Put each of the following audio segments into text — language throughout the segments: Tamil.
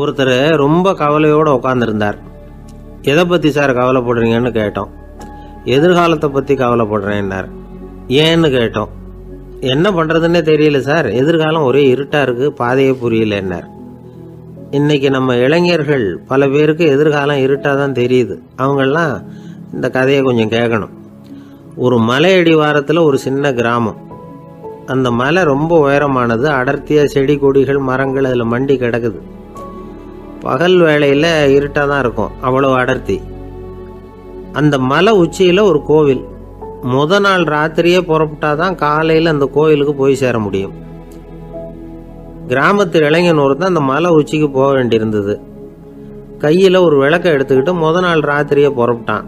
ஒருத்தர் ரொம்ப கவலையோடு உட்காந்துருந்தார். எதை பற்றி சார் கவலைப்படுறீங்கன்னு கேட்டோம். எதிர்காலத்தை பற்றி கவலைப்படுறேன்னார். ஏன்னு கேட்டோம். என்ன பண்ணுறதுன்னே தெரியல சார், எதிர்காலம் ஒரே இருட்டாக இருக்குது, பாதையே புரியலன்னார். இன்னைக்கு நம்ம இளைஞர்கள் பல பேருக்கு எதிர்காலம் இருட்டாக தான் தெரியுது. அவங்கெல்லாம் இந்த கதையை கொஞ்சம் கேட்கணும். ஒரு மலை அடிவாரத்தில் ஒரு சின்ன கிராமம். அந்த மலை ரொம்ப உயரமானது. அடர்த்தியாக செடி கொடிகள் மரங்கள் அதில் மண்டி கிடக்குது. பகல் வேளையில் இருட்டாக தான் இருக்கும், அவ்வளோ அடர்த்தி. அந்த மலை உச்சியில் ஒரு கோவில். முத நாள் ராத்திரியே புறப்பட்டாதான் காலையில் அந்த கோவிலுக்கு போய் சேர முடியும். கிராமத்து இளைஞன் ஒருத்தன் அந்த மலை உச்சிக்கு போக வேண்டியிருந்தது. கையில் ஒரு விளக்கை எடுத்துக்கிட்டு முத நாள் ராத்திரியே புறப்பட்டான்.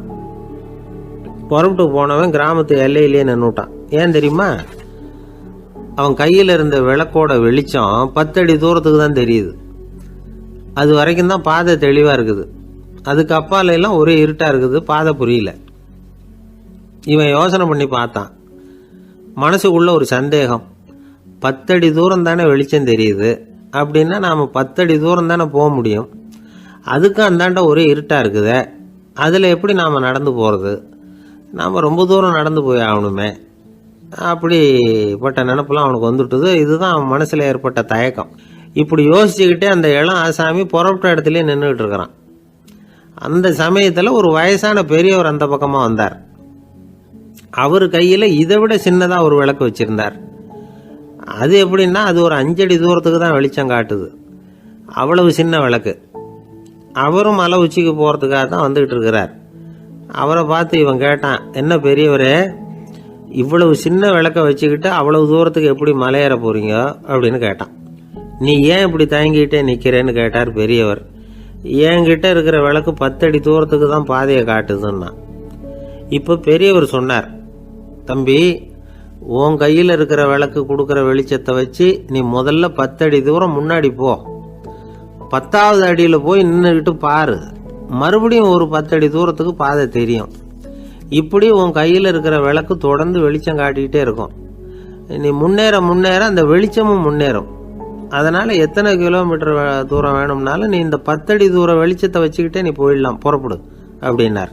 புறப்பட்டு போனவன் கிராமத்து எல்லையிலேயே நின்றுட்டான். ஏன் தெரியுமா? அவன் கையில் இருந்த விளக்கோட வெளிச்சம் 10 அடி தூரத்துக்கு தான் தெரியுது. அது வரைக்கும் தான் பாதை தெளிவாக இருக்குது. அதுக்கு அப்பால எல்லாம் ஒரே இருட்டாக இருக்குது, பாதை புரியல. இவன் யோசனை பண்ணி பார்த்தான். மனசுக்குள்ள ஒரு சந்தேகம். 10 அடி தூரம் தானே வெளிச்சம் தெரியுது, அப்படின்னா நாம் 10 அடி தூரம் தானே போக முடியும். அதுக்கு அந்தாண்ட ஒரே இருட்டாக இருக்குதே, அதில் எப்படி நாம் நடந்து போகிறது? நாம் ரொம்ப தூரம் நடந்து போய் ஆகணுமே. அப்படிப்பட்ட நினப்பெல்லாம் அவனுக்கு வந்துட்டுது. இதுதான் அவன் மனசில் ஏற்பட்ட தயக்கம். இப்படி யோசிச்சுக்கிட்டே அந்த இளம் ஆசாமி புறப்பட்ட இடத்துலயே நின்றுக்கிட்டு இருக்கிறான். அந்த சமயத்தில் ஒரு வயசான பெரியவர் அந்த பக்கமாக வந்தார். அவர் கையில் இதை விட சின்னதாக ஒரு விளக்கு வச்சுருந்தார். அது எப்படின்னா அது ஒரு 5 அடி தூரத்துக்கு தான் வெளிச்சம் காட்டுது. அவ்வளவு சின்ன விளக்கு. அவரும் மலை உச்சிக்கு போகிறதுக்காக தான் வந்துக்கிட்டு இருக்கிறார். அவரை பார்த்து இவன் கேட்டான், என்ன பெரியவரே, இவ்வளவு சின்ன விளக்க வச்சுக்கிட்டு அவ்வளவு தூரத்துக்கு எப்படி மலையேற போறீங்க அப்படின்னு கேட்டான். நீ ஏன் இப்படி தயங்கிட்டே நிற்கிறேன்னு கேட்டார் பெரியவர். என்கிட்ட இருக்கிற விளக்கு 10 அடி தூரத்துக்கு தான் பாதையை காட்டுதுன்னா. இப்போ பெரியவர் சொன்னார், தம்பி, உன் கையில் இருக்கிற விளக்கு கொடுக்குற வெளிச்சத்தை வச்சு நீ முதல்ல 10 அடி தூரம் முன்னாடி போ. 10வது அடியில் போய் நின்றுக்கிட்டு பாரு, மறுபடியும் ஒரு 10 அடி தூரத்துக்கு பாதை தெரியும். இப்படி உன் கையில் இருக்கிற விளக்கு தொடர்ந்து வெளிச்சம் காட்டிக்கிட்டே இருக்கும். நீ முன்னேற முன்னேற அந்த வெளிச்சமும் முன்னேறும். அதனால் எத்தனை கிலோமீட்டர் தூரம் வேணும்னாலும் நீ இந்த 10 அடி தூரம் வெளிச்சத்தை வச்சுக்கிட்டே நீ போயிடலாம், புறப்படு அப்படின்னார்.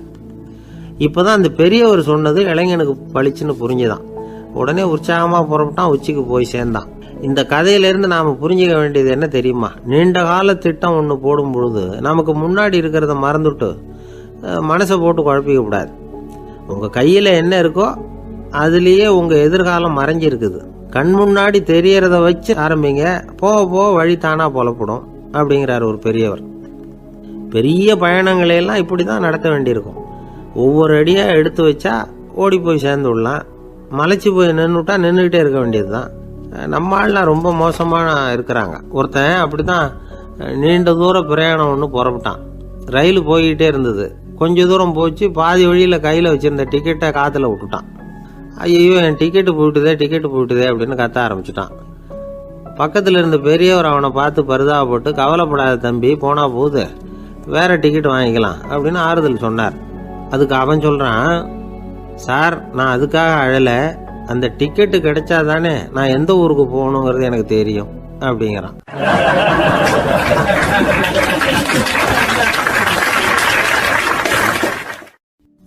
இப்போ தான் அந்த பெரியவர் சொன்னது இளைஞனுக்கு பளிச்சுன்னு புரிஞ்சுதான். உடனே உற்சாகமாக புறப்பட்டான், உச்சிக்கு போய் சேர்ந்தான். இந்த கதையிலேருந்து நாம் புரிஞ்சிக்க வேண்டியது என்ன தெரியுமா? நீண்ட கால திட்டம் ஒன்று போடும் பொழுது நமக்கு முன்னாடி இருக்கிறத மறந்துட்டு மனசை போட்டு குழப்பிக்க கூடாது. உங்கள் கையில் என்ன இருக்கோ அதுலேயே உங்கள் எதிர்காலம் மறைஞ்சிருக்குது. கண் முன்னாடி தெரியறத வச்சு ஆரம்பிங்க, போக போக வழி தானாக புலப்படும் அப்படிங்கிறார் ஒரு பெரியவர். பெரிய பயணங்களையெல்லாம் இப்படி தான் நடத்த வேண்டியிருக்கும். ஒவ்வொரு அடியாக எடுத்து வச்சா ஓடி போய் சேர்ந்து விடலாம். மலைச்சி போய் நின்றுட்டா நின்றுக்கிட்டே இருக்க வேண்டியது தான். நம்ம ஆள்லாம் ரொம்ப மோசமான இருக்கிறாங்க. ஒருத்தன் அப்படி தான் நீண்ட தூர பிரயாணம் ஒன்று புறப்பட்டான். ரயில் போய்கிட்டே இருந்தது. கொஞ்சம் தூரம் போச்சு, பாதி வழியில் கையில் வச்சுருந்த டிக்கெட்டை காற்றுல விட்டுட்டான். ஐயோ, என் டிக்கெட்டு போயிட்டுதே அப்படின்னு கத்த ஆரம்பிச்சுட்டான். பக்கத்தில் இருந்த பெரியவர் அவனை பார்த்து பரிதாபப்பட்டு, கவலைப்படாத தம்பி, போனால் போகுது, வேற டிக்கெட் வாங்கிக்கலாம் அப்படின்னு ஆறுதல் சொன்னார். அதுக்கு அவன் சொல்கிறான், சார், நான் அதுக்காக அழலை, அந்த டிக்கெட்டு கிடைச்சா தானே நான் எந்த ஊருக்கு போகணுங்கிறது எனக்கு தெரியும் அப்படிங்கிறான்.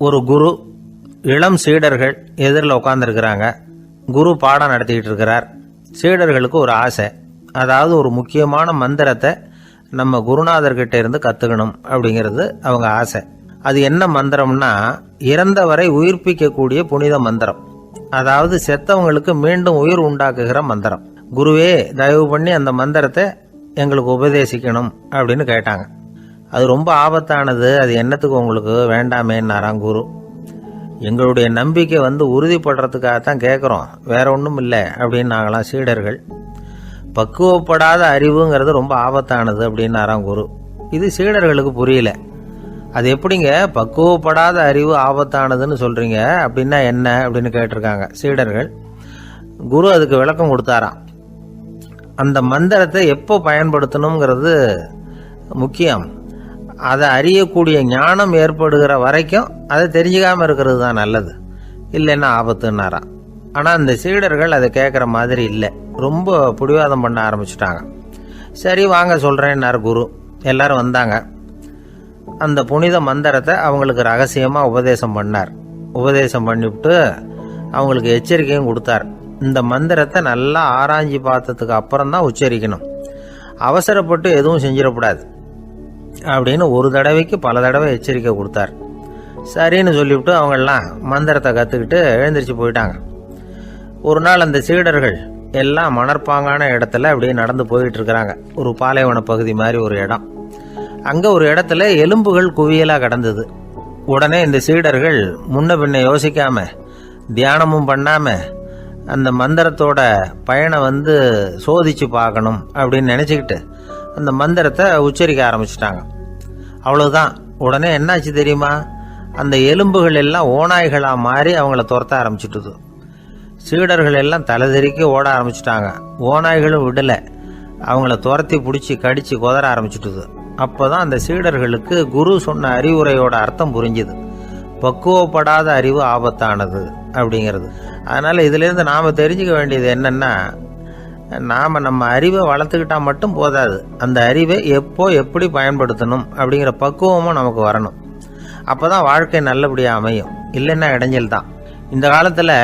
ஒரு குரு, இளம் சீடர்கள் எதிரில் உட்காந்துருக்கிறாங்க. குரு பாடம் நடத்திக்கிட்டு இருக்கிறார். சீடர்களுக்கு ஒரு ஆசை, அதாவது ஒரு முக்கியமான மந்திரத்தை நம்ம குருநாதர்கிட்ட இருந்து கற்றுக்கணும் அப்படிங்கிறது அவங்க ஆசை. அது என்ன மந்திரம்னா, இறந்தவரை உயிர்ப்பிக்கக்கூடிய புனித மந்திரம். அதாவது செத்தவங்களுக்கு மீண்டும் உயிர் உண்டாக்குகிற மந்திரம். குருவே, தயவு பண்ணி அந்த மந்திரத்தை எங்களுக்கு உபதேசிக்கணும் அப்படின்னு கேட்டாங்க. அது ரொம்ப ஆபத்தானது, அது என்னத்துக்கு உங்களுக்கு வேண்டாமேன்னாராம் குரு. எங்களுடைய நம்பிக்கை உறுதிப்படுறதுக்காகத்தான் கேட்குறோம், வேற ஒன்றும் இல்லை அப்படின்னு நாங்களாம் சீடர்கள். பக்குவப்படாத அறிவுங்கிறது ரொம்ப ஆபத்தானது அப்படின்னாராம் குரு. இது சீடர்களுக்கு புரியல. அது எப்படிங்க பக்குவப்படாத அறிவு ஆபத்தானதுன்னு சொல்கிறீங்க, அப்படின்னா என்ன அப்படின்னு கேட்டிருக்காங்க சீடர்கள். குரு அதுக்கு விளக்கம் கொடுத்தாராம். அந்த மந்திரத்தை எப்போ பயன்படுத்தணுங்கிறது முக்கியம். அதை அறியக்கூடிய ஞானம் ஏற்படுகிற வரைக்கும் அதை தெரிஞ்சுக்காமல் இருக்கிறது தான் நல்லது, இல்லைன்னா ஆபத்துன்னாராம். ஆனால் அந்த சீடர்கள் அதை கேட்குற மாதிரி இல்லை, ரொம்ப பிடிவாதம் பண்ண ஆரம்பிச்சுட்டாங்க. சரி வாங்க சொல்கிறேன்னார் குரு. எல்லாரும் வந்தாங்க. அந்த புனித மந்திரத்தை அவங்களுக்கு ரகசியமாக உபதேசம் பண்ணார். உபதேசம் பண்ணிவிட்டு அவங்களுக்கு எச்சரிக்கையும் கொடுத்தார். இந்த மந்திரத்தை நல்லா ஆராய்ச்சி பார்த்ததுக்கு அப்புறம் தான் உச்சரிக்கணும், அவசரப்பட்டு எதுவும் செஞ்சிடக்கூடாது அப்படின்னு ஒரு தடவைக்கு பல தடவை எச்சரிக்கை கொடுத்தார். சரின்னு சொல்லிவிட்டு அவங்கெல்லாம் மந்திரத்தை கற்றுக்கிட்டு எழுந்திரிச்சு போயிட்டாங்க. ஒரு நாள் அந்த சீடர்கள் எல்லாம் மணற்பாங்கான இடத்துல அப்படியே நடந்து போயிட்டு இருக்கிறாங்க. ஒரு பாலைவன பகுதி மாதிரி ஒரு இடம். அங்கே ஒரு இடத்துல எலும்புகள் குவியலாக கிடந்தது. உடனே இந்த சீடர்கள் முன்ன பின்ன யோசிக்காம, தியானமும் பண்ணாம, அந்த மந்திரத்தோட பயனை சோதிச்சு பார்க்கணும் அப்படின்னு நினச்சிக்கிட்டு அந்த மந்திரத்தை உச்சரிக்க ஆரம்பிச்சிட்டாங்க. அவ்வளோதான். உடனே என்னாச்சு தெரியுமா? அந்த எலும்புகள் எல்லாம் ஓநாய்களாக மாறி அவங்கள துரத்த ஆரம்பிச்சிட்டுது. சீடர்கள் எல்லாம் தலைதெறிக்க ஓட ஆரம்பிச்சிட்டாங்க. ஓநாய்களும் விடலை, அவங்கள துரத்தி பிடிச்சி கடிச்சு கொதற ஆரம்பிச்சிட்டுது. அப்போதான் அந்த சீடர்களுக்கு குரு சொன்ன அறிவுரையோட அர்த்தம் புரிஞ்சுது. பக்குவப்படாத அறிவு ஆபத்தானது அப்படிங்கிறது. அதனால் இதிலேருந்து நாம் தெரிஞ்சுக்க வேண்டியது என்னென்னா, நாம் நம்ம அறிவை வளர்த்துக்கிட்டா மட்டும் போதாது, அந்த அறிவை எப்போ எப்படி பயன்படுத்தணும் அப்படிங்கிற பக்குவமும் நமக்கு வரணும். அப்போ தான் வாழ்க்கை நல்லபடியாக அமையும். இல்லைன்னா இடைஞ்சல் தான். இந்த காலத்தில்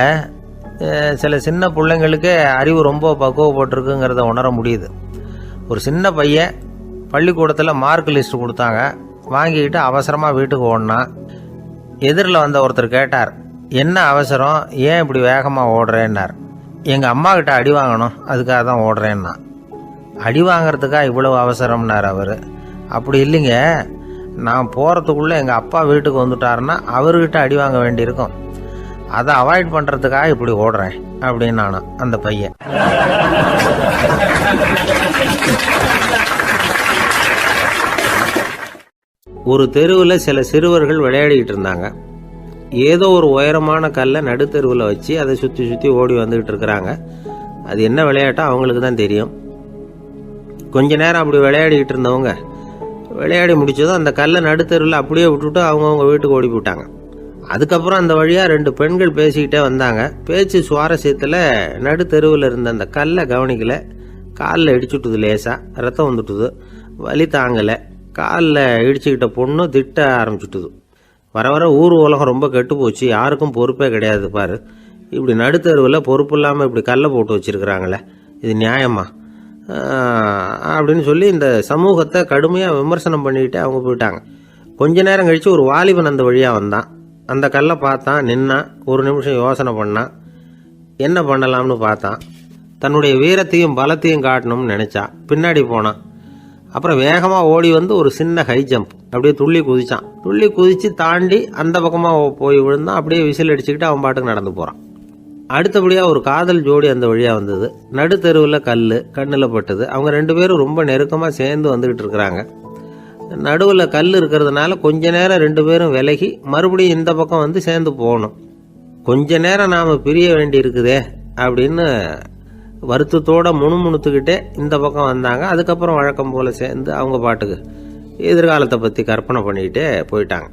சில சின்ன பிள்ளைங்களுக்கே அறிவு ரொம்ப பக்குவப்பட்டிருக்குங்கிறத உணர முடியுது. ஒரு சின்ன பையன் பள்ளிக்கூடத்தில் மார்க் லிஸ்ட் கொடுத்தாங்க, வாங்கிக்கிட்டு அவசரமாக வீட்டுக்கு ஓடினான். எதிரில் வந்த ஒருத்தர் கேட்டார், என்ன அவசரம், ஏன் இப்படி வேகமாக ஓடுறேன்னார். எங்கள் அம்மா கிட்ட அடி வாங்கணும், அதுக்காக தான் ஓடுறேன்னா. அடி வாங்கிறதுக்காக இவ்வளவு அவசரம்னார் அவர். அப்படி இல்லைங்க, நான் போகிறதுக்குள்ளே எங்கள் அப்பா வீட்டுக்கு வந்துட்டாருன்னா அவர்கிட்ட அடி வாங்க வேண்டியிருக்கும், அதை அவாய்ட் பண்ணுறதுக்காக இப்படி ஓடுறேன் அப்படின்னு நானும் அந்த பையன். ஒரு தெருவில் சில சிறுவர்கள் விளையாடிக்கிட்டு இருந்தாங்க. ஏதோ ஒரு உயரமான கல்லை நடுத்தெருவில் வச்சு அதை சுற்றி சுற்றி ஓடி வந்துக்கிட்டு இருக்கிறாங்க. அது என்ன விளையாட்டோ அவங்களுக்கு தான் தெரியும். கொஞ்ச நேரம் அப்படி விளையாடிக்கிட்டு இருந்தவங்க விளையாடி முடிச்சதும் அந்த கல்லை நடுத்தெருவில் அப்படியே விட்டுட்டு அவங்கவுங்க வீட்டுக்கு ஓடி போயிட்டாங்க. அதுக்கப்புறம் அந்த வழியாக 2 பெண்கள் பேசிக்கிட்டே வந்தாங்க. பேச்சு சுவாரஸ்யத்தில் நடுத்தெருவில் இருந்த அந்த கல்லை கவனிக்கலை. காலில் இடிச்சுட்டுது, லேசாக ரத்தம் வந்துட்டுது, வலி தாங்கலை. காலில் இடிச்சுக்கிட்ட பொண்ணு திட்ட ஆரம்பிச்சுட்டுது. வர வர ஊர் உலகம் ரொம்ப கெட்டு போச்சு, யாருக்கும் பொறுப்பே கிடையாது பாரு, இப்படி நடுத்தருவில் பொறுப்பு இல்லாமல் இப்படி கல்லை போட்டு வச்சுருக்கிறாங்களே, இது நியாயமா அப்படின்னு சொல்லி இந்த சமூகத்தை கடுமையாக விமர்சனம் பண்ணிக்கிட்டு அவங்க போயிட்டாங்க. கொஞ்ச நேரம் கழித்து ஒரு வாலிபன் அந்த வழியாக வந்தான். அந்த கல்லை பார்த்தான், நின்னான். ஒரு நிமிஷம் யோசனை பண்ணான், என்ன பண்ணலாம்னு பார்த்தான். தன்னுடைய வீரத்தையும் பலத்தையும் காட்டணும்னு நினச்சான். பின்னாடி போனான். அப்புறம் வேகமாக ஓடி ஒரு சின்ன ஹை ஜம்ப் அப்படியே துள்ளி குதிச்சான். துள்ளி குதித்து தாண்டி அந்த பக்கமாக போய் விழுந்தான். அப்படியே விசில் அடிச்சுக்கிட்டு அவன் பாட்டுக்கு நடந்து போகிறான். அடுத்தபடியாக ஒரு காதல் ஜோடி அந்த வழியாக வந்தது. நடுத்தெருவில் கல் கண்ணில் பட்டது. அவங்க 2 பேரும் ரொம்ப நெருக்கமாக சேர்ந்து வந்துக்கிட்டு இருக்கிறாங்க. நடுவில் கல் இருக்கிறதுனால கொஞ்ச நேரம் 2 பேரும் விலகி மறுபடியும் இந்த பக்கம் சேர்ந்து போகணும். கொஞ்ச நேரம் நாம் பிரிய வேண்டி இருக்குதே அப்படின்னு வருத்தத்தோட முணுமுணுத்துக்கிட்டே இந்த பக்கம் வந்தாங்க. அதுக்கப்புறம் வழக்கம் போல் சேர்ந்து அவங்க பாட்டுக்கு எதிர்காலத்தை பற்றி கற்பனை பண்ணிக்கிட்டே போயிட்டாங்க.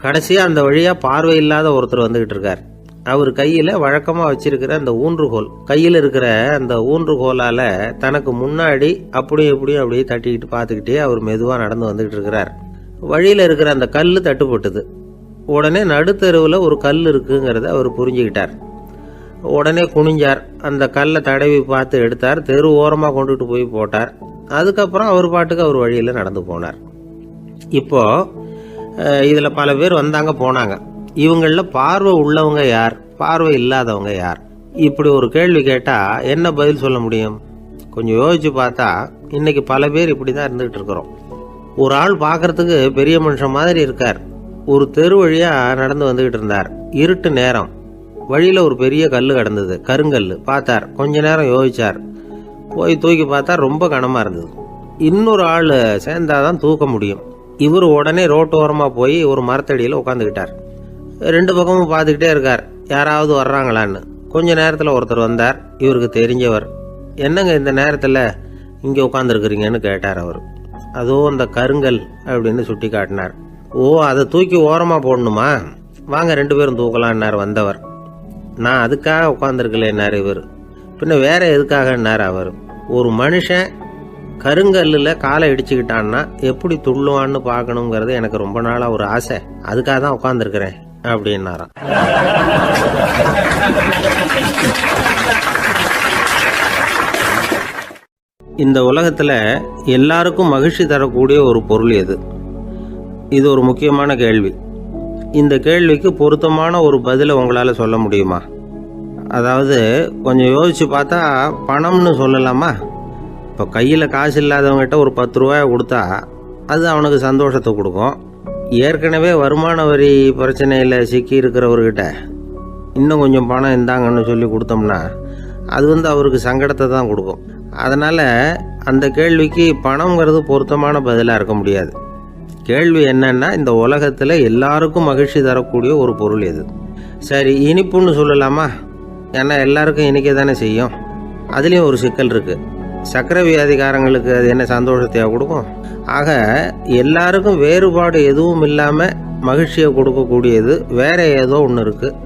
கடைசியாக அந்த வழியாக பார்வை இல்லாத ஒருத்தர் வந்துக்கிட்டு இருக்கார். அவர் கையில் வழக்கமாக வச்சிருக்கிற அந்த ஊன்றுகோல், கையில் இருக்கிற அந்த ஊன்றுகோலால் தனக்கு முன்னாடி அப்படியும் இப்படியும் அப்படியே தட்டிக்கிட்டு பார்த்துக்கிட்டே அவர் மெதுவாக நடந்து வந்துக்கிட்டு இருக்கிறார். வழியில் இருக்கிற அந்த கல் தட்டுப்பட்டுது. உடனே நடுத்தெருவில் ஒரு கல் இருக்குங்கிறத அவர் புரிஞ்சுக்கிட்டார். உடனே குனிஞ்சார். அந்த கல்லை தடவி பார்த்து எடுத்தார். தெரு ஓரமாக கொண்டுட்டு போய் போட்டார். அதுக்கப்புறம் அவர் பாட்டுக்கு அவர் வழியில் நடந்து போனார். இப்போது இதில் பல பேர் வந்தாங்க போனாங்க. இவங்களில் பார்வை உள்ளவங்க யார், பார்வை இல்லாதவங்க யார்? இப்படி ஒரு கேள்வி கேட்டால் என்ன பதில் சொல்ல முடியும்? கொஞ்சம் யோசிச்சு பார்த்தா இன்னைக்கு பல பேர் இப்படி தான் இருந்துகிட்டு இருக்கிறோம். ஒரு ஆள் பார்க்கறதுக்கு பெரிய மனுஷன் மாதிரி இருக்கார். ஒரு தெரு வழியாக நடந்து வந்துக்கிட்டு இருந்தார். இருட்டு நேரம். வழியில் ஒரு பெரிய கல் கிடந்தது, கருங்கல். பார்த்தார். கொஞ்ச நேரம் யோசிச்சார். போய் தூக்கி பார்த்தா ரொம்ப கனமாக இருந்தது. இன்னொரு ஆள் சேர்ந்தாதான் தூக்க முடியும். இவர் உடனே ரோட்டோரமாக போய் ஒரு மரத்தடியில் உட்காந்துக்கிட்டார். 2 பக்கமும் பார்த்துக்கிட்டே இருக்கார், யாராவது வர்றாங்களான்னு. கொஞ்ச நேரத்தில் ஒருத்தர் வந்தார், இவருக்கு தெரிஞ்சவர். என்னங்க இந்த நேரத்தில் இங்கே உட்காந்துருக்குறீங்கன்னு கேட்டார் அவர். அதோ அந்த கருங்கல் அப்படின்னு சுட்டி காட்டினார். ஓ, அதை தூக்கி ஓரமாக போடணுமா? வாங்க 2 பேரும் தூக்கலான்னார் வந்தவர். நான் அதுக்காக உட்காந்துருக்கலேன்னார் இவர். பின்ன வேற எதுக்காகன்னார் அவர். ஒரு மனுஷன் கருங்கல்லில் காலை இடிச்சுக்கிட்டான்னா எப்படி துள்ளுவான்னு பார்க்கணுங்கிறது எனக்கு ரொம்ப நாளாக ஒரு ஆசை, அதுக்காக தான் உட்காந்துருக்கிறேன் அப்படின்னாராம். இந்த உலகத்தில் எல்லாருக்கும் மகிழ்ச்சி தரக்கூடிய ஒரு பொருள் எது? இது ஒரு முக்கியமான கேள்வி. இந்த கேள்விக்கு பொருத்தமான ஒரு பதிலை உங்களால் சொல்ல முடியுமா? அதாவது கொஞ்சம் யோசித்து பார்த்தா பணம்னு சொல்லலாமா? இப்போ கையில் காசு இல்லாதவங்ககிட்ட ஒரு 10 ரூபாயை கொடுத்தா அது அவனுக்கு சந்தோஷத்தை கொடுக்கும். ஏற்கனவே வருமான வரி பிரச்சனையில் சிக்கி இருக்கிறவர்கிட்ட இன்னும் கொஞ்சம் பணம் இருந்தாங்கன்னு சொல்லி கொடுத்தோம்னா அது அவருக்கு சங்கடத்தை தான் கொடுக்கும். அதனால் அந்த கேள்விக்கு பணங்கிறது பொருத்தமான பதிலாக இருக்க முடியாது. கேள்வி என்னன்னா, இந்த உலகத்தில் எல்லாருக்கும் மகிழ்ச்சி தரக்கூடிய ஒரு பொருள் எது? சரி, இனிப்புன்னு சொல்லலாமா? ஏன்னா எல்லாருக்கும் இனிக்க தானே செய்யும். அதுலேயும் ஒரு சிக்கல் இருக்குது. சர்க்கரை வியாதிக்காரங்களுக்கு அது என்ன சந்தோஷத்தையா கொடுக்கும்? ஆக எல்லாருக்கும் வேறுபாடு எதுவும் இல்லாமல் மகிழ்ச்சியை கொடுக்கக்கூடியது வேற ஏதோ ஒன்று இருக்குது.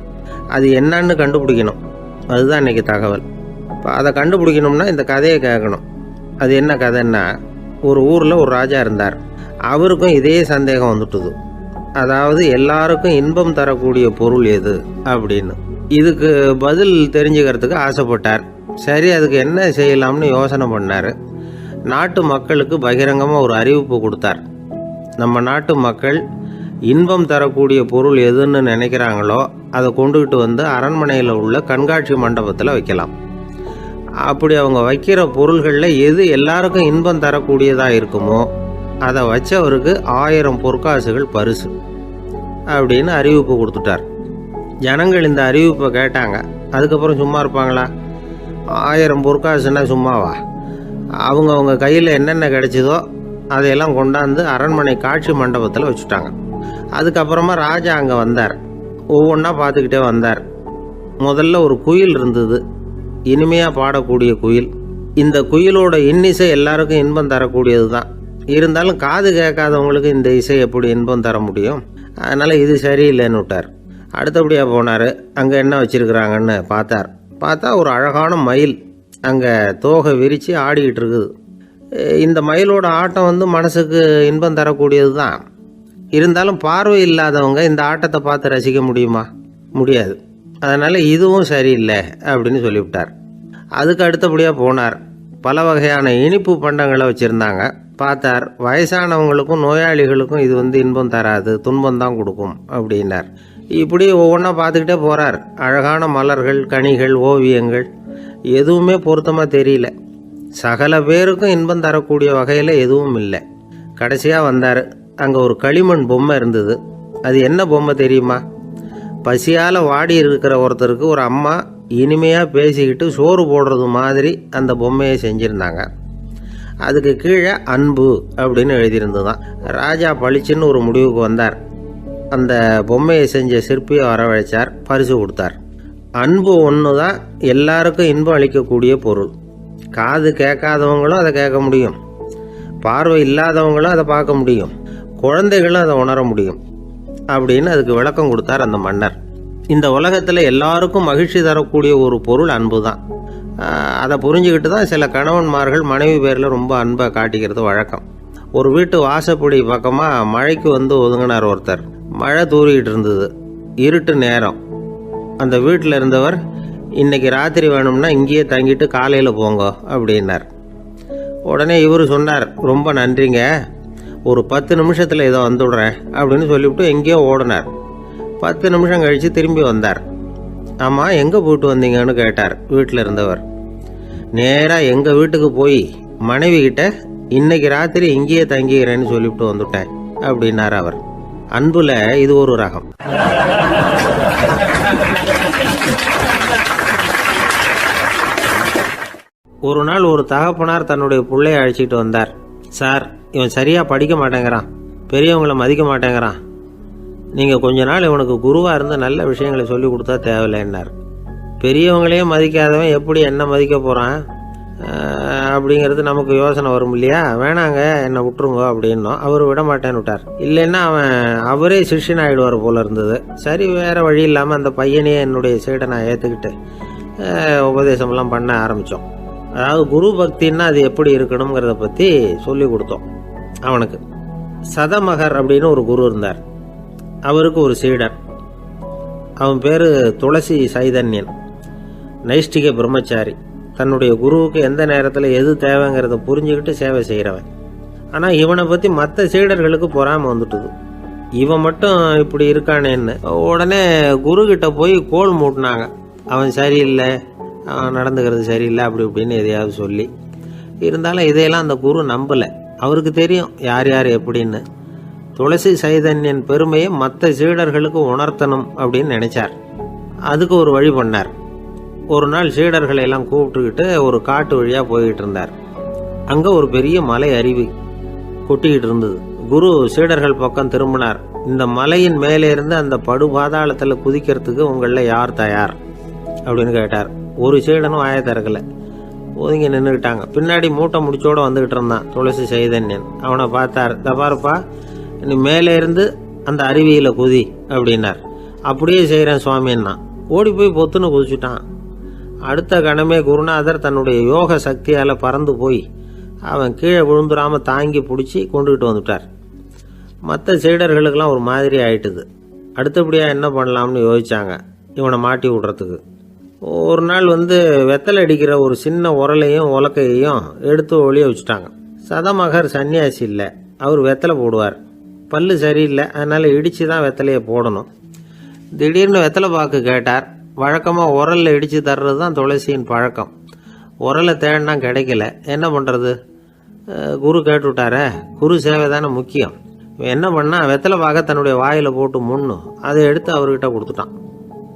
அது என்னன்னு கண்டுபிடிக்கணும். அதுதான் இன்றைக்கி தகவல். இப்போ அதை கண்டுபிடிக்கணும்னா இந்த கதையை கேட்கணும். அது என்ன கதைன்னா, ஒரு ஊரில் ஒரு ராஜா இருந்தார். அவருக்கும் இதே சந்தேகம் வந்துட்டுது. அதாவது எல்லாருக்கும் இன்பம் தரக்கூடிய பொருள் எது அப்படின்னு. இதுக்கு பதில் தெரிஞ்சுக்கிறதுக்கு ஆசைப்பட்டார். சரி, அதுக்கு என்ன செய்யலாம்னு யோசனை பண்ணார். நாட்டு மக்களுக்கு பகிரங்கமாக ஒரு அறிவிப்பு கொடுத்தார். நம்ம நாட்டு மக்கள் இன்பம் தரக்கூடிய பொருள் எதுன்னு நினைக்கிறாங்களோ அதை கொண்டுகிட்டு வந்து அரண்மனையில் உள்ள கண்காட்சி மண்டபத்தில் வைக்கலாம். அப்படி அவங்க வைக்கிற பொருள்களில் எது எல்லாருக்கும் இன்பம் தரக்கூடியதாக இருக்குமோ அதை வச்சவருக்கு 1000 பொற்காசுகள் பரிசு அப்படின்னு அறிவிப்பு கொடுத்துட்டார். ஜனங்கள் இந்த அறிவிப்பை கேட்டாங்க. அதுக்கப்புறம் சும்மா இருப்பாங்களா? 1000 பொற்காசுன்னா சும்மாவா? அவங்க கையில் என்னென்ன கிடைச்சதோ அதையெல்லாம் கொண்டாந்து அரண்மனை காட்சி மண்டபத்தில் வச்சுட்டாங்க. அதுக்கப்புறமா ராஜா அங்கே வந்தார். ஒவ்வொன்றா பார்த்துக்கிட்டே வந்தார். முதல்ல ஒரு குயில் இருந்தது, இனிமையாக பாடக்கூடிய குயில். இந்த குயிலோட இன்னிசை எல்லாருக்கும் இன்பம் தரக்கூடியது தான். இருந்தாலும் காது கேட்காதவங்களுக்கு இந்த இசை எப்படி இன்பம் தர முடியும்? அதனால் இது சரியில்லைன்னு விட்டார். அடுத்தபடியாக போனார். அங்கே என்ன வச்சுருக்குறாங்கன்னு பார்த்தா ஒரு அழகான மயில் அங்கே தோகை விரித்து ஆடிக்கிட்டு இருக்குது. இந்த மயிலோட ஆட்டம் மனசுக்கு இன்பம் தரக்கூடியது தான். இருந்தாலும் பார்வை இல்லாதவங்க இந்த ஆட்டத்தை பார்த்து ரசிக்க முடியுமா? முடியாது. அதனால் இதுவும் சரியில்லை அப்படின்னு சொல்லிவிட்டார். அதுக்கு அடுத்தபடியாக போனார். பல வகையான இனிப்பு பண்டங்களை வச்சுருந்தாங்க. பார்த்தார், வயசானவங்களுக்கும் நோயாளிகளுக்கும் இது இன்பம் தராது, துன்பம் தான் கொடுக்கும் அப்படின்னார். இப்படி ஒவ்வொன்றா பார்த்துக்கிட்டே போகிறார். அழகான மலர்கள், கனிகள், ஓவியங்கள் எதுவுமே பொருத்தமாக தெரியல. சகல பேருக்கும் இன்பம் தரக்கூடிய வகையில் எதுவும் இல்லை. கடைசியாக வந்தார். அங்கே ஒரு களிமண் பொம்மை இருந்தது. அது என்ன பொம்மை தெரியுமா? பசியால் வாடி இருக்கிற ஒருத்தருக்கு ஒரு அம்மா இனிமையாக பேசிக்கிட்டு சோறு போடுறது மாதிரி அந்த பொம்மையை செஞ்சுருந்தாங்க. அதுக்கு கீழே அன்பு அப்படின்னு எழுதியிருந்ததுதான். ராஜா பளிச்சுன்னு ஒரு முடிவுக்கு வந்தார். அந்த பொம்மையை செஞ்ச சிற்பியை வரவழைச்சார், பரிசு கொடுத்தார். அன்பு ஒன்று தான் எல்லாருக்கும் இன்பம் அளிக்கக்கூடிய பொருள். காது கேட்காதவங்களும் அதை கேட்க முடியும், பார்வை இல்லாதவங்களும் அதை பார்க்க முடியும், குழந்தைகளும் அதை உணர முடியும் அப்படின்னு அதுக்கு விளக்கம் கொடுத்தார் அந்த மன்னர். இந்த உலகத்தில் எல்லாருக்கும் மகிழ்ச்சி தரக்கூடிய ஒரு பொருள் அன்பு தான். அதை புரிஞ்சுக்கிட்டு தான் சில கணவன்மார்கள் மனைவி பேரில் ரொம்ப அன்பை காட்டிக்கிறது வழக்கம். ஒரு வீட்டு வாசப்படி பக்கமாக மழைக்கு ஒதுங்கினார் ஒருத்தர். மழை தூரிக்கிட்டு இருந்தது, இருட்டு நேரம். அந்த வீட்டில் இருந்தவர், இன்னைக்கு ராத்திரி வேணும்னா இங்கேயே தங்கிட்டு காலையில் போங்க அப்படின்னார். உடனே இவர் சொன்னார், ரொம்ப நன்றிங்க, ஒரு 10 நிமிஷத்தில் இதை வந்துவிடுறேன் அப்படின்னு சொல்லிவிட்டு எங்கேயோ ஓடினார். 10 நிமிஷம் கழித்து திரும்பி வந்தார். ஆமாம், எங்கே போயிட்டு வந்தீங்கன்னு கேட்டார் வீட்டில் இருந்தவர். நேராக எங்கள் வீட்டுக்கு போய் மனைவி கிட்ட இன்னைக்கு ராத்திரி இங்கேயே தங்கிக்கிறேன்னு சொல்லிவிட்டு வந்துட்டேன் அப்படின்னார் அவர். அன்புல இது ஒரு ரகம். ஒரு நாள் ஒரு தகப்பனார் தன்னுடைய பிள்ளைய அழைச்சிக்கிட்டு வந்தார். சார், இவன் சரியாக படிக்க மாட்டேங்கிறான், பெரியவங்களை மதிக்க மாட்டேங்கிறான், நீங்கள் கொஞ்ச நாள் இவனுக்கு குருவாக இருந்து நல்ல விஷயங்களை சொல்லி கொடுத்தா தேவையில்லைன்னார். பெரியவங்களையே மதிக்காதவன் எப்படி என்ன மதிக்க போகிறான் அப்படிங்கிறது நமக்கு யோசனை வரும் இல்லையா? வேணாங்க, என்னை விட்டுருங்க அப்படின்னோம். அவர் விட மாட்டேன்னு விட்டார். இல்லைன்னா அவரே சிஷ்யன் ஆகிடுவார் போல இருந்தது. சரி, வேறு வழி இல்லாமல் அந்த பையனையே என்னுடைய சீடை நான் ஏற்றுக்கிட்டு உபதேசமெல்லாம் பண்ண ஆரம்பித்தோம். அதாவது குரு பக்தின்னா அது எப்படி இருக்கணுங்கிறத பற்றி சொல்லி கொடுத்தோம் அவனுக்கு. சதமகர் அப்படின்னு ஒரு குரு இருந்தார். அவருக்கு ஒரு சீடர். அவன் பேர் துளசி சைதன்யன். நைஷ்டிக பிரம்மச்சாரி. தன்னுடைய குருவுக்கு எந்த நேரத்தில் எது தேவைங்கிறத புரிஞ்சுக்கிட்டு சேவை செய்கிறவன். ஆனால் இவனை பற்றி மற்ற சீடர்களுக்கு பொறாமை வந்துட்டுது. இவன் மட்டும் இப்படி இருக்கானேன்னு உடனே குரு கிட்ட போய் கோல் மூட்டினாங்க. அவன் சரியில்லை, அவன் நடந்துக்கிறது சரியில்லை, அப்படி இப்படின்னு எதையாவது சொல்லி. இருந்தாலும் இதையெல்லாம் அந்த குரு நம்பலை. அவருக்கு தெரியும் யார் யார் எப்படின்னு. துளசி சைதன்யன் பெருமையை மற்ற சீடர்களுக்கு உணர்த்தணும் அப்படின்னு நினைச்சார். அதுக்கு ஒரு வழி பண்ணார். ஒரு நாள் சீடர்களை எல்லாம் கூப்பிட்டுக்கிட்டு ஒரு காட்டு வழியாக போய்கிட்டு இருந்தார். அங்கே ஒரு பெரிய மலை அருவி கொட்டிக்கிட்டு இருந்தது. குரு சீடர்கள் பக்கம் திரும்பினார். இந்த மலையின் மேலே இருந்து அந்த படுபாதாளத்தில் குதிக்கிறதுக்கு உங்களில் யார் தயார் அப்படின்னு கேட்டார். ஒரு சீடனும் வாயை திறக்கலை, ஒதுங்கி நின்றுக்கிட்டாங்க. பின்னாடி மூட்டை முடிச்சோடு வந்துக்கிட்டு இருந்தான் துளசி சைதன்யன். அவனை பார்த்தார். தபாருப்பா, நீ மேலே இருந்து அந்த அருவியில் குதி அப்படின்னார். அப்படியே செய்கிறேன் சுவாமின்னா ஓடி போய் பொத்துன்னு குதிச்சுட்டான். அடுத்த கணமே குருநாதர் தன்னுடைய யோக சக்தியால் பறந்து போய் அவன் கீழே விழுந்துடாமல் தாங்கி பிடிச்சி கொண்டுகிட்டு வந்துட்டார். மற்ற சீடர்களுக்கெல்லாம் ஒரு மாதிரி ஆயிட்டுது. அடுத்தபடியாக என்ன பண்ணலாம்னு யோசிச்சாங்க இவனை மாட்டி விடுறதுக்கு. ஒரு நாள் வெத்தலை அடிக்கிற ஒரு சின்ன உரலையும் உலக்கையையும் எடுத்து ஒளிய வச்சுட்டாங்க. சதமகர் சன்னியாசி இல்லை, அவர் வெத்தலை போடுவார். பல்லு சரியில்லை, அதனால் இடித்து தான் வெத்தலையை போடணும். திடீர்னு வெத்தலை பாக்கு கேட்டார். வழக்கமாக உரலில் இடித்து தர்றது தான் துளசியின் பழக்கம். உரலை தேடினா கிடைக்கல, என்ன பண்ணுறது? குரு கேட்டுவிட்டார. குரு சேவை தானே முக்கியம். என்ன பண்ணா, வெத்தலை பாக்க தன்னுடைய வாயில் போட்டு முன்னும் அதை எடுத்து அவர்கிட்ட கொடுத்துட்டான்.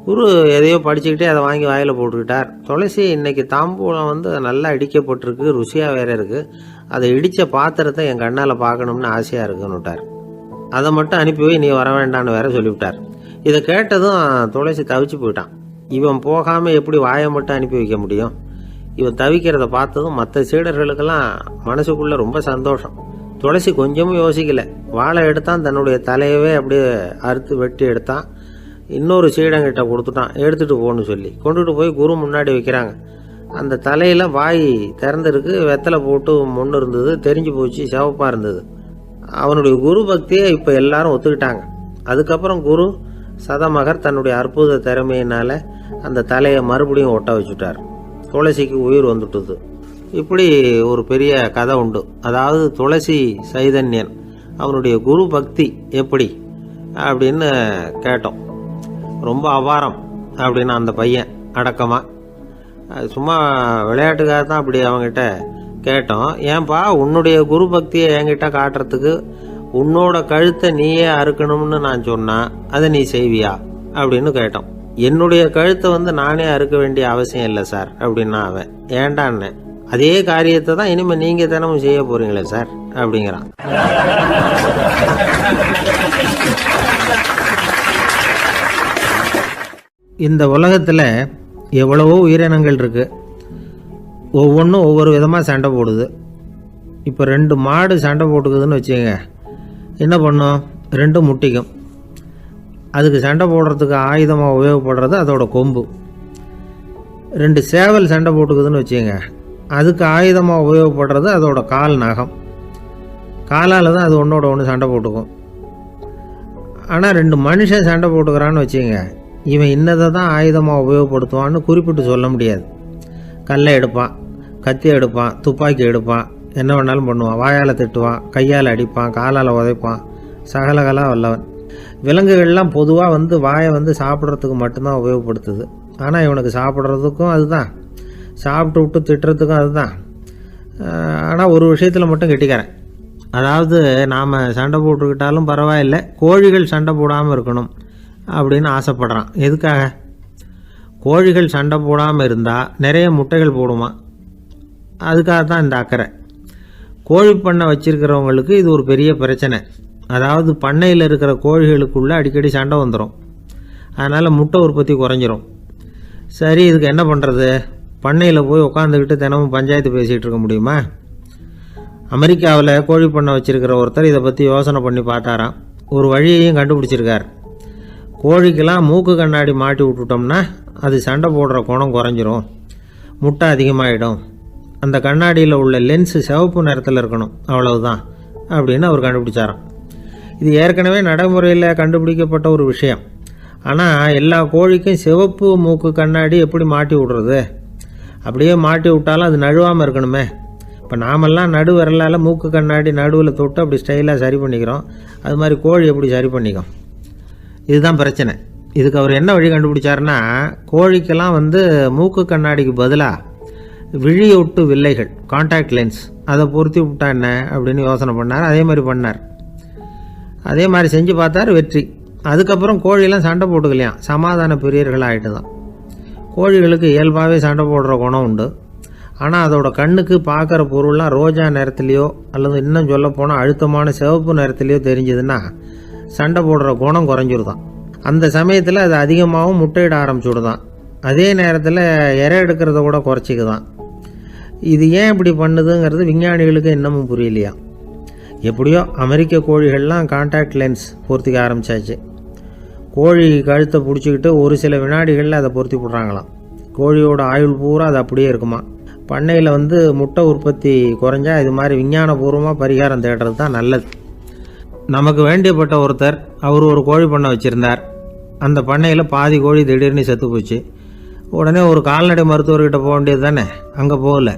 குரு எதையோ படிச்சுக்கிட்டே அதை வாங்கி வாயில் போட்டுக்கிட்டார். துளசி இன்னைக்கு தாம்பூலம் நல்லா இடிக்கப்பட்டிருக்கு, ருசியாக வேற இருக்குது, அதை இடித்த பாத்திரத்தை என் கண்ணால் பார்க்கணும்னு ஆசையாக இருக்குன்னு விட்டார். அதை மட்டும் அனுப்பி போய் நீ வர வேண்டான்னு வேற சொல்லிவிட்டார். இதை கேட்டதும் துளசி தவிச்சு போயிட்டான். இவன் போகாமல் எப்படி வாயை மட்டும் அனுப்பி வைக்க முடியும்? இவன் தவிக்கிறத பார்த்ததும் மற்ற சீடர்களுக்கெல்லாம் மனசுக்குள்ளே ரொம்ப சந்தோஷம். துளசி கொஞ்சமும் யோசிக்கல. வாழை எடுத்தான், தன்னுடைய தலையவே அப்படியே அறுத்து வெட்டி எடுத்தான். இன்னொரு சீடங்கிட்ட கொடுத்துட்டான், எடுத்துகிட்டு போன்னு சொல்லி. கொண்டுட்டு போய் குரு முன்னாடி வைக்கிறாங்க. அந்த தலையில் வாய் திறந்துருக்கு, வெத்தலை போட்டு முன்னு இருந்தது, தெரிஞ்சு போச்சு, சிவப்பாக இருந்தது. அவனுடைய குரு பக்தியை இப்போ எல்லாரும் ஒத்துக்கிட்டாங்க. அதுக்கப்புறம் குரு சதமகர் தன்னுடைய அற்புத திறமையினால் அந்த தலையை மறுபடியும் ஒட்ட வச்சுட்டார். துளசிக்கு உயிர் வந்துட்டுது. இப்படி ஒரு பெரிய கதை உண்டு. அதாவது துளசி சைதன்யன் அவனுடைய குரு பக்தி எப்படி அப்படின்னு கேட்டோம். ரொம்ப அபாரம் அப்படின்னு அந்த பையன் அடக்கமாக, சும்மா விளையாட்டுக்காக தான் அப்படி அவங்ககிட்ட கேட்டோம். ஏன்பா உன்னுடைய குரு பக்தியை என்கிட்ட காட்டுறதுக்கு உன்னோட கழுத்தை நீயே அறுக்கணும்னு நான் சொன்னா அதை நீ செய்வியா அப்படின்னு கேட்டோம். என்னுடைய கழுத்தை நானே அறுக்க வேண்டிய அவசியம் இல்லை சார் அப்படின்னா அவன். ஏண்டான்னு, அதே காரியத்தை தான் இனிமே நீங்க தினமும் செய்ய போறீங்களே சார் அப்படிங்கிறான். இந்த உலகத்தில் எவ்வளவோ உயிரினங்கள் இருக்கு. ஒவ்வொன்றும் ஒவ்வொரு விதமாக சண்டை போடுது. இப்போ 2 மாடு சண்டை போட்டுக்குதுன்னு வச்சுக்கோங்க, என்ன பண்ணும்? 2 முட்டிக்கும். அதுக்கு சண்டை போடுறதுக்கு ஆயுதமாக உபயோகப்படுறது அதோட கொம்பு. 2 சேவல் சண்டை போட்டுக்குதுன்னு வச்சுக்கோங்க, அதுக்கு ஆயுதமாக உபயோகப்படுறது அதோட கால் நகம். காலால் தான் அது ஒன்றோட ஒன்று சண்டை போட்டுக்கும். ஆனால் 2 மனுஷன் சண்டை போட்டுக்கிறான்னு வச்சுக்கோங்க, இவன் இன்னதை தான் ஆயுதமாக உபயோகப்படுத்துவான்னு குறிப்பிட்டு சொல்ல முடியாது. கல்லை எடுப்பான், கத்தி எடுப்பான், துப்பாக்கி எடுப்பான், என்ன வேணாலும் பண்ணுவான். வாயால் திட்டுவான், கையால் அடிப்பான், காலால் உதைப்பான், சகலகலா வல்லவன். விலங்குகள்லாம் பொதுவாக வாயை சாப்பிட்றதுக்கு மட்டும்தான் உபயோகப்படுத்துது. ஆனால் இவனுக்கு சாப்பிட்றதுக்கும் அதுதான், சாப்பிட்டு விட்டு திட்டுறதுக்கும் அதுதான். ஆனால் ஒரு விஷயத்தில் மட்டும் கெட்டிக்கிறேன். அதாவது நாம் சண்டை போட்டுக்கிட்டாலும் பரவாயில்லை, கோழிகள் சண்டை போடாமல் இருக்கணும் அப்படின்னு ஆசைப்படுறான். எதுக்காக? கோழிகள் சண்டை போடாமல் இருந்தால் நிறைய முட்டைகள் போடுமா, அதுக்காக தான் இந்த அக்கறை. கோழி பண்ணை வச்சிருக்கிறவங்களுக்கு இது ஒரு பெரிய பிரச்சனை. அதாவது பண்ணையில் இருக்கிற கோழிகளுக்குள்ளே அடிக்கடி சண்டை வந்துடும், அதனால் முட்டை உற்பத்தி குறைஞ்சிரும். சரி, இதுக்கு என்ன பண்ணுறது? பண்ணையில் போய் உட்காந்துக்கிட்டு தினமும் பஞ்சாயத்து பேசிகிட்டு இருக்க முடியுமா? அமெரிக்காவில் கோழி பண்ணை வச்சிருக்கிற ஒருத்தர் இதை பற்றி யோசனை பண்ணி பார்த்தாராம். ஒரு வழியையும் கண்டுபிடிச்சிருக்கார். கோழிக்கெல்லாம் மூக்கு கண்ணாடி மாட்டி விட்டுட்டோம்னா அது சண்டை போடுற குணம் குறைஞ்சிரும், முட்டை அதிகமாகிடும் அந்த கண்ணாடியில் உள்ள லென்ஸு சிவப்பு நிறத்தில் இருக்கணும், அவ்வளவுதான் அப்படின்னு அவர் கண்டுபிடிச்சாராம். இது ஏற்கனவே நடைமுறையில் கண்டுபிடிக்கப்பட்ட ஒரு விஷயம். ஆனால் எல்லா கோழிக்கும் சிவப்பு மூக்கு கண்ணாடி எப்படி மாட்டி விடுறது? அப்படியே மாட்டி விட்டாலும் அது நழுவாமல் இருக்கணுமே. இப்போ நாமெல்லாம் நடு விரலால் மூக்கு கண்ணாடி நடுவில் தொட்டு அப்படி ஸ்டைலாக சரி பண்ணிக்கிறோம். அது மாதிரி கோழி எப்படி சரி பண்ணிக்கும்? இதுதான் பிரச்சனை. இதுக்கு அவர் என்ன வழி கண்டுபிடிச்சாருன்னா, கோழிக்கெல்லாம் மூக்கு கண்ணாடிக்கு பதிலாக விழியொட்டு வில்லைகள், கான்டாக்ட் லென்ஸ், அதை பொருத்தி விட்டா என்ன அப்படின்னு யோசனை பண்ணார். அதே மாதிரி பண்ணார். அதே மாதிரி செஞ்சு பார்த்தார், வெற்றி. அதுக்கப்புறம் கோழியெல்லாம் சண்டை போட்டுக்கலையாம், சமாதான பிரியர்கள் ஆகிட்டு தான். கோழிகளுக்கு இயல்பாகவே சண்டை போடுற குணம் உண்டு. ஆனால் அதோட கண்ணுக்கு பார்க்குற பொருள்லாம் ரோஜா நிறத்துலையோ அல்லது இன்னும் சொல்ல போனால் அழுத்தமான சிவப்பு நிறத்துலையோ தெரிஞ்சதுன்னா சண்டை போடுற குணம் குறைஞ்சிருதான். அந்த சமயத்தில் அது அதிகமாகவும் முட்டையிட ஆரம்பிச்சுடுதான். அதே நேரத்தில் இறை எடுக்கிறத கூட குறைச்சிக்குதான். இது ஏன் இப்படி பண்ணுதுங்கிறது விஞ்ஞானிகளுக்கு இன்னமும் புரியலையா. எப்படியோ அமெரிக்க கோழிகள்லாம் கான்டாக்ட் லென்ஸ் பொருத்திக்க ஆரம்பித்தாச்சு. கோழி கழுத்தை பிடிச்சிக்கிட்டு ஒரு சில வினாடிகளில் அதை பொருத்தி போடுறாங்களாம். கோழியோட ஆயுள் பூரா அது அப்படியே இருக்குமா. பண்ணையில் முட்டை உற்பத்தி குறைஞ்சா இது மாதிரி விஞ்ஞானபூர்வமாக பரிகாரம் தேடுறது தான் நல்லது. நமக்கு வேண்டியப்பட்ட ஒருத்தர், அவர் ஒரு கோழி பண்ணை வச்சுருந்தார். அந்த பண்ணையில் பாதி கோழி திடீர்னு செத்து போச்சு. உடனே ஒரு கால்நடை மருத்துவர்கிட்ட போக வேண்டியது தானே. அங்கே போகல.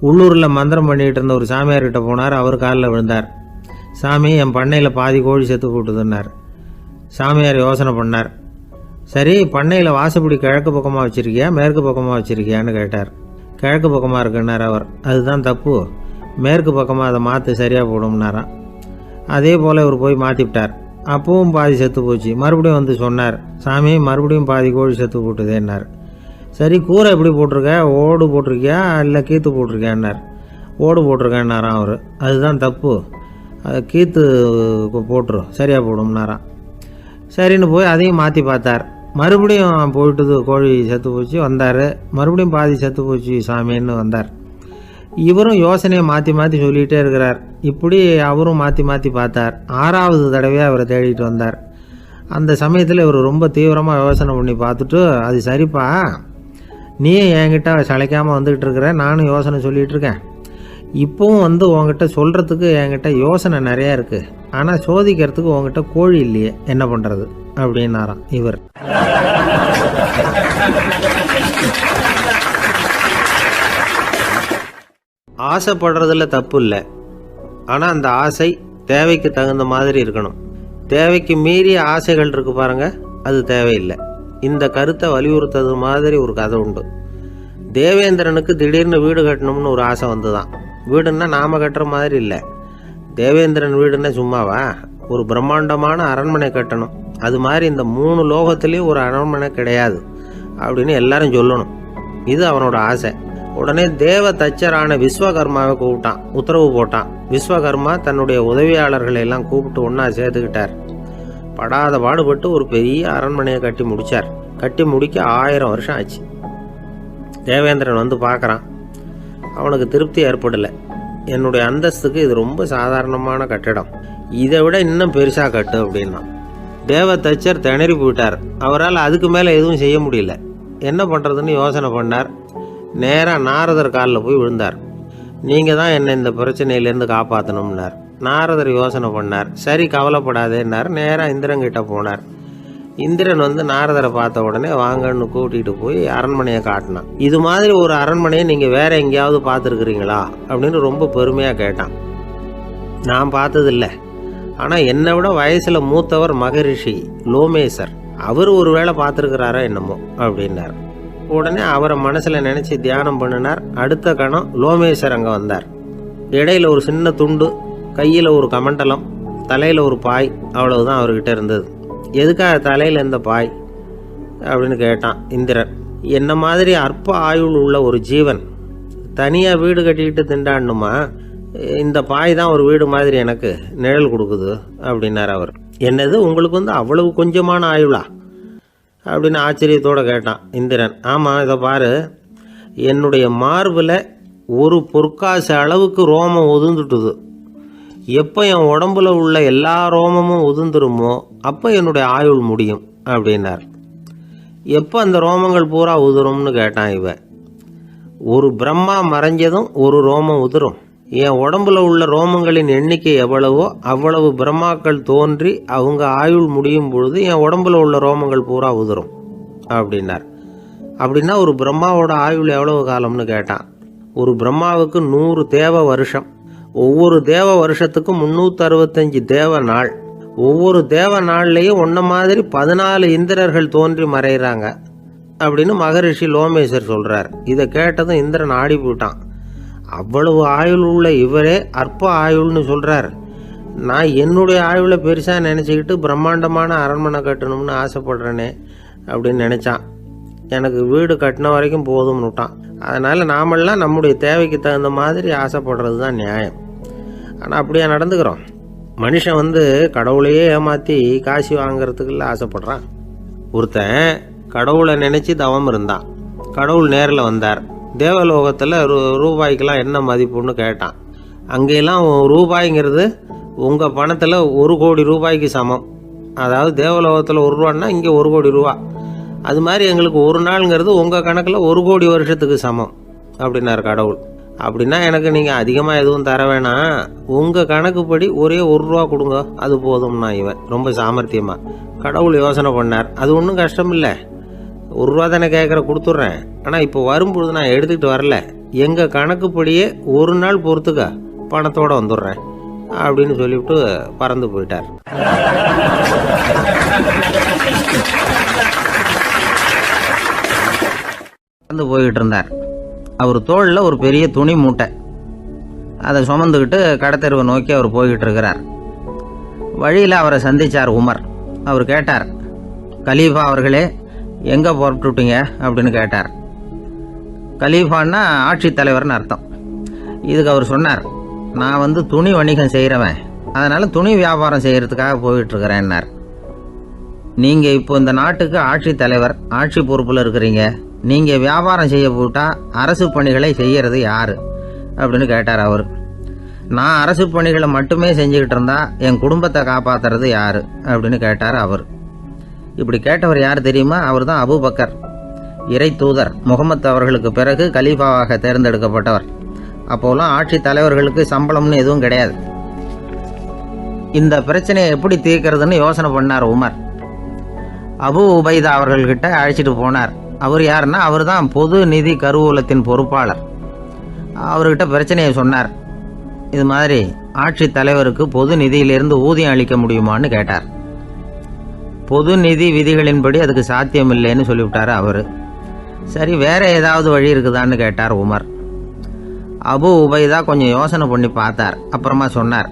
உள்ளூரில் மந்திரம் பண்ணிகிட்டு இருந்த ஒரு சாமியார்கிட்ட போனார். அவர் காலில் விழுந்தார். சாமி, என் பண்ணையில் பாதி கோழி செத்து போட்டுதுன்னார். சாமியார் யோசனை பண்ணார். சரி, பண்ணையில் வாசப்படி கிழக்கு பக்கமாக வச்சுருக்கியா மேற்கு பக்கமாக வச்சுருக்கியான்னு கேட்டார். கிழக்கு பக்கமாக இருக்குன்னார் அவர். அதுதான் தப்பு, மேற்கு பக்கமாக அதை மாற்று, சரியாக போடும்னாராம். அதே போல் இவர் போய் மாற்றிவிட்டார். அப்பவும் பாதி செத்து போச்சு. மறுபடியும் சொன்னார், சாமி மறுபடியும் பாதி கோழி செத்து போட்டுதேன்னார். சரி, கூரை எப்படி போட்டிருக்க, ஓடு போட்டிருக்கியா இல்லை கீத்து போட்டிருக்கியான்னார். ஓடு போட்டிருக்கேன்னாராம் அவர். அதுதான் தப்பு, அதை கீத்து போட்டுரு, சரியாக போடும்னாராம். சரின்னு போய் அதையும் மாற்றி பார்த்தார். மறுபடியும் போயிட்டுது, கோழி செத்து போச்சு. வந்தார். மறுபடியும் பாதி செத்து போச்சு சாமின்னு வந்தார். இவரும் யோசனையை மாற்றி மாற்றி சொல்லிகிட்டே இருக்கிறார். இப்படி அவரும் மாற்றி மாற்றி பார்த்தார். 6வது தடவையாக அவரை தேடிட்டு வந்தார். அந்த சமயத்தில் இவர் ரொம்ப தீவிரமாக யோசனை பண்ணி பார்த்துட்டு, அது சரிப்பா, நீயும் என்கிட்ட சளைக்காமல் வந்துக்கிட்டு இருக்கிற, நானும் யோசனை சொல்லிகிட்டு இருக்கேன். இப்போவும் உங்ககிட்ட சொல்கிறதுக்கு என்கிட்ட யோசனை நிறையா இருக்குது. ஆனால் சோதிக்கிறதுக்கு உங்ககிட்ட கோழி இல்லையே, என்ன பண்ணுறது அப்படின்னாராம் இவர். ஆசைப்படுறதுல தப்பு இல்லை. ஆனால் அந்த ஆசை தேவைக்கு தகுந்த மாதிரி இருக்கணும். தேவைக்கு மீறிய ஆசைகள் இருக்கு பாருங்க, அது தேவையில்லை. இந்த கருத்தை வலியுறுத்தது மாதிரி ஒரு கதை உண்டு. தேவேந்திரனுக்கு திடீர்னு வீடு கட்டணும்னு ஒரு ஆசை வந்துதான். வீடுன்னா நாம கட்டுற மாதிரி இல்லை. தேவேந்திரன் வீடுன்னா சும்மாவா, ஒரு பிரம்மாண்டமான அரண்மனை கட்டணும். அது மாதிரி இந்த 3 லோகத்திலையும் ஒரு அரண்மனை கிடையாது அப்படின்னு எல்லாரும் சொல்லணும். இது அவனோட ஆசை. உடனே தேவ தச்சரான விஸ்வகர்மாவை கூப்பிட்டான், உத்தரவு போட்டான். விஸ்வகர்மா தன்னுடைய உதவியாளர்களை எல்லாம் கூப்பிட்டு ஒன்றா சேர்த்துக்கிட்டார். படாத பாடுபட்டு ஒரு பெரிய அரண்மனையை கட்டி முடித்தார். கட்டி முடிக்க 1000 வருஷம் ஆச்சு. தேவேந்திரன் பார்க்குறான். அவனுக்கு திருப்தி ஏற்படலை. என்னுடைய அந்தஸ்துக்கு இது ரொம்ப சாதாரணமான கட்டிடம், இதை விட இன்னும் பெருசாக கட்டு அப்படின்னா. தேவ தச்சர் திணறி போயிட்டார். அவரால் அதுக்கு மேலே எதுவும் செய்ய முடியல. என்ன பண்ணுறதுன்னு யோசனை பண்ணார். நேராக நாரதர் காலில் போய் விழுந்தார். நீங்கள் தான் என்னை இந்த பிரச்சனையிலேருந்து காப்பாற்றணும்னார். நாரதர் யோசனை பண்ணார். சரி, கவலைப்படாதேன்னார். நேராக இந்திரன்கிட்ட போனார். இந்திரன் நாரதரை பார்த்த உடனே வாங்கன்னு கூட்டிகிட்டு போய் அரண்மனையை காட்டினான். இது மாதிரி ஒரு அரண்மனையை நீங்கள் வேற எங்கேயாவது பார்த்துருக்குறீங்களா அப்படின்னு ரொம்ப பெருமையாக கேட்டான். நான் பார்த்ததில்லை, ஆனால் என்னை விட வயசில் மூத்தவர் மகரிஷி லோமேசர், அவர் ஒரு வேளை பார்த்துருக்கிறாரா என்னமோ அப்படின்னார். உடனே அவரை மனசில் நினச்சி தியானம் பண்ணினார். அடுத்த கணம் லோமேசர் அங்கே வந்தார். இடையில ஒரு சின்ன துண்டு, கையில் ஒரு கமண்டலம், தலையில் ஒரு பாய், அவ்வளவுதான் அவர்கிட்ட இருந்தது. எதுக்காக தலையில் இந்த பாய் அப்படின்னு கேட்டான் இந்திரன். என்ன மாதிரி அற்ப ஆயுள் உள்ள ஒரு ஜீவன் தனியாக வீடு கட்டிக்கிட்டு திண்டாடணுமா? இந்த பாய் தான் ஒரு வீடு மாதிரி எனக்கு நிழல் கொடுக்குது அப்படின்னார் அவர். என்னது, உங்களுக்கு அவ்வளவு கொஞ்சமான ஆயுளா அப்படின்னு ஆச்சரியத்தோடு கேட்டான் இந்திரன். ஆமாம், இதை பாரு, என்னுடைய மார்பில் ஒரு பொற்காசு அளவுக்கு ரோமம் உதிர்ந்துட்டுது. எப்போ என் உடம்புல உள்ள எல்லா ரோமமும் உதிர்ந்துருமோ அப்போ என்னுடைய ஆயுள் முடியும் அப்படின்னார். எப்போ அந்த ரோமங்கள் பூரா உதிரும்னு கேட்டான் இவன். ஒரு பிரம்மா மறைஞ்சதும் ஒரு ரோமம் உதிரும். என் உடம்புல உள்ள ரோமங்களின் எண்ணிக்கை எவ்வளவோ அவ்வளவு பிரம்மாக்கள் தோன்றி அவங்க ஆயுள் முடியும் பொழுது என் உடம்புல உள்ள ரோமங்கள் பூரா உதிரும் அப்படின்னார். அப்படின்னா ஒரு பிரம்மாவோட ஆயுள் எவ்வளவு காலம்னு கேட்டான். ஒரு பிரம்மாவுக்கு 100 தேவ வருஷம். ஒவ்வொரு தேவ வருஷத்துக்கும் 365 தேவ நாள். ஒவ்வொரு தேவ நாள்லையும் ஒன்ன மாதிரி 14 இந்திரர்கள் தோன்றி மறைகிறாங்க அப்படின்னு மகரிஷி லோமேசர் சொல்றார். இதை கேட்டதும் இந்திரன் ஆடி போயிட்டான். அவ்வளவு ஆயுள் உள்ள இவரே அற்ப ஆயுள்னு சொல்றார். நான் என்னுடைய ஆயுளை பெருசா நினைச்சுக்கிட்டு பிரம்மாண்டமான அரண்மனை கட்டணும்னு ஆசைப்படுறேனே அப்படின்னு நினைச்சான். எனக்கு வீடு கட்டின வரைக்கும் போதும்னு விட்டான். அதனால நாமெல்லாம் நம்முடைய தேவைக்கு தகுந்த மாதிரி ஆசைப்படுறது தான் நியாயம். ஆனால் அப்படியே நடந்துக்கிறோம். மனுஷன் கடவுளையே ஏமாற்றி காசு வாங்கிறதுக்குள்ள ஆசைப்படுறான். ஒருத்தன் கடவுளை நினச்சி தவம் இருந்தான். கடவுள் நேரில் வந்தார். தேவலோகத்தில் ரூபாய்க்கெல்லாம் என்ன மதிப்புன்னு கேட்டான். அங்கெல்லாம் ரூபாய்ங்கிறது உங்கள் பணத்தில் 1 கோடி ரூபாய்க்கு சமம். அதாவது தேவலோகத்தில் 1 ரூபான்னா இங்கே 1 கோடி ரூபா. அது மாதிரி எங்களுக்கு ஒரு நாளுங்கிறது உங்கள் கணக்கில் 1 கோடி வருஷத்துக்கு சமம் அப்படின்னார் கடவுள். அப்படின்னா எனக்கு நீங்கள் அதிகமாக எதுவும் தர வேணாம், உங்கள் கணக்குப்படி ஒரே 1 ரூபா கொடுங்க, அது போதும்னா இவன் ரொம்ப சாமர்த்தியமாக. கடவுள் யோசனை பண்ணார். அது ஒன்றும் கஷ்டம் இல்லை, 1 ரூபா தானே கேட்குற, கொடுத்துட்றேன். ஆனால் இப்போ வரும்பொழுது நான் எடுத்துக்கிட்டு வரல, எங்கள் கணக்குப்படியே 1 நாள் பொறுத்துக்க பணத்தோடு வந்துடுறேன் அப்படின்னு சொல்லிவிட்டு பறந்து போயிட்டார். பறந்து போய்கிட்டு இருந்தார். அவர் தோளில் ஒரு பெரிய துணி மூட்டை, அதை சுமந்துக்கிட்டு கடத்தெருவை நோக்கி அவர் போய்கிட்டு இருக்கிறார். வழியில் அவரை சந்தித்தார் உமர். அவர் கேட்டார், கலீஃபா அவர்களே, எங்கே புறப்பட்டுட்டீங்க அப்படின்னு கேட்டார். கலீஃபான்னா ஆட்சித்தலைவர்னு அர்த்தம். இதுக்கு அவர் சொன்னார், நான் துணி வணிகம் செய்கிறவன், அதனால் துணி வியாபாரம் செய்கிறதுக்காக போயிட்டுருக்கிறேன்னார். நீங்கள் இப்போ இந்த நாட்டுக்கு ஆட்சித்தலைவர், ஆட்சி பொறுப்பில் இருக்கிறீங்க, நீங்கள் வியாபாரம் செய்ய போட்டால் அரசு பணிகளை செய்கிறது யார் அப்படின்னு கேட்டார் அவர். நான் அரசு பணிகளை மட்டுமே செஞ்சுக்கிட்டு இருந்தா என் குடும்பத்தை காப்பாற்றுறது யார் அப்படின்னு கேட்டார் அவர். இப்படி கேட்டவர் யார் தெரியுமா? அவர் தான் அபூபக்கர், இறை தூதர் முகமது அவர்களுக்கு பிறகு கலீஃபாவாக தேர்ந்தெடுக்கப்பட்டவர். அப்போலாம் ஆட்சி தலைவர்களுக்கு சம்பளம்னு எதுவும் கிடையாது. இந்த பிரச்சனையை எப்படி தீர்க்கிறதுன்னு யோசனை பண்ணார் உமர். அபு உபைதா அவர்கள்கிட்ட அழைச்சிட்டு போனார். அவர் யாருன்னா, அவர் தான் பொது நிதி கருவூலத்தின் பொறுப்பாளர். அவர்கிட்ட பிரச்சனையை சொன்னார். இது மாதிரி ஆட்சி தலைவருக்கு பொது நிதியிலிருந்து ஊதியம் அளிக்க முடியுமான்னு கேட்டார். பொது நிதி விதிகளின்படி அதுக்கு சாத்தியம் இல்லைன்னு சொல்லிவிட்டார் அவர். சரி, வேற ஏதாவது வழி இருக்குதான்னு கேட்டார் உமர். அபு உபைதா கொஞ்சம் யோசனை பண்ணி பார்த்தார். அப்புறமா சொன்னார்,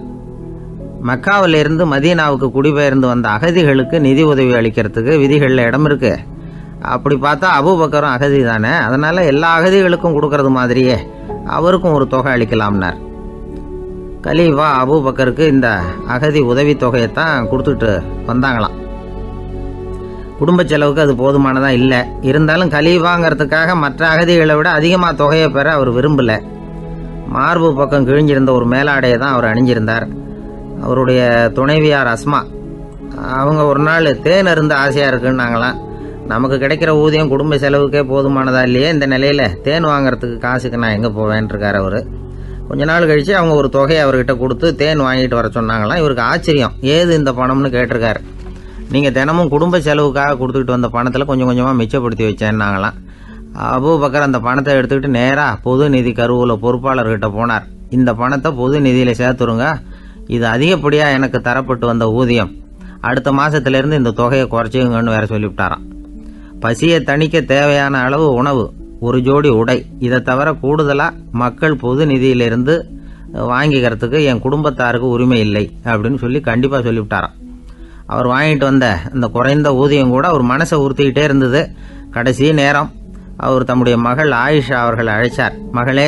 மக்காவிலிருந்து மதீனாவுக்கு குடிபெயர்ந்து வந்த அகதிகளுக்கு நிதி உதவி அளிக்கிறதுக்கு விதிகளில் இடம் இருக்கு. அப்படி பார்த்தா அபூபக்கரும் அகதி தானே, அதனால எல்லா அகதிகளுக்கும் கொடுக்கறது மாதிரியே அவருக்கும் ஒரு தொகை அளிக்கலாம்னார். கலீஃபா அபூபக்கருக்கு இந்த அகதி உதவி தொகையைத்தான் கொடுத்துட்டு வந்தாங்களாம். குடும்ப செலவுக்கு அது போதுமானதா இல்லை. இருந்தாலும் கலீஃபாங்கிறதுக்காக மற்ற அகதிகளை விட அதிகமாக தொகையை பெற அவர் விரும்பலை. மார்பு பக்கம் கிழிஞ்சிருந்த ஒரு மேலாடையை தான் அவர் அணிஞ்சிருந்தார். அவருடைய துணைவியார் அஸ்மா, அவங்க ஒரு நாள் தேன் அருந்த ஆசையாக இருக்குன்னாங்களாம். நமக்கு கிடைக்கிற ஊதியம் குடும்ப செலவுக்கே போதுமானதா இல்லையே, இந்த நிலையில் தேன் வாங்கிறதுக்கு காசுக்கு நான் எங்கே போவேன்ருக்கார் அவர். கொஞ்ச நாள் கழித்து அவங்க ஒரு தொகையை அவர்கிட்ட கொடுத்து தேன் வாங்கிட்டு வர சொன்னாங்களாம். இவருக்கு ஆச்சரியம், ஏது இந்த பணம்னு கேட்டிருக்காரு. நீங்கள் தினமும் குடும்ப செலவுக்காக கொடுத்துக்கிட்டு வந்த பணத்தில் கொஞ்சம் கொஞ்சமாக மிச்சப்படுத்தி வச்சேன்னாங்களாம். அபூபக்கர் அந்த பணத்தை எடுத்துக்கிட்டு நேராக பொது நிதி கருவூல பொறுப்பாளர்கிட்ட போனார். இந்த பணத்தை பொது நிதியில் சேர்த்துருங்க, இது அதிகப்படியாக எனக்கு தரப்பட்டு வந்த ஊதியம், அடுத்த மாதத்துலேருந்து இந்த தொகையை குறைச்சிங்கன்னு வேற சொல்லிவிட்டாராம். பசியை தணிக்க தேவையான அளவு உணவு, ஒரு ஜோடி உடை, இதை தவிர கூடுதலாக மக்கள் பொது நிதியிலிருந்து வாங்கிக்கிறதுக்கு என் குடும்பத்தாருக்கு உரிமை இல்லை அப்படின்னு சொல்லி கண்டிப்பாக சொல்லிவிட்டாராம். அவர் வாங்கிட்டு வந்த இந்த குறைந்த ஊதியம் கூட அவர் மனசை உறுத்திக்கிட்டே இருந்தது. கடைசி நேரம் அவர் தம்முடைய மகள் ஆயிஷா அவர்களை அழைச்சார். மகளே,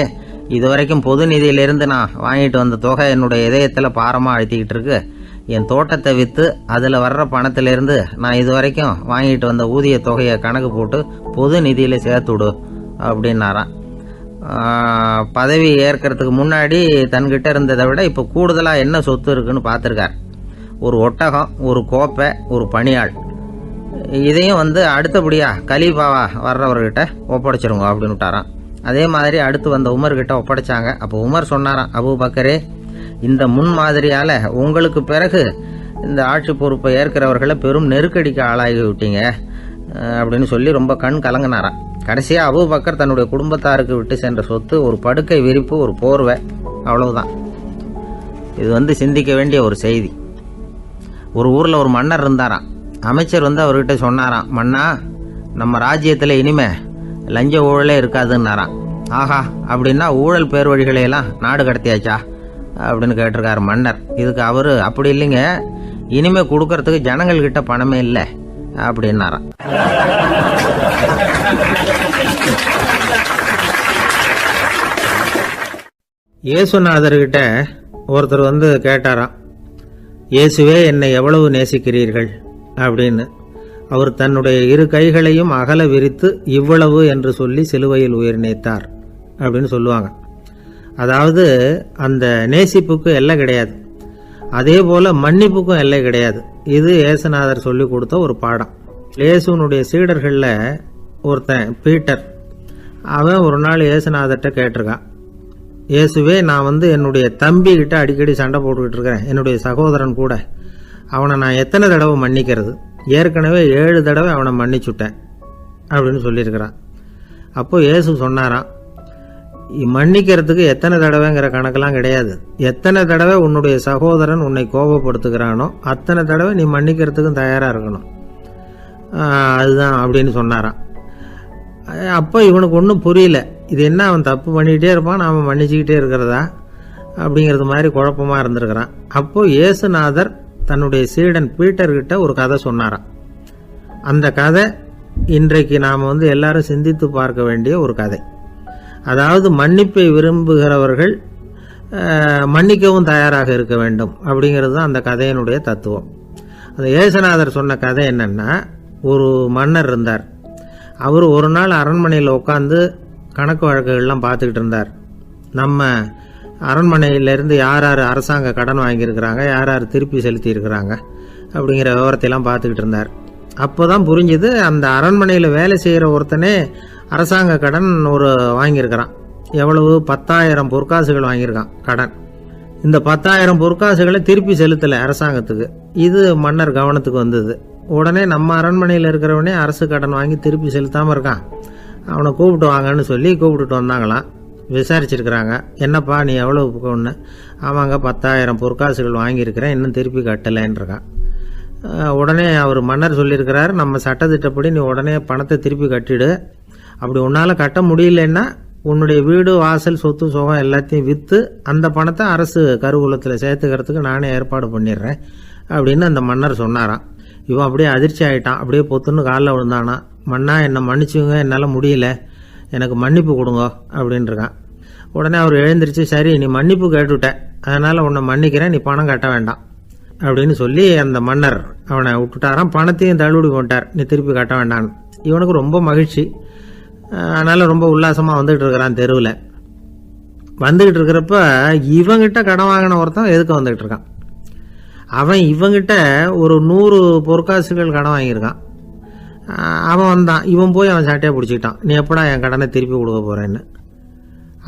இதுவரைக்கும் பொது நிதியிலிருந்து நான் வாங்கிட்டு வந்த தொகை என்னுடைய இதயத்தில் பாரமாக அழுத்திக்கிட்டு இருக்கு. என் தோட்டத்தை விற்று அதில் வர்ற பணத்திலிருந்து நான் இதுவரைக்கும் வாங்கிட்டு வந்த ஊதிய தொகையை கணக்கு போட்டு பொது நிதியில் சேர்த்துடு அப்படின்னாராம். பதவி ஏற்கிறதுக்கு முன்னாடி தன்கிட்ட இருந்ததை விட இப்போ கூடுதலாக என்ன சொத்து இருக்குன்னு பார்த்துருக்கார். ஒரு ஒட்டகம், ஒரு கோப்பை, ஒரு பணியாள். இதையும் அடுத்தபடியாக கலீஃபாவா வர்றவர்கிட்ட ஒப்படைச்சிருங்க அப்படின்னு விட்டாராம். அதே மாதிரி அடுத்து வந்த உமர்கிட்ட ஒப்படைச்சாங்க. அப்போ உமர் சொன்னாராம், அபூபக்கரே, இந்த முன்மாதிரியால் உங்களுக்கு பிறகு இந்த ஆட்சி பொறுப்பை ஏற்கிறவர்களை பெரும் நெருக்கடிக்கு ஆளாகி விட்டீங்க அப்படின்னு சொல்லி ரொம்ப கண் கலங்கினாராம். கடைசியாக அபூபக்கர் தன்னுடைய குடும்பத்தாருக்கு விட்டு சென்ற சொத்து ஒரு படுக்கை விரிப்பு, ஒரு போர்வை, அவ்வளவுதான். இது சிந்திக்க வேண்டிய ஒரு செய்தி. ஒரு ஊரில் ஒரு மன்னர் இருந்தாராம். அமைச்சர் அவர்கிட்ட சொன்னாராம், மன்னா, நம்ம ராஜ்யத்தில் இனிமே லஞ்ச ஊழலே இருக்காதுன்னாராம். ஆஹா, அப்படின்னா ஊழல் பேர் வழிகளையெல்லாம் நாடு கடத்தியாச்சா அப்படின்னு கேட்டிருக்காரு மன்னர். இதுக்கு அவரு, அப்படி இல்லைங்க, இனிமே கொடுக்கறதுக்கு ஜனங்கள்கிட்ட பணமே இல்லை அப்படின்னாராம். இயேசுநாதர்கிட்ட ஒருத்தர் கேட்டாராம், இயேசுவே, என்னை எவ்வளவு நேசிக்கிறீர்கள் அப்படின்னு. அவர் தன்னுடைய இரு கைகளையும் அகல விரித்து இவ்வளவு என்று சொல்லி சிலுவையில் உயிர் நீத்தார் அப்படின்னு சொல்லுவாங்க. அதாவது அந்த நேசிப்புக்கு எல்லை கிடையாது, அதே போல மன்னிப்புக்கும் எல்லை கிடையாது. இது இயேசுநாதர் சொல்லி கொடுத்த ஒரு பாடம். இயேசுனுடைய சீடர்களில் ஒருத்தன் பீட்டர், அவன் ஒரு நாள் இயேசுநாதர்கிட்ட கேட்டிருக்கான், இயேசுவே, நான் என்னுடைய தம்பி கிட்ட அடிக்கடி சண்டை போட்டுக்கிட்டு இருக்கிறேன், என்னுடைய சகோதரன் கூட. அவனை நான் எத்தனை தடவை மன்னிக்கிறது? ஏற்கனவே 7 தடவை அவனை மன்னிச்சுட்டேன் அப்படின்னு சொல்லியிருக்கிறான். அப்போ இயேசு சொன்னாராம், மன்னிக்கிறதுக்கு எத்தனை தடவைங்கிற கணக்கெல்லாம் கிடையாது. எத்தனை தடவை உன்னுடைய சகோதரன் உன்னை கோபப்படுத்துகிறானோ அத்தனை தடவை நீ மன்னிக்கிறதுக்கும் தயாராக இருக்கணும், அதுதான் அப்படின்னு சொன்னாராம். அப்போ இவனுக்கு ஒன்றும் புரியல, இது என்ன அவன் தப்பு பண்ணிக்கிட்டே இருப்பான், நாம் மன்னிச்சுக்கிட்டே இருக்கிறதா அப்படிங்கிறது மாதிரி குழப்பமாக இருந்திருக்கிறான். அப்போ இயேசுநாதர் தன்னுடைய சீடன் பீட்டர்கிட்ட ஒரு கதை சொன்னாராம். அந்த கதை இன்றைக்கு நாம் எல்லாரும் சிந்தித்து பார்க்க வேண்டிய ஒரு கதை. அதாவது மன்னிப்பை விரும்புகிறவர்கள் மன்னிக்கவும் தயாராக இருக்க வேண்டும் அப்படிங்கிறது தான் அந்த கதையினுடைய தத்துவம். அந்த இயேசுநாதர் சொன்ன கதை என்னன்னா, ஒரு மன்னர் இருந்தார். அவர் ஒரு நாள் அரண்மனையில் உட்காந்து கணக்கு வழக்குகள்லாம் பார்த்துக்கிட்டு இருந்தார். நம்ம அரண்மனையிலேருந்து யார் யார் அரசாங்க கடன் வாங்கியிருக்கிறாங்க, யார் யார் திருப்பி செலுத்தியிருக்கிறாங்க அப்படிங்கிற விவரத்தையெல்லாம் பார்த்துக்கிட்டு இருந்தார். அப்போ தான் புரிஞ்சுது, அந்த அரண்மனையில் வேலை செய்கிற ஒருத்தனே அரசாங்க கடன் வாங்கியிருக்கிறான். எவ்வளவு? 10,000 பொற்காசுகள் வாங்கியிருக்கான் கடன். இந்த 10,000 பொற்காசுகளை திருப்பி செலுத்தலை அரசாங்கத்துக்கு. இது மன்னர் கவனத்துக்கு வந்தது. உடனே நம்ம அரண்மனையில் இருக்கிறவனே அரசு கடன் வாங்கி திருப்பி செலுத்தாமல் இருக்கான், அவனை கூப்பிட்டு வாங்கன்னு சொல்லி கூப்பிட்டுட்டு வந்தாங்களாம். விசாரிச்சிருக்கிறாங்க, என்னப்பா நீ எவ்வளவு ஒன்று? ஆமாங்க, 10,000 பொற்காசுகள் வாங்கியிருக்கிறேன், இன்னும் திருப்பி கட்டலைன்றிருக்கான். உடனே அவர் மன்னர் சொல்லியிருக்கிறார், நம்ம சட்டத்திட்டப்படி நீ உடனே பணத்தை திருப்பி கட்டிடு. அப்படி உன்னால் கட்ட முடியலன்னா உன்னுடைய வீடு, வாசல், சொத்து, சுகம் எல்லாத்தையும் விற்று அந்த பணத்தை அரசு கருவூலத்தில் சேர்த்துக்கிறதுக்கு நானே ஏற்பாடு பண்ணிடுறேன் அப்படின்னு அந்த மன்னர் சொன்னாராம். இவன் அப்படியே அதிர்ச்சி ஆகிட்டான், அப்படியே பொத்துன்னு காலில் விழுந்தானா. மன்னா, என்னை மன்னிச்சுங்க, என்னால் முடியல, எனக்கு மன்னிப்பு கொடுங்க அப்படின்ட்டுருக்கான். உடனே அவர் எழுந்திரிச்சு, சரி நீ மன்னிப்பு கேட்டுவிட்ட, அதனால் உன்னை மன்னிக்கிறேன், நீ பணம் கட்ட வேண்டாம் அப்படின்னு சொல்லி அந்த மன்னர் அவனை விட்டுட்டாராம். பணத்தையும் தள்ளுபடி போட்டார், நீ திருப்பி கட்ட வேண்டான்னு. இவனுக்கு ரொம்ப மகிழ்ச்சி, அதனால் ரொம்ப உல்லாசமாக வந்துகிட்டு இருக்கிறான். தெருவில் வந்துக்கிட்டு இருக்கிறப்ப இவங்கிட்ட கடன் வாங்கின ஒருத்தன் எதுக்கு வந்துக்கிட்டு இருக்கான். அவன் இவங்கிட்ட ஒரு 100 பொற்காசுகள் கடன் வாங்கியிருக்கான். அவன் வந்தான், இவன் போய் அவன் சாட்டையாக பிடிச்சிக்கிட்டான், நீ எப்படா என் கடனை திருப்பி கொடுக்க போகிறேன்னு.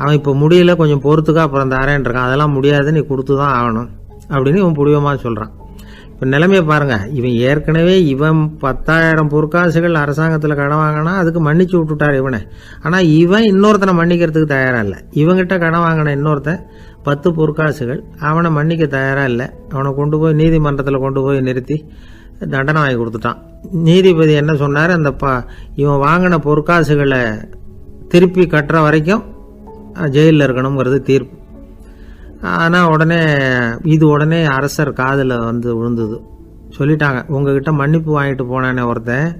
அவன் இப்போ முடியல, கொஞ்சம் பொறுத்துக்கா, அப்புறம் தரேன் இருக்கான். அதெல்லாம் முடியாது, நீ கொடுத்து தான் ஆகணும் அப்படின்னு இவன் புடிவமாக சொல்கிறான். இப்போ நிலைமையை பாருங்கள், இவன் ஏற்கனவே 10,000 பொற்காசுகள் அரசாங்கத்தில் கடன் வாங்கினா அதுக்கு மன்னிச்சு விட்டுட்டார் இவனை. ஆனால் இவன் இன்னொருத்தனை மன்னிக்கிறதுக்கு தயாராக இல்லை. இவங்கிட்ட கடன் வாங்கின இன்னொருத்தன் 10 பொற்காசுகள், அவனை மன்னிக்க தயாராக இல்லை. அவனை கொண்டு போய் நீதிமன்றத்தில் கொண்டு போய் நிறுத்தி தண்டனை வாங்கி கொடுத்துட்டான். நீதிபதி என்ன சொன்னார், அந்த இவன் வாங்கின பொற்காசுகளை திருப்பி கட்டுற வரைக்கும் ஜெயிலில் இருக்கணுங்கிறது தீர்ப்பு. ஆனால் உடனே அரசர் காதில் விழுந்தது. சொல்லிட்டாங்க, உங்ககிட்ட மன்னிப்பு வாங்கிட்டு போனானே ஒருத்தன்,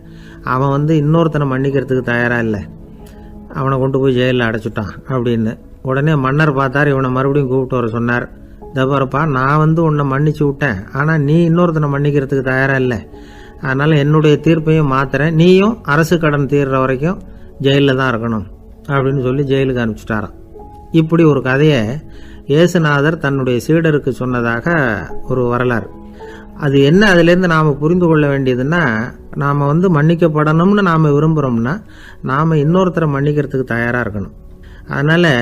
அவன் இன்னொருத்தனை மன்னிக்கிறதுக்கு தயாராக இல்லை, அவனை கொண்டு போய் ஜெயிலில் அடைச்சிட்டான் அப்படின்னு. உடனே மன்னர் பார்த்தார், இவனை மறுபடியும் கூப்பிட்டு வர சொன்னார். தபாரப்பா, நான் உன்னை மன்னிச்சு விட்டேன், ஆனால் நீ இன்னொருத்தனை மன்னிக்கிறதுக்கு தயாராக இல்லை, அதனால் என்னுடைய தீர்ப்பையும் மாத்துறேன், நீயும் அரசு கடன் தீர்ற வரைக்கும் ஜெயிலில் தான் இருக்கணும் அப்படின்னு சொல்லி ஜெயிலுக்கு அனுப்பிச்சிட்டாராம். இப்படி ஒரு கதையை இயேசுநாதர் தன்னுடைய சீடருக்கு சொன்னதாக ஒரு வரலாறு. அது என்ன, அதுலேருந்து நாம் புரிந்து கொள்ள வேண்டியதுன்னா, நாம் மன்னிக்கப்படணும்னு நாம் விரும்புகிறோம்னா நாம் இன்னொருத்தரை மன்னிக்கிறதுக்கு தயாராக இருக்கணும். அதனால்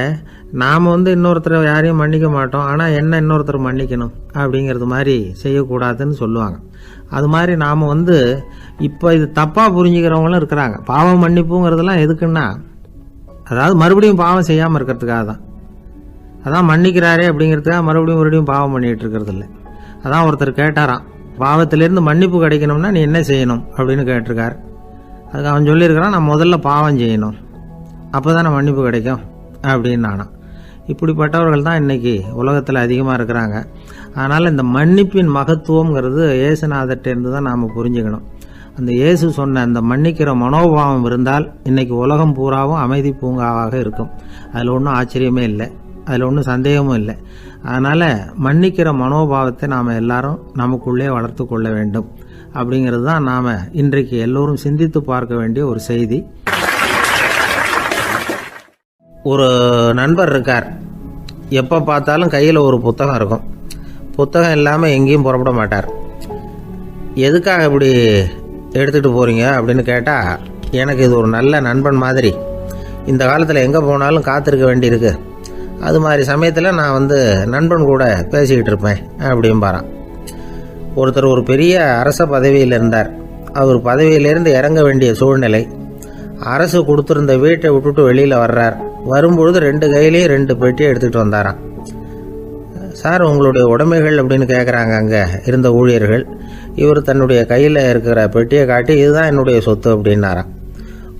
நாம் இன்னொருத்தரை யாரையும் மன்னிக்க மாட்டோம், ஆனால் என்ன இன்னொருத்தர் மன்னிக்கணும் அப்படிங்கிறது மாதிரி செய்யக்கூடாதுன்னு சொல்லுவாங்க. அது மாதிரி நாம் இப்போ இது தப்பாக புரிஞ்சுக்கிறவங்களும் இருக்கிறாங்க. பாவம் மன்னிப்புங்கிறதெல்லாம் எதுக்குன்னா, அதாவது மறுபடியும் பாவம் செய்யாமல் இருக்கிறதுக்காக தான். அதான் மன்னிக்கிறாரே அப்படிங்கிறதுக்காக மறுபடியும் பாவம் பண்ணிகிட்டு இருக்கிறது இல்லை. அதான் ஒருத்தர் கேட்டாராம், பாவத்திலேருந்து மன்னிப்பு கிடைக்கணும்னா நீ என்ன செய்யணும் அப்படின்னு கேட்டிருக்கார். அதுக்கு அவன் சொல்லியிருக்கிறான், நான் முதல்ல பாவம் செய்யணும், அப்போ தானே மன்னிப்பு கிடைக்கும் அப்படின்னு நானாம். இப்படிப்பட்டவர்கள் தான் இன்றைக்கி உலகத்தில் அதிகமாக இருக்கிறாங்க. அதனால் இந்த மன்னிப்பின் மகத்துவங்கிறது இயேசுநாதர்கிட்டேருந்து தான் நாம் புரிஞ்சுக்கணும். அந்த இயேசு சொன்ன அந்த மன்னிக்கிற மனோபாவம் இருந்தால் இன்றைக்கி உலகம் பூராவும் அமைதி பூங்காவாக இருக்கும். அதில் ஒன்றும் ஆச்சரியமே இல்லை, அதில் ஒன்றும் சந்தேகமும் இல்லை. அதனால் மன்னிக்கிற மனோபாவத்தை நாம் எல்லாரும் நமக்குள்ளே வளர்த்து கொள்ள வேண்டும் அப்படிங்கிறது தான் நாம் இன்றைக்கு எல்லோரும் சிந்தித்து பார்க்க வேண்டிய ஒரு செய்தி. ஒரு நண்பர் இருக்கார், எப்போ பார்த்தாலும் கையில் ஒரு புத்தகம் இருக்கும். புத்தகம் இல்லாமல் எங்கேயும் புறப்பட மாட்டார். எதுக்காக இப்படி எடுத்துகிட்டு போகிறீங்க அப்படின்னு கேட்டால், எனக்கு இது ஒரு நல்ல நண்பன் மாதிரி, இந்த காலத்தில் எங்கே போனாலும் காத்திருக்க வேண்டியிருக்கு, அது மாதிரி சமயத்தில் நான் நண்பன் கூட பேசிக்கிட்டு இருப்பேன் அப்படிம்பாரான். ஒருத்தர் ஒரு பெரிய அரச பதவியில் இருந்தார். அவர் பதவியிலேருந்து இறங்க வேண்டிய சூழ்நிலை. அரசு கொடுத்துருந்த வீட்டை விட்டுட்டு வெளியில் வர்றார். வரும்பொழுது 2 கையிலையும் 2 பெட்டியை எடுத்துகிட்டு வந்தாராம். சார், உங்களுடைய உடைமைகள் அப்படின்னு கேட்குறாங்க அங்கே இருந்த ஊழியர்கள். இவர் தன்னுடைய கையில் இருக்கிற பெட்டியை காட்டி, இதுதான் என்னுடைய சொத்து அப்படின்னாராம்.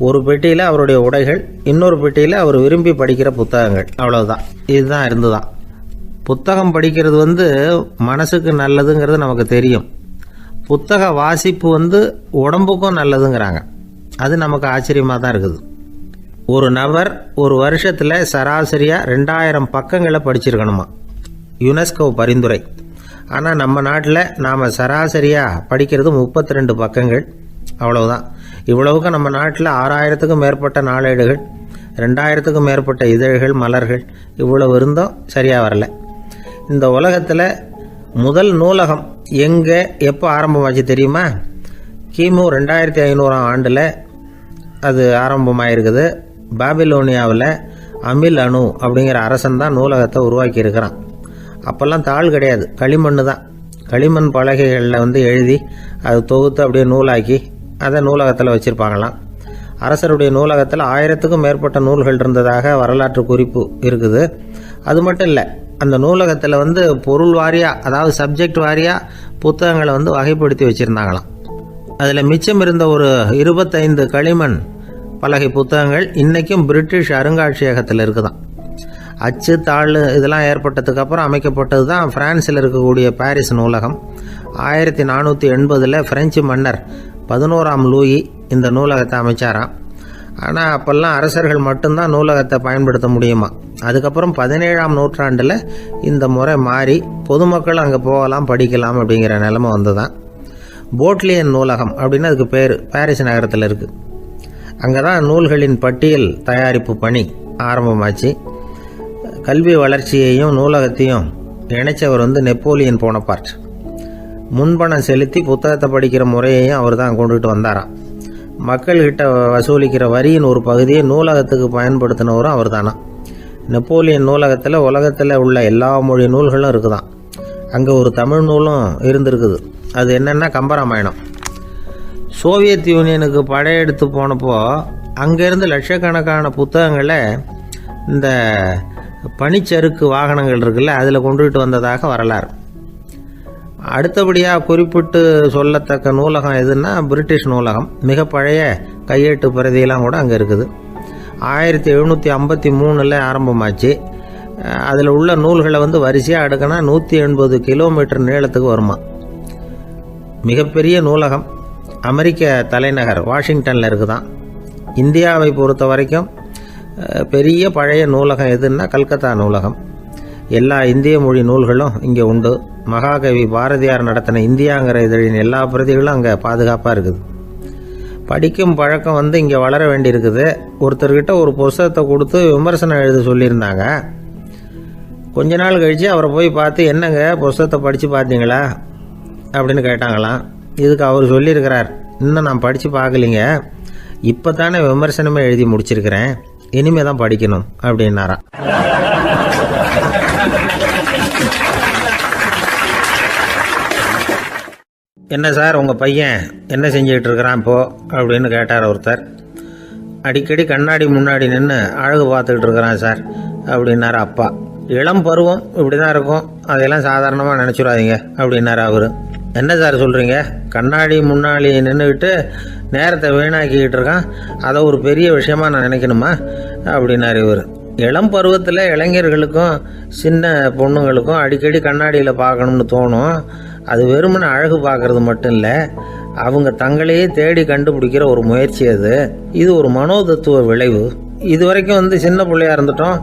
ஒரு பெட்டியில் அவருடைய உடைகள், இன்னொரு பெட்டியில் அவர் விரும்பி படிக்கிற புத்தகங்கள், அவ்வளவுதான். இதுதான் இருந்துதான். புத்தகம் படிக்கிறது மனசுக்கு நல்லதுங்கிறது நமக்கு தெரியும். புத்தக வாசிப்பு உடம்புக்கும் நல்லதுங்கிறாங்க. அது நமக்கு ஆச்சரியமாக தான் இருக்குது. ஒரு நபர் ஒரு வருஷத்தில் சராசரியாக 2000 பக்கங்களை படிச்சிருக்கணுமா, யுனெஸ்கோ பரிந்துரை. ஆனால் நம்ம நாட்டில் நாம் சராசரியாக படிக்கிறது 32 பக்கங்கள், அவ்வளவுதான். இவ்வளவுக்கு நம்ம நாட்டில் 6000த்துக்கும் மேற்பட்ட நாளேடுகள், 2000த்துக்கும் மேற்பட்ட இதழ்கள், மலர்கள், இவ்வளவு இருந்தும் சரியாக வரல. இந்த உலகத்தில் முதல் நூலகம் எங்கே எப்போ ஆரம்பமாச்சு தெரியுமா? கிமு 2500 ஆண்டில் அது ஆரம்பமாயிருக்குது. பாபிலோனியாவில் அமில் அணு அப்படிங்கிற அரசன் தான் நூலகத்தை உருவாக்கி இருக்கிறான். அப்போல்லாம் தாள் கிடையாது, களிமண் தான். களிமண் பலகைகளில் எழுதி அது தொகுத்து அப்படியே நூலாக்கி அதை நூலகத்தில் வச்சுருப்பாங்களாம். அரசருடைய நூலகத்தில் 1000த்துக்கும் மேற்பட்ட நூல்கள் இருந்ததாக வரலாற்று குறிப்பு இருக்குது. அது மட்டும் இல்லை, அந்த நூலகத்தில் பொருள் வாரியாக, அதாவது சப்ஜெக்ட் வாரியாக புத்தகங்களை வகைப்படுத்தி வச்சுருந்தாங்களாம். அதில் மிச்சம் இருந்த ஒரு 25 களிமண் பலகை புத்தகங்கள் இன்றைக்கும் பிரிட்டிஷ் அருங்காட்சியகத்தில் இருக்குதான். அச்சு தாள் இதெல்லாம் ஏற்பட்டதுக்கு அப்புறம் அமைக்கப்பட்டது தான் பிரான்சில் இருக்கக்கூடிய பாரிஸ் நூலகம். 1480 பிரெஞ்சு மன்னர் 11ஆம் லூயி இந்த நூலகத்தை அமைச்சாராம். ஆனால் அப்போல்லாம் அரசர்கள் மட்டும்தான் நூலகத்தை பயன்படுத்த முடியுமா. அதுக்கப்புறம் 17ஆம் நூற்றாண்டில் இந்த முறை மாறி பொதுமக்கள் அங்கே போகலாம், படிக்கலாம் அப்படிங்கிற நிலைமை வந்துதான். போட்லியன் நூலகம் அப்படின்னு அதுக்கு பேர், பாரிஸ் நகரத்தில் இருக்குது. அங்கே தான் நூல்களின் பட்டியல் தயாரிப்பு பணி ஆரம்பமாச்சு. கல்வி வளர்ச்சியையும் நூலகத்தையும் இணைச்சவர் நெப்போலியன் போனபார்ட். முன்பணம் செலுத்தி புத்தகத்தை படிக்கிற முறையையும் அவர் தான் கொண்டுட்டு வந்தாராம். மக்கள்கிட்ட வசூலிக்கிற வரியின் ஒரு பகுதியை நூலகத்துக்கு பயன்படுத்தினவரும் அவர் தானா. நெப்போலியன் நூலகத்தில் உலகத்தில் உள்ள எல்லா மொழி நூல்களும் இருக்குதான். அங்கே ஒரு தமிழ் நூலும் இருந்திருக்குது. அது என்னென்னா கம்பராமாயணம். சோவியத் யூனியனுக்கு படையெடுத்து போனப்போ அங்கேருந்து லட்சக்கணக்கான புத்தகங்களை இந்த பனிச்சறுக்கு வாகனங்கள் இருக்குல்ல, அதில் கொண்டுகிட்டு வந்ததாக வரலாறு. அடுத்தபடியாக குறிப்பிட்டு சொல்லத்தக்க நூலகம் எதுன்னா பிரிட்டிஷ் நூலகம். மிக பழைய கையெழுத்து பிரதியெல்லாம் கூட அங்கே இருக்குது. 1753 ஆரம்பமாச்சு. அதில் உள்ள நூல்களை வரிசையாக அடுக்கினா 180 கிலோமீட்டர் நீளத்துக்கு வருமா. மிகப்பெரிய நூலகம் அமெரிக்க தலைநகர் வாஷிங்டனில் இருக்குதான். இந்தியாவை பொறுத்த வரைக்கும் பெரிய பழைய நூலகம் எதுன்னா கல்கத்தா நூலகம். எல்லா இந்திய மொழி நூல்களும் இங்கே உண்டு. மகாகவி பாரதியார் நடத்தின இந்தியாங்கிற இதழின் எல்லா பிரதிகளும் அங்கே பாதுகாப்பாக இருக்குது. படிக்கும் பழக்கம் இங்கே வளர வேண்டியிருக்குது. ஒருத்தர்கிட்ட ஒரு புஸ்தகத்தை கொடுத்து விமர்சனம் எழுத சொல்லியிருந்தாங்க. கொஞ்ச நாள் கழித்து அவரை போய் பார்த்து, என்னங்க புஸ்தகத்தை படித்து பார்த்தீங்களா அப்படின்னு கேட்டாங்களாம். இதுக்கு அவர் சொல்லியிருக்கிறார், இன்னும் நான் படித்து பார்க்கலிங்க, இப்போ தானே விமர்சனமே எழுதி முடிச்சிருக்கிறேன், இனிமே தான் படிக்கணும் அப்படின்னாராம். என்ன சார் உங்கள் பையன் என்ன செஞ்சுக்கிட்டு இருக்கிறான் இப்போ அப்படின்னு கேட்டார் ஒருத்தர். அடிக்கடி கண்ணாடி முன்னாடி நின்று அழகு பார்த்துக்கிட்டு இருக்கிறான் சார் அப்படின்னாரு அப்பா. இளம் பருவம் இப்படி தான் இருக்கும், அதையெல்லாம் சாதாரணமாக நினச்சிடாதீங்க அப்படின்னாரு அவர். என்ன சார் சொல்கிறீங்க, கண்ணாடி முன்னாடி நின்றுக்கிட்டு நேரத்தை வீணாக்கிக்கிட்டு இருக்கான், அதை ஒரு பெரிய விஷயமா நான் நினைக்கணுமா அப்படின்னாரு இவர். இளம் பருவத்தில் இளைஞர்களுக்கும் சின்ன பொண்ணுங்களுக்கும் அடிக்கடி கண்ணாடியில் பார்க்கணும்னு தோணும். அது வெறுமனே அழகு பார்க்கறது மட்டும் இல்லை, அவங்க தங்களையே தேடி கண்டுபிடிக்கிற ஒரு முயற்சி அது. இது ஒரு மனோதத்துவ விளைவு. இது வரைக்கும் சின்ன பிள்ளையா இருந்துட்டோம்,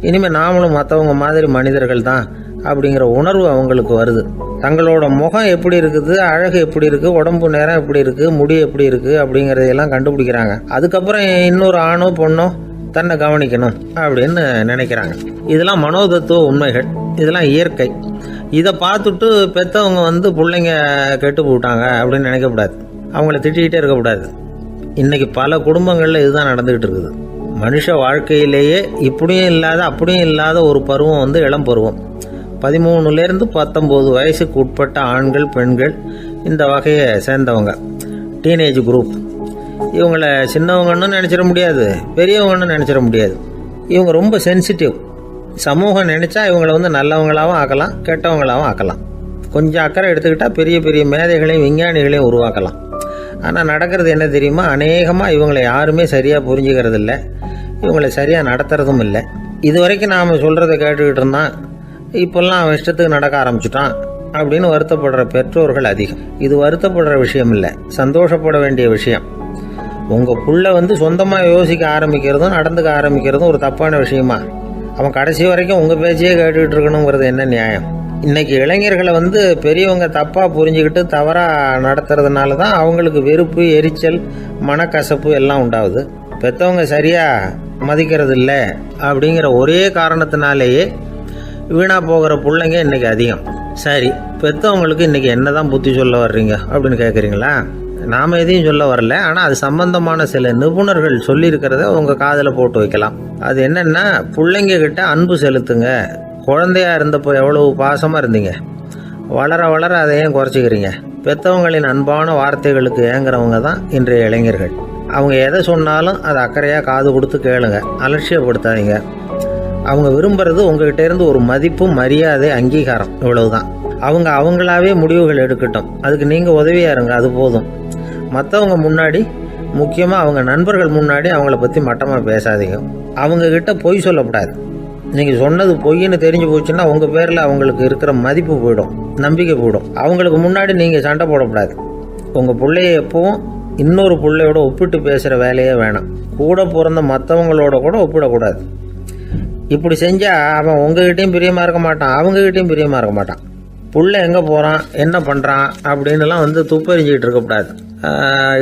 இனிமேல் நாமளும் மற்றவங்க மாதிரி மனிதர்கள் தான் அப்படிங்கிற உணர்வு அவங்களுக்கு வருது. தங்களோட முகம் எப்படி இருக்குது, அழகு எப்படி இருக்குது, உடம்பு நேரம் எப்படி இருக்குது, முடி எப்படி இருக்குது அப்படிங்கிறதையெல்லாம் கண்டுபிடிக்கிறாங்க. அதுக்கப்புறம் இன்னொரு ஆணோ பொண்ணோ தன்னை கவனிக்கணும் அப்படின்னு நினைக்கிறாங்க. இதெல்லாம் மனோதத்துவ உண்மைகள், இதெல்லாம் இயற்கை. இதை பார்த்துட்டு பெற்றவங்க பிள்ளைங்க கெட்டு போட்டாங்க அப்படின்னு நினைக்கக்கூடாது, அவங்கள திட்டிகிட்டே இருக்கக்கூடாது. இன்றைக்கி பல குடும்பங்களில் இதுதான் நடந்துக்கிட்டு இருக்குது. மனுஷ வாழ்க்கையிலேயே இப்படியும் இல்லாத அப்படியும் இல்லாத ஒரு பருவம் இளம் பருவம். 13லேருந்து 19 வயசுக்கு உட்பட்ட ஆண்கள் பெண்கள் இந்த வகையை சேர்ந்தவங்க, டீனேஜ் குரூப். இவங்களை சின்னவங்கன்னு நினச்சிட முடியாது, பெரியவங்கன்னு நினச்சிட முடியாது. இவங்க ரொம்ப சென்சிட்டிவ். சமூகம் நினச்சா இவங்களை நல்லவங்களாகவும் ஆக்கலாம், கெட்டவங்களாகவும் ஆக்கலாம். கொஞ்சம் அக்கறை எடுத்துக்கிட்டால் பெரிய பெரிய மேதைகளையும் விஞ்ஞானிகளையும் உருவாக்கலாம். ஆனால் நடக்கிறது என்ன தெரியுமா, அநேகமாக இவங்களை யாருமே சரியாக புரிஞ்சுக்கிறது இல்லை, இவங்களை சரியாக நடத்துறதும் இல்லை. இது வரைக்கும் நாம் சொல்கிறத கேட்டுக்கிட்டு இருந்தான், இப்போல்லாம் அவன் இஷ்டத்துக்கு நடக்க ஆரம்பிச்சுட்டான் அப்படின்னு வருத்தப்படுற பெற்றோர்கள் அதிகம். இது வருத்தப்படுற விஷயம் இல்லை, சந்தோஷப்பட வேண்டிய விஷயம். உங்கள் புள்ள சொந்தமாக யோசிக்க ஆரம்பிக்கிறதும் நடந்துக்க ஆரம்பிக்கிறதும் ஒரு தப்பான விஷயமா? அவன் கடைசி வரைக்கும் உங்கள் பேச்சையே கேட்டுக்கிட்டு இருக்கணுங்கிறது என்ன நியாயம்? இன்றைக்கி இளைஞர்களை பெரியவங்க தப்பாக புரிஞ்சுக்கிட்டு தவறாக நடத்துறதுனால தான் அவங்களுக்கு வெறுப்பு, எரிச்சல், மனக்கசப்பு எல்லாம் உண்டாகுது. பெற்றவங்க சரியாக மதிக்கிறது இல்லை அப்படிங்கிற ஒரே காரணத்தினாலேயே வீணாக போகிற பிள்ளைங்க இன்றைக்கி அதிகம். சரி, பெற்றவங்களுக்கு இன்றைக்கி என்ன தான் புத்தி சொல்ல வர்றீங்க அப்படின்னு கேட்குறீங்களா? நாம் எதையும் சொல்ல வரல, ஆனால் அது சம்பந்தமான சில நிபுணர்கள் சொல்லியிருக்கிறத உங்கள் காதில் போட்டு வைக்கலாம். அது என்னென்னா, பிள்ளைங்க கிட்ட அன்பு செலுத்துங்க. குழந்தையா இருந்தப்போ எவ்வளவு பாசமாக இருந்தீங்க, வளர வளர அதை ஏன் குறைச்சிக்கிறீங்க? பெற்றவங்களின் அன்பான வார்த்தைகளுக்கு ஏங்குறவங்க தான் இன்றைய இளைஞர்கள். அவங்க எதை சொன்னாலும் அதை அக்கறையாக காது கொடுத்து கேளுங்க, அலட்சியப்படுத்தாதீங்க. அவங்க விரும்புறது உங்ககிட்ட இருந்து ஒரு மதிப்பு, மரியாதை, அங்கீகாரம், இவ்வளவுதான். அவங்க அவங்களாவே முடிவுகள் எடுக்கட்டும், அதுக்கு நீங்கள் உதவியாக இருங்க, அது போதும். மற்றவங்க முன்னாடி, முக்கியமாக அவங்க நண்பர்கள் முன்னாடி அவங்கள பற்றி மட்டமாக பேசாதீங்க. அவங்கக்கிட்ட பொய் சொல்லக்கூடாது. நீங்கள் சொன்னது பொய்ன்னு தெரிஞ்சு போச்சுன்னா உங்கள் பேரில் அவங்களுக்கு இருக்கிற மதிப்பு போயிடும், நம்பிக்கை போயிடும். அவங்களுக்கு முன்னாடி நீங்கள் சண்டை போடக்கூடாது. உங்கள் பிள்ளைய எப்பவும் இன்னொரு பிள்ளையோட ஒப்பிட்டு பேசுகிற வேலையே வேணாம். கூட பிறந்த மற்றவங்களோட கூட ஒப்பிடக்கூடாது. இப்படி செஞ்சால் அவன் உங்ககிட்டையும் பிரியமாக இருக்க மாட்டான், அவங்ககிட்டையும் பிரியமாக இருக்க மாட்டான். புள்ள எங்கே போகிறான், என்ன பண்ணுறான் அப்படின்னுலாம் துப்பறிஞ்சிக்கிட்டு இருக்கக்கூடாது.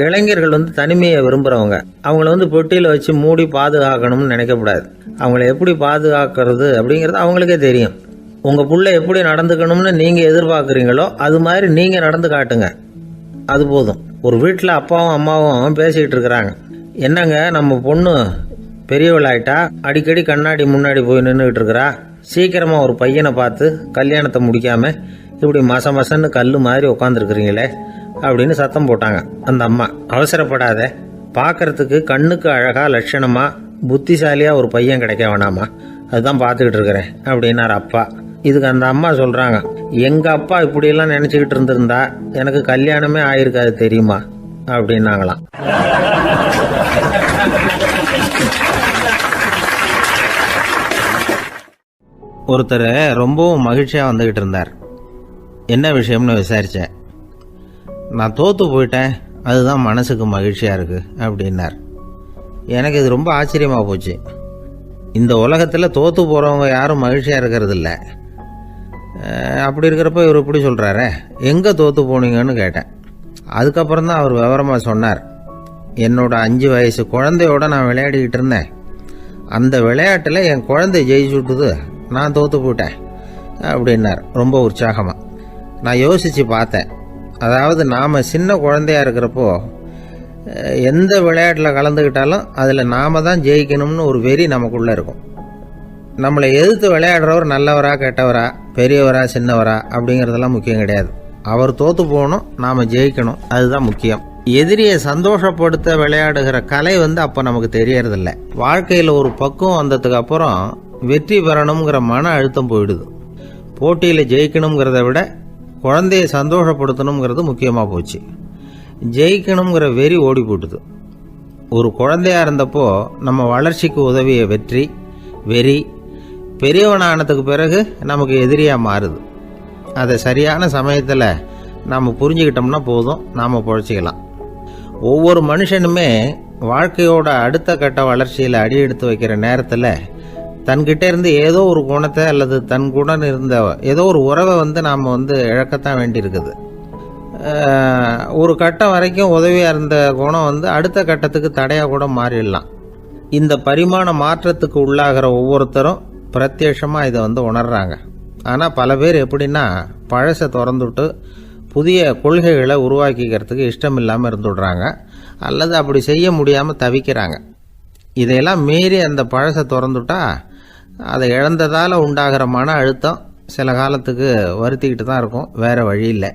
இளைஞர்கள் தனிமையை விரும்புகிறவங்க. அவங்கள பெட்டியில் வச்சு மூடி பாதுகாக்கணும்னு நினைக்கக்கூடாது. அவங்கள எப்படி பாதுகாக்கிறது அப்படிங்கிறது அவங்களுக்கே தெரியும். உங்கள் புள்ள எப்படி நடந்துக்கணும்னு நீங்கள் எதிர்பார்க்குறீங்களோ அது மாதிரி நீங்கள் நடந்து காட்டுங்க, அது போதும். ஒரு வீட்டில் அப்பாவும் அம்மாவும் பேசிக்கிட்டு இருக்கிறாங்க. என்னங்க, நம்ம பொண்ணு பெரியவளாயிட்டா, அடிக்கடி கண்ணாடி முன்னாடி போய் நின்றுக்கிட்டு இருக்கிறா, சீக்கிரமாக ஒரு பையனை பார்த்து கல்யாணத்தை முடிக்காமல் இப்படி மசன்னு கல் மாதிரி உட்காந்துருக்குறீங்களே அப்படின்னு சத்தம் போட்டாங்க அந்த அம்மா. அவசரப்படாத, பார்க்கறதுக்கு கண்ணுக்கு அழகாக லட்சணமாக புத்திசாலியாக ஒரு பையன் கிடைக்க வேணாமா, அதுதான் பார்த்துக்கிட்டு இருக்கிறேன் அப்படின்னார் அப்பா. இதுக்கு அந்த அம்மா சொல்கிறாங்க, எங்கள் அப்பா இப்படியெல்லாம் நினச்சிக்கிட்டு இருந்திருந்தா எனக்கு கல்யாணமே ஆயிருக்காது தெரியுமா அப்படின்னாங்களாம். ஒருத்தர் ரொம்பவும் மகிழ்ச்சியாக வந்துக்கிட்டு இருந்தார். என்ன விஷயம்னு விசாரித்தேன். நான் தோற்று போயிட்டேன், அதுதான் மனசுக்கு மகிழ்ச்சியாக இருக்குது அப்படின்னார். எனக்கு இது ரொம்ப ஆச்சரியமாக போச்சு. இந்த உலகத்தில் தோற்று போகிறவங்க யாரும் மகிழ்ச்சியாக இருக்கிறதில்ல. அப்படி இருக்கிறப்ப இவர் இப்படி சொல்கிறாரே, எங்கே தோற்று போனீங்கன்னு கேட்டேன். அதுக்கப்புறம் தான் அவர் விவரமாக சொன்னார். என்னோட 5 வயசு குழந்தையோடு நான் விளையாடிக்கிட்டு இருந்தேன். அந்த விளையாட்டில் என் குழந்தை ஜெயிச்சுட்டுது, நான் தோற்று போயிட்டேன் அப்படின்னார் ரொம்ப உற்சாகமாக. நான் யோசித்து பார்த்தேன். அதாவது நாம் சின்ன குழந்தையாக இருக்கிறப்போ எந்த விளையாட்டில் கலந்துக்கிட்டாலும் அதில் நாம தான் ஜெயிக்கணும்னு ஒரு வெறி நமக்குள்ளே இருக்கும். நம்மளை எதிர்த்து விளையாடுறவர் நல்லவரா கெட்டவரா, பெரியவரா சின்னவரா அப்படிங்கிறதெல்லாம் முக்கியம் கிடையாது. அவர் தோற்று போகணும், நாம் ஜெயிக்கணும், அதுதான் முக்கியம். எதிரியை சந்தோஷப்படுத்த விளையாடுகிற கலை அப்போ நமக்கு தெரியறதில்ல. வாழ்க்கையில் ஒரு பக்குவம் வந்ததுக்கு அப்புறம் வெற்றி பெறணுங்கிற மன அழுத்தம் போயிடுது. போட்டியில் ஜெயிக்கணுங்கிறத விட குழந்தையை சந்தோஷப்படுத்தணுங்கிறது முக்கியமாக போச்சு. ஜெயிக்கணுங்கிற வெறி ஓடி போட்டுது. ஒரு குழந்தையா இருந்தப்போ நம்ம வளர்ச்சிக்கு உதவிய வெறி பெரியவனானதுக்கு பிறகு நமக்கு எதிரியாக மாறுது. அதை சரியான சமயத்தில் நாம் புரிஞ்சுக்கிட்டோம்னா போதும், நாம் பொழைச்சிக்கலாம். ஒவ்வொரு மனுஷனுமே வாழ்க்கையோட அடுத்த கட்ட வளர்ச்சியில் அடி எடுத்து வைக்கிற நேரத்தில் தன்கிட்ட இருந்து ஏதோ ஒரு குணத்தை அல்லது தன் குணம் இருந்த ஏதோ ஒரு உறவை நாம் இழக்கத்தான் வேண்டியிருக்குது. ஒரு கட்டம் வரைக்கும் உதவியாக இருந்த குணம் அடுத்த கட்டத்துக்கு தடையாக கூட மாறிடலாம். இந்த பரிமாண மாற்றத்துக்கு உள்ளாகிற ஒவ்வொருத்தரும் பிரத்யட்சமாக இதை உணர்றாங்க. ஆனால் பல பேர் எப்படின்னா பழசை திறந்துவிட்டு புதிய கொள்கைகளை உருவாக்கிக்கிறதுக்கு இஷ்டம் இல்லாமல் இருந்துடுறாங்க, அல்லது அப்படி செய்ய முடியாமல் தவிக்கிறாங்க. இதையெல்லாம் மீறி அந்த பழசை திறந்துட்டா அதை இழந்ததால் உண்டாகிற மன அழுத்தம் சில காலத்துக்கு வருத்திக்கிட்டு தான் இருக்கும், வேறு வழி இல்லை.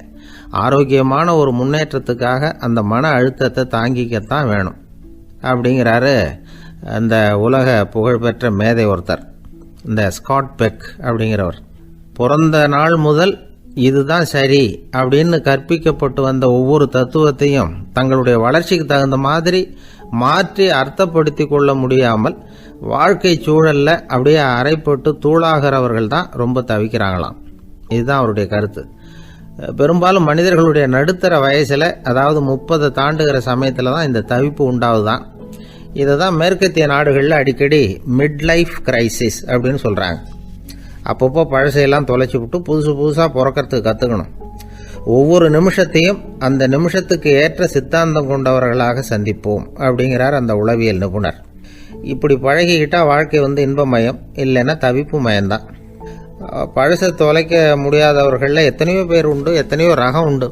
ஆரோக்கியமான ஒரு முன்னேற்றத்துக்காக அந்த மன அழுத்தத்தை தாங்கிக்கத்தான் வேணும் அப்படிங்கிறாரு அந்த உலக புகழ்பெற்ற மேதை ஒருத்தர், இந்த ஸ்காட் பெக் அப்படிங்கிறவர். பிறந்த நாள் முதல் இதுதான் சரி அப்படின்னு கற்பிக்கப்பட்டு வந்த ஒவ்வொரு தத்துவத்தையும் தங்களுடைய வளர்ச்சிக்கு தகுந்த மாதிரி மாற்றி அர்த்தப்படுத்தி கொள்ள முடியாமல் வாழ்க்கை சூழல்ல அப்படியே அரைப்பட்டு தூளாகிறவர்கள் தான் ரொம்ப தவிக்கிறாங்களாம். இதுதான் அவருடைய கருத்து. பெரும்பாலும் மனிதர்களுடைய நடுத்தர வயசில், அதாவது 30 தாண்டுகிற சமயத்தில் தான் இந்த தவிப்பு உண்டாகுதான். இதை தான் மேற்கத்திய நாடுகளில் அடிக்கடி மிட் லைஃப் கிரைசிஸ் அப்படின்னு சொல்கிறாங்க. அப்பப்போ பழசையெல்லாம் தொலைச்சி விட்டு புதுசாக பிறக்கிறதுக்கு கற்றுக்கணும். ஒவ்வொரு நிமிஷத்தையும் அந்த நிமிஷத்துக்கு ஏற்ற சித்தாந்தம் கொண்டவர்களாக சந்திப்போம் அப்படிங்கிறார் அந்த உளவியல் நிபுணர். இப்படி பழகிக்கிட்டால் வாழ்க்கை இன்பமயம், இல்லைன்னா தவிப்பு மயம்தான். பழசை தொலைக்க முடியாதவர்களில் எத்தனையோ பேர் உண்டு, எத்தனையோ ரகம் உண்டு.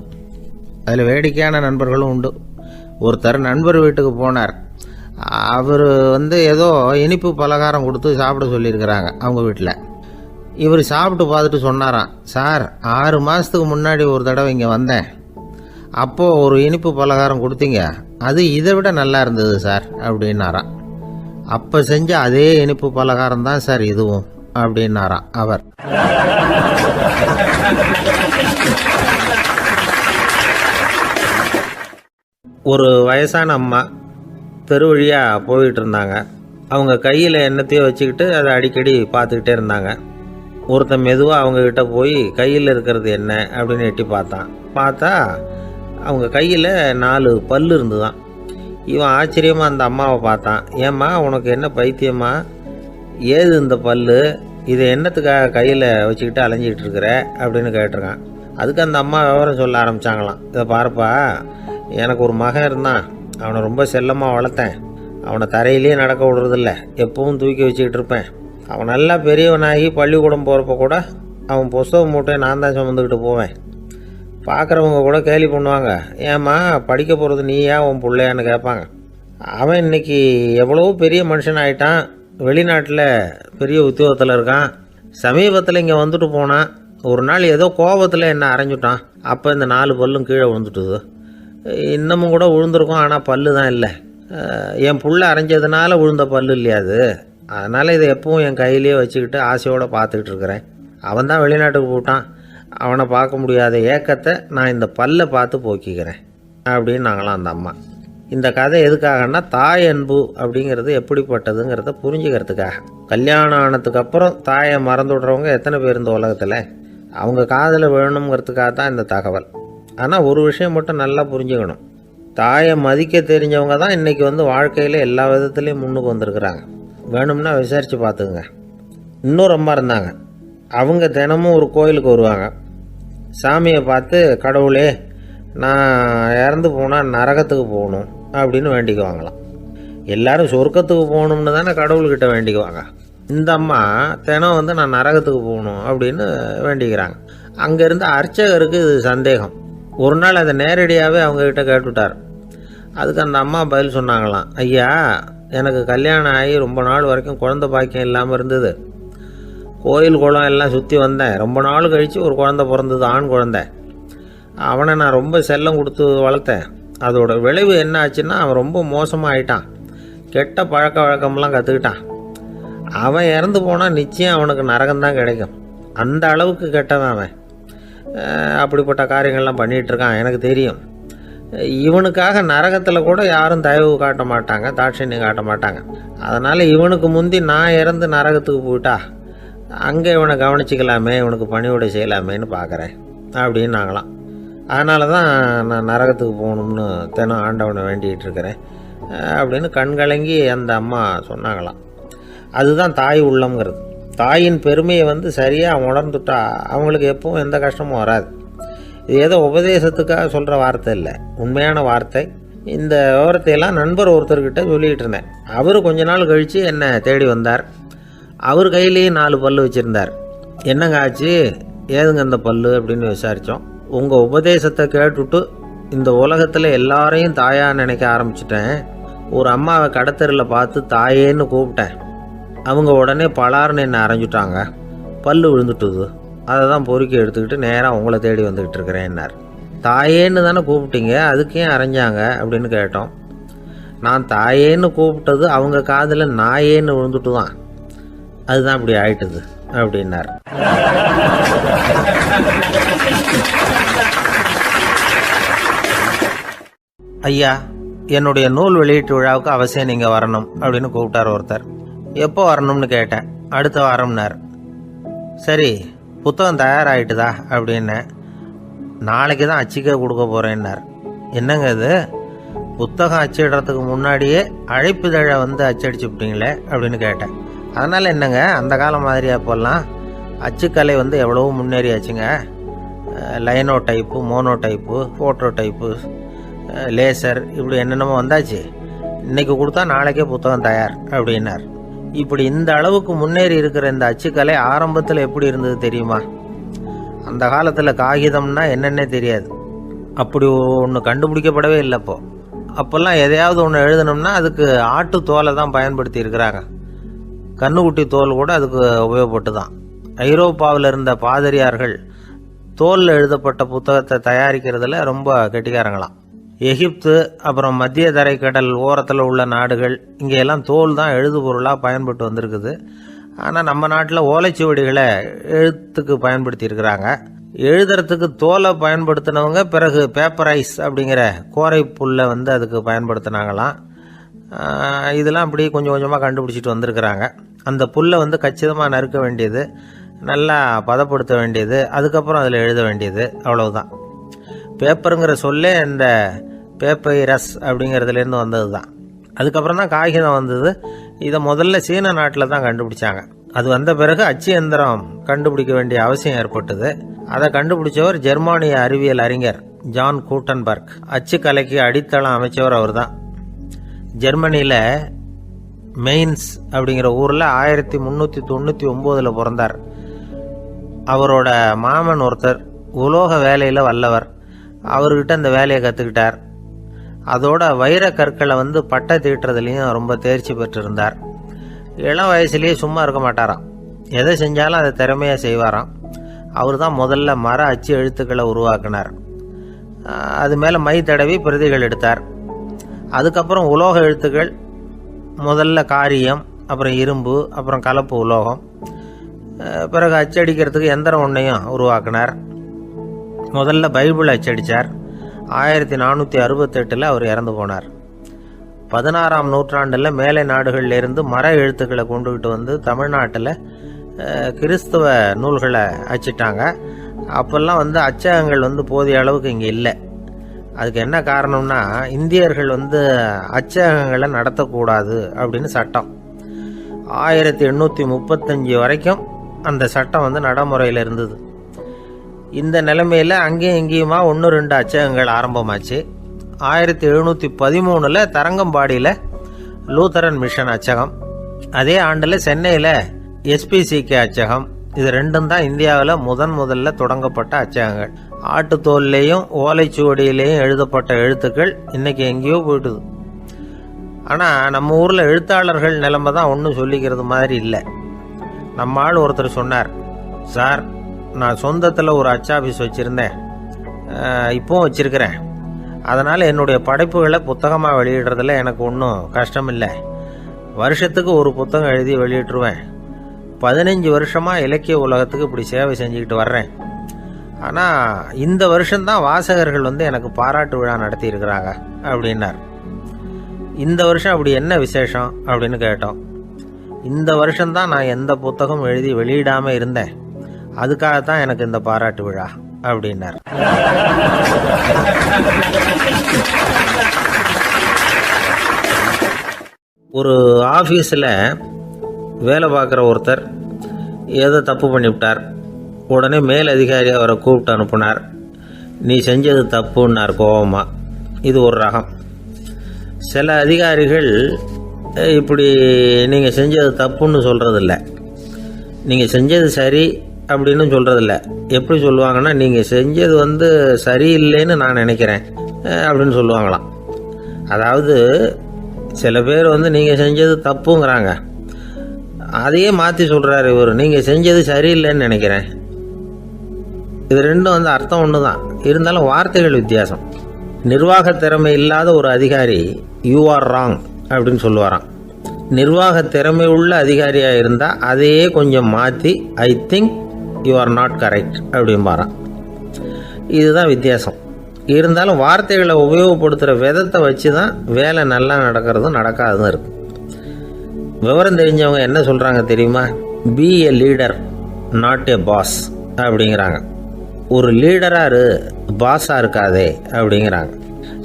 அதில் வேடிக்கையான நண்பர்களும் உண்டு. ஒருத்தர் நண்பர் வீட்டுக்கு போனார். அவர் ஏதோ இனிப்பு பலகாரம் கொடுத்து சாப்பிட சொல்லியிருக்கிறாங்க அவங்க வீட்டில். இவர் சாப்பிட்டு பார்த்துட்டு சொன்னாராம், சார் 6 மாதத்துக்கு முன்னாடி ஒரு தடவை இங்கே வந்தேன், அப்போது ஒரு இனிப்பு பலகாரம் கொடுத்தீங்க, அது இதை விட நல்லா இருந்தது சார் அப்படின்னாராம். அப்போ செஞ்ச அதே இனிப்பு பலகாரம் தான் சார் இதுவும் அப்படின்னாராம் அவர். ஒரு வயசான அம்மா தெரு வழியாக போயிட்டு இருந்தாங்க. அவங்க கையில் என்னத்தையோ வச்சுக்கிட்டு அதை அடிக்கடி பார்த்துக்கிட்டே இருந்தாங்க. ஒருத்தன் மெதுவாக அவங்கக்கிட்ட போய் கையில் இருக்கிறது என்ன அப்படின்னு எட்டி பார்த்தா அவங்க கையில் 4 பல் இருந்துதான். இவன் ஆச்சரியமாக அந்த அம்மாவை பார்த்தான். ஏம்மா உனக்கு என்ன பைத்தியமா, ஏது இந்த பல், இதை என்னத்துக்காக கையில் வச்சுக்கிட்டு அலைஞ்சிக்கிட்டு இருக்கிற அப்படின்னு கேட்டிருக்கான். அதுக்கு அந்த அம்மா விவரம் சொல்ல ஆரம்பித்தாங்களாம். இதை பாருப்பா, எனக்கு ஒரு மகன் இருந்தான், அவனை ரொம்ப செல்லமாக வளர்த்தேன். அவனை தரையிலே நடக்க விடுறதில்ல, எப்பவும் தூக்கி வச்சுக்கிட்டு இருப்பேன். அவன் நல்லா பெரியவனாகி பள்ளிக்கூடம் போகிறப்ப கூட அவன் புஸ்தக மூட்டையை நான் தான் சுமந்துக்கிட்டு போவேன். பார்க்குறவங்க கூட கேலி பண்ணுவாங்க, ஏம்மா படிக்க போகிறது நீயா உன் பிள்ளையான்னு கேட்பாங்க. அவன் இன்னைக்கு எவ்வளோ பெரிய மனுஷன் ஆகிட்டான், வெளிநாட்டில் பெரிய உத்தியோகத்தில் இருக்கான். சமீபத்தில் இங்கே வந்துட்டு போனான். ஒரு நாள் ஏதோ கோபத்தில் என்ன அரைஞ்சுட்டான். அப்போ இந்த 4 பல்லும் கீழே விழுந்துட்டுது. இன்னமும் கூட விழுந்திருக்கும், ஆனால் பல்லு தான் இல்லை. என் புள்ள அரைஞ்சதுனால விழுந்த பல்லு இல்லையா அது, அதனால் இதை எப்பவும் என் கையிலேயே வச்சுக்கிட்டு ஆசையோடு பார்த்துக்கிட்டு இருக்கிறேன். அவன் தான் வெளிநாட்டுக்கு போட்டான், அவனை பார்க்க முடியாத ஏக்கத்தை நான் இந்த பல்லை பார்த்து போக்கிக்கிறேன் அப்படின்னு நாங்களாம் அந்த அம்மா. இந்த கதை எதுக்காகன்னா, தாய் அன்பு அப்படிங்கிறது எப்படிப்பட்டதுங்கிறத புரிஞ்சுக்கிறதுக்காக. கல்யாணம் ஆனதுக்கு அப்புறம் தாயை மறந்து விடுறவங்க எத்தனை பேர் இந்த உலகத்தில், அவங்க காதில் வேணுங்கிறதுக்காக தான் இந்த தகவல். ஆனால் ஒரு விஷயம் மட்டும் நல்லா புரிஞ்சுக்கணும், தாயை மதிக்க தெரிஞ்சவங்க தான் இன்றைக்கி வாழ்க்கையில் எல்லா விதத்துலேயும் முன்னுக்கு வந்திருக்கிறாங்க. வேணும்னா விசாரித்து பார்த்துக்குங்க. இன்னொரு அம்மா இருந்தாங்க. அவங்க தினமும் ஒரு கோயிலுக்கு வருவாங்க. சாமியை பார்த்து, கடவுளே நான் இறந்து போனால் நரகத்துக்கு போகணும் அப்படின்னு வேண்டிக்குவாங்களாம். எல்லாரும் சொர்க்கத்துக்கு போகணும்னு தானே கடவுள்கிட்ட வேண்டிக்குவாங்க. இந்த அம்மா தினம் நான் நரகத்துக்கு போகணும் அப்படின்னு வேண்டிக்கிறாங்க. அங்கேருந்து அர்ச்சகருக்கு இது சந்தேகம். ஒரு நாள் அதை நேரடியாகவே அவங்கக்கிட்ட கேட்டுவிட்டார். அதுக்கு அந்த அம்மா பதில் சொன்னாங்களாம், ஐயா, எனக்கு கல்யாணம் ஆகி ரொம்ப நாள் வரைக்கும் குழந்தை பாக்கியம் இல்லாமல் இருந்தது. கோயில் குளம் எல்லாம் சுற்றி வந்தேன். ரொம்ப நாள் கழித்து ஒரு குழந்தை பிறந்தது, ஆண் குழந்தை. அவனை நான் ரொம்ப செல்லம் கொடுத்து வளர்த்தேன். அதோட விளைவு என்ன ஆச்சுன்னா, அவன் ரொம்ப மோசமாக ஆயிட்டான். கெட்ட பழக்க வழக்கம்லாம் கற்றுக்கிட்டான். அவன் இறந்து போனால் நிச்சயம் அவனுக்கு நரகம்தான் கிடைக்கும். அந்த அளவுக்கு கெட்டவன் அவன். அப்படிப்பட்ட காரியங்கள்லாம் பண்ணிகிட்ருக்கான், எனக்கு தெரியும். இவனுக்காக நரகத்தில் கூட யாரும் தயவு காட்ட மாட்டாங்க, தாட்சண்யம் காட்ட மாட்டாங்க. அதனால் இவனுக்கு முந்தி நான் இறந்து நரகத்துக்கு போயிட்டா அங்கே இவனை கவனிச்சிக்கலாமே, இவனுக்கு பணிவிடை செய்யலாமேன்னு பார்க்குறேன் அப்படின்னு நாங்களாம். அதனால தான் நான் நரகத்துக்கு போகணும்னு தினம் ஆண்டவனை வேண்டிகிட்டு இருக்கிறேன் அப்படின்னு கண்கலங்கி அந்த அம்மா சொன்னாங்களாம். அதுதான் தாய் உள்ளம்ங்கிறது. தாயின் பெருமையை சரியாக உணர்ந்துட்டா அவங்களுக்கு எப்பவும் எந்த கஷ்டமும் வராது. இது ஏதோ உபதேசத்துக்காக சொல்கிற வார்த்தை இல்லை, உண்மையான வார்த்தை. இந்த விவரத்தையெல்லாம் நண்பர் ஒருத்தர்கிட்ட சொல்லிகிட்டு இருந்தேன். அவர் கொஞ்ச நாள் கழித்து என்னை தேடி வந்தார். அவர் கையிலேயே 4 பல்லு வச்சுருந்தார். என்னங்க ஆச்சு, ஏதுங்க அந்த பல்லு அப்படின்னு விசாரித்தோம். உங்கள் உபதேசத்தை கேட்டுட்டு இந்த உலகத்தில் எல்லாரையும் தாயாக நினைக்க ஆரம்பிச்சிட்டேன். ஒரு அம்மாவை கடத்தரில் பார்த்து தாயேன்னு கூப்பிட்டேன். அவங்க உடனே பலார்னு என்னை அரைஞ்சிட்டாங்க. பல்லு விழுந்துட்டுது. அதை தான் பொறுக்கி எடுத்துக்கிட்டு நேராக உங்களை தேடி வந்துக்கிட்டு இருக்கிறேன்னார். தாயேன்னு தானே கூப்பிட்டீங்க, அதுக்கே அரைஞ்சாங்க அப்படின்னு கேட்டோம். நான் தாயேன்னு கூப்பிட்டது அவங்க காதில் நாயேன்னு விழுந்துட்டு தான், அதுதான் இப்படி ஆயிட்டுது அப்படின்னார். ஐயா, என்னுடைய நூல் வெளியீட்டு விழாவுக்கு அவசியம் நீங்கள் வரணும் அப்படின்னு கூப்பிட்டார் ஒருத்தர். எப்போ வரணும்னு கேட்டேன். அடுத்த வாரம்னார். சரி, புத்தகம் தயாராகிட்டுதா அப்படின்னேன். நாளைக்கு தான் அச்சிக்க கொடுக்க போகிறேன்னார். என்னங்க இது, புத்தகம் அச்சிடுறதுக்கு முன்னாடியே அழைப்புதழை அச்சடிச்சு விட்டீங்களே அப்படின்னு கேட்டேன். அதனால் என்னங்க, அந்த காலம் மாதிரி அப்போல்லாம் அச்சுக்கலை எவ்வளவோ முன்னேறியாச்சுங்க. Linotype, monotype, phototype, laser, இப்படி என்னென்னமோ வந்தாச்சு. இன்றைக்கி கொடுத்தா நாளைக்கே புத்தகம் தயார் அப்படின்னார். இப்படி இந்த அளவுக்கு முன்னேறி இருக்கிற இந்த அச்சுக்கலை ஆரம்பத்தில் எப்படி இருந்தது தெரியுமா? அந்த காலத்தில் காகிதம்னா என்னென்னே தெரியாது. அப்படி ஒன்று கண்டுபிடிக்கப்படவே இல்லை. அப்போல்லாம் எதையாவது ஒன்று எழுதணும்னா அதுக்கு ஆட்டு தோலை தான் பயன்படுத்தி இருக்கிறாங்க. கண்ணுக்குட்டி தோல் கூட அதுக்கு உபயோகப்பட்டு தான். ஐரோப்பாவில் இருந்த பாதிரியார்கள் தோலில் எழுதப்பட்ட புத்தகத்தை தயாரிக்கிறதுல ரொம்ப கெட்டிக்காரங்களாம். எகிப்து, அப்புறம் மத்திய தரைக்கடல் ஓரத்தில் உள்ள நாடுகள், இங்கெல்லாம் தோல் தான் எழுதுபொருளாக பயன்பட்டு வந்திருக்குது. ஆனால் நம்ம நாட்டில் ஓலைச்சுவடிகளை எழுத்துக்கு பயன்படுத்தி இருக்கிறாங்க. எழுதுறதுக்கு தோலை பயன்படுத்தினவங்க பிறகு பேப்பரைஸ் அப்படிங்கிற கோரை புல்லை அதுக்கு பயன்படுத்தினாங்களாம். இதெல்லாம் அப்படி கொஞ்சம் கொஞ்சமாக கண்டுபிடிச்சிட்டு வந்திருக்கிறாங்க. அந்த புல்லை கச்சிதமாக நறுக்க வேண்டியது, நல்லா பதப்படுத்த வேண்டியது, அதுக்கப்புறம் அதில் எழுத வேண்டியது, அவ்வளவுதான். பேப்பருங்கிற சொல்லே இந்த பேப்பைரஸ் அப்படிங்கிறதுலேருந்து வந்தது தான். அதுக்கப்புறம் தான் காகிதம் வந்தது. இதை முதல்ல சீன நாட்டில் தான் கண்டுபிடிச்சாங்க. அது வந்த பிறகு அச்சு எந்திரம் கண்டுபிடிக்க வேண்டிய அவசியம் ஏற்பட்டது. அதை கண்டுபிடிச்சவர் ஜெர்மானிய அறிவியல் அறிஞர் ஜான் கூட்டன்பர்க். அச்சு கலைக்கு அடித்தளம் அமைச்சவர் அவர் தான். ஜெர்மனியில் மெயின்ஸ் அப்படிங்கிற ஊரில் 1399 பிறந்தார். அவரோட மாமன் ஒருத்தர் உலோக வேலையில் வல்லவர். அவர்கிட்ட அந்த வேலையை கற்றுக்கிட்டார். அதோட வைர கற்களை பட்டை தீட்டுறதுலையும் ரொம்ப தேர்ச்சி பெற்றிருந்தார். இளம் வயசுலேயே சும்மா இருக்க மாட்டாராம். எதை செஞ்சாலும் அதை திறமையாக செய்வாராம். அவர் தான் முதல்ல மர அச்சு எழுத்துக்களை உருவாக்கினார். அது மேலே மை தடவி பிரதிகள் எடுத்தார். அதுக்கப்புறம் உலோக எழுத்துக்கள், முதல்ல காரியம், அப்புறம் இரும்பு, அப்புறம் கலப்பு உலோகம், பிறகு அச்சடிக்கிறதுக்கு எந்திரம் ஒன்றையும் உருவாக்கினார். முதல்ல பைபிள் அச்சடித்தார். 1468 அவர் இறந்து போனார். 16ஆம் நூற்றாண்டில் மேலை நாடுகளிலிருந்து மர எழுத்துக்களை கொண்டுகிட்டு தமிழ்நாட்டில் கிறிஸ்தவ நூல்களை அச்சிட்டாங்க. அப்போல்லாம் அச்சகங்கள் போதிய அளவுக்கு இங்கே இல்லை. அதுக்கு என்ன காரணம்னா, இந்தியர்கள் அச்சகங்களை நடத்தக்கூடாது அப்படின்னு சட்டம். 1835 வரைக்கும் அந்த சட்டம் நடைமுறையில் இருந்தது. இந்த நிலைமையில் அங்கேயும் இங்கேயுமா 1-2 அச்சகங்கள் ஆரம்பமாச்சு. 1713 தரங்கம்பாடியில் லூத்தரன் மிஷன் அச்சகம், அதே ஆண்டில் சென்னையில் SPCK அச்சகம், இது ரெண்டும் தான் இந்தியாவில் முதல்ல தொடங்கப்பட்ட அச்சகங்கள். ஆட்டுத்தோல்லையும் ஓலைச்சுவடியிலையும் எழுதப்பட்ட எழுத்துக்கள் இன்னைக்கு எங்கேயோ போயிட்டுது. ஆனால் நம்ம ஊரில் எழுத்தாளர்கள் நிலைமை தான் ஒன்றும் சொல்லிக்கிறது மாதிரி இல்லை. நம்ம ஆள் ஒருத்தர் சொன்னார், சார் நான் சொந்தத்தில் ஒரு அச்சாபீஸ் வச்சுருந்தேன், இப்போவும் வச்சுருக்கிறேன். அதனால் என்னுடைய படைப்புகளை புத்தகமாக வெளியிடுறதுல எனக்கு ஒன்றும் கஷ்டம் இல்லை. வருஷத்துக்கு ஒரு புத்தகம் எழுதி வெளியிட்டுருவேன். 15 வருஷமாக இலக்கிய உலகத்துக்கு இப்படி சேவை செஞ்சுக்கிட்டு வர்றேன். ஆனால் இந்த வருஷம்தான் வாசகர்கள் எனக்கு பாராட்டு விழா நடத்தி இருக்கிறாங்க அப்படின்னார். இந்த வருஷம் அப்படி என்ன விசேஷம் அப்படின்னு கேட்டோம். இந்த வருஷம்தான் நான் எந்த புத்தகம் எழுதி வெளியிடாமல் இருந்தேன், அதுக்காகத்தான் எனக்கு இந்த பாராட்டு விழா அப்படின்னார். ஒரு ஆஃபீஸில் வேலை பார்க்குற ஒருத்தர் ஏதோ தப்பு பண்ணிவிட்டார். உடனே மேல் அதிகாரி அவரை கூப்பிட்டு அனுப்புனார். நீ செஞ்சது தப்புன்னார் கோபமா. இது ஒரு ரகம். சில அதிகாரிகள் இப்படி நீங்கள் செஞ்சது தப்புன்னு சொல்கிறதில்ல, நீங்கள் செஞ்சது சரி அப்படின்னு சொல்கிறதில்ல. எப்படி சொல்லுவாங்கன்னா, நீங்கள் செஞ்சது சரியில்லைன்னு நான் நினைக்கிறேன் அப்படின்னு சொல்லுவாங்களாம். அதாவது சில பேர் நீங்கள் செஞ்சது தப்புங்கிறாங்க, அதையே மாற்றி சொல்கிறாரு இவர், நீங்கள் செஞ்சது சரியில்லைன்னு நினைக்கிறேன். இது ரெண்டும் அர்த்தம் ஒன்று தான், இருந்தாலும் வார்த்தைகள் வித்தியாசம். நிர்வாக திறமை இல்லாத ஒரு அதிகாரி யூ ஆர் ராங் அப்படின்னு சொல்லுவாராம். நிர்வாக திறமை உள்ள அதிகாரியாக இருந்தால் அதையே கொஞ்சம் மாற்றி I think you are not correct அப்படிம்பாராம். இதுதான் வித்தியாசம். இருந்தாலும் வார்த்தைகளை உபயோகப்படுத்துகிற விதத்தை வச்சு தான் வேலை நல்லா நடக்கிறதும் நடக்காததும் இருக்குது. விவரம் தெரிஞ்சவங்க என்ன சொல்கிறாங்க தெரியுமா? Be a leader not a boss அப்படிங்கிறாங்க. ஒரு லீடராக பாஸாக இருக்காதே அப்படிங்கிறாங்க.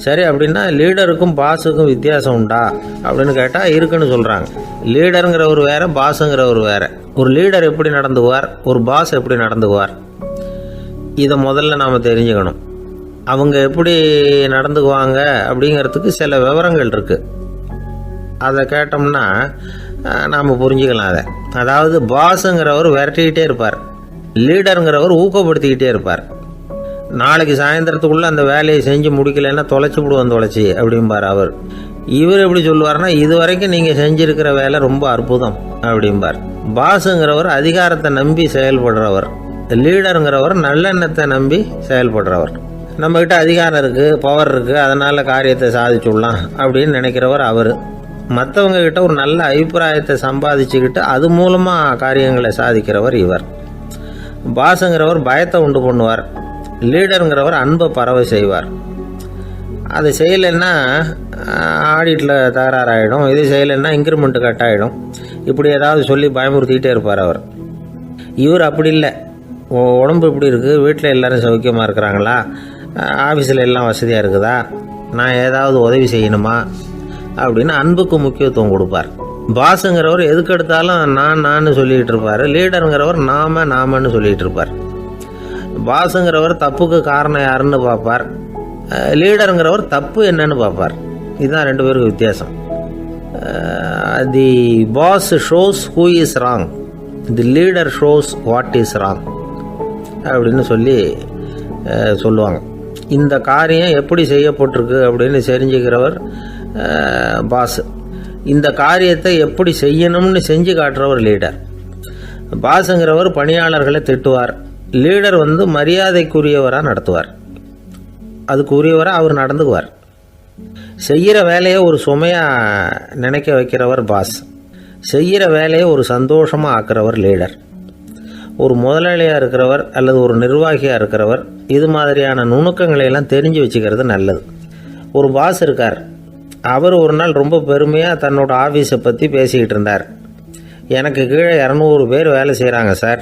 சரி, அப்படின்னா லீடருக்கும் பாஸுக்கும் வித்தியாசம் உண்டா அப்படின்னு கேட்டால் இருக்குன்னு சொல்கிறாங்க. லீடருங்கிறவர் வேற, பாஸுங்கிறவர் வேற. ஒரு லீடர் எப்படி நடந்துக்குவார், ஒரு பாஸ் எப்படி நடந்துக்குவார், இதை முதல்ல நாம் தெரிஞ்சுக்கணும். அவங்க எப்படி நடந்துக்குவாங்க அப்படிங்கிறதுக்கு சில விவரங்கள் இருக்குது. அதை கேட்டோம்னா நாம் புரிஞ்சுக்கலாம் அதை. அதாவது பாஸுங்கிறவர் விரட்டிக்கிட்டே இருப்பார், லீடருங்கிறவர் ஊக்கப்படுத்திக்கிட்டே இருப்பார். நாளைக்கு சாயந்தரத்துக்குள்ளே அந்த வேலையை செஞ்சு முடிக்கலைன்னா தொலைச்சி விடுவோம் தொலைச்சி அப்படிம்பார் அவர். இவர் எப்படி சொல்லுவார்னா, இது வரைக்கும் நீங்கள் செஞ்சுருக்கிற வேலை ரொம்ப அற்புதம் அப்படிம்பார். பாஸுங்கிறவர் அதிகாரத்தை நம்பி செயல்படுறவர், லீடருங்கிறவர் நல்லெண்ணத்தை நம்பி செயல்படுறவர். நம்மக்கிட்ட அதிகாரம் இருக்குது, பவர் இருக்குது, அதனால் காரியத்தை சாதிச்சுடலாம் அப்படின்னு நினைக்கிறவர் அவர். மற்றவங்க கிட்ட ஒரு நல்ல அபிப்பிராயத்தை சம்பாதிச்சுக்கிட்டு அது மூலமாக காரியங்களை சாதிக்கிறவர் இவர். பாஸுங்கிறவர் பயத்தை உண்டு பண்ணுவார், லீடருங்கிறவர் அன்பை பரவ செய்வார். அதை செய்யலைன்னா ஆடிட்டில் தகராறாயிடும், இது செய்யலைன்னா இன்க்ரிமெண்ட்டு கட் ஆகிடும், இப்படி ஏதாவது சொல்லி பயமுறுத்திக்கிட்டே இருப்பார் அவர். இவர் அப்படி இல்லை. உடம்பு இப்படி இருக்குது, வீட்டில் எல்லோரும் சௌக்கியமாக இருக்கிறாங்களா, ஆஃபீஸில் எல்லாம் வசதியாக இருக்குதா, நான் ஏதாவது உதவி செய்யணுமா அப்படின்னு அன்புக்கு முக்கியத்துவம் கொடுப்பார். பாஸுங்கிறவர் எதுக்கு எடுத்தாலும் நான் சொல்லிகிட்டு இருப்பார், லீடருங்கிறவர் நாமன்னு சொல்லிகிட்டு இருப்பார். பாஸுங்கிறவர் தப்புக்கு காரணம் யாருன்னு பார்ப்பார், லீடருங்கிறவர் தப்பு என்னன்னு பார்ப்பார். இதுதான் ரெண்டு பேருக்கு வித்தியாசம். The boss shows who is wrong, the leader shows what is wrong அப்படின்னு சொல்லுவாங்க. இந்த காரியம் எப்படி செய்யப்பட்டிருக்கு அப்படின்னு தெரிஞ்சுக்கிறவர் பாஸ். இந்த காரியத்தை எப்படி செய்யணும்னு செஞ்சு காட்டுறவர் லீடர். பாஸுங்கிறவர் பணியாளர்களை திட்டுவார், லீடர் மரியாதைக்குரியவராக நடத்துவார், அதுக்குரியவராக அவர் நடந்துக்குவார். செய்கிற வேலையை ஒரு சுமையாக நினைக்க வைக்கிறவர் பாஸ், செய்கிற வேலையை ஒரு சந்தோஷமாக ஆக்கிறவர் லீடர். ஒரு முதலாளியாக இருக்கிறவர் அல்லது ஒரு நிர்வாகியாக இருக்கிறவர் இது மாதிரியான நுணுக்கங்களை எல்லாம் தெரிஞ்சு வச்சுக்கிறது நல்லது. ஒரு பாஸ் இருக்கார், அவர் ஒரு நாள் ரொம்ப பெருமையாக தன்னோட ஆஃபீஸை பற்றி பேசிக்கிட்டு இருந்தார். எனக்கு கீழே 200 பேர் வேலை செய்கிறாங்க சார்,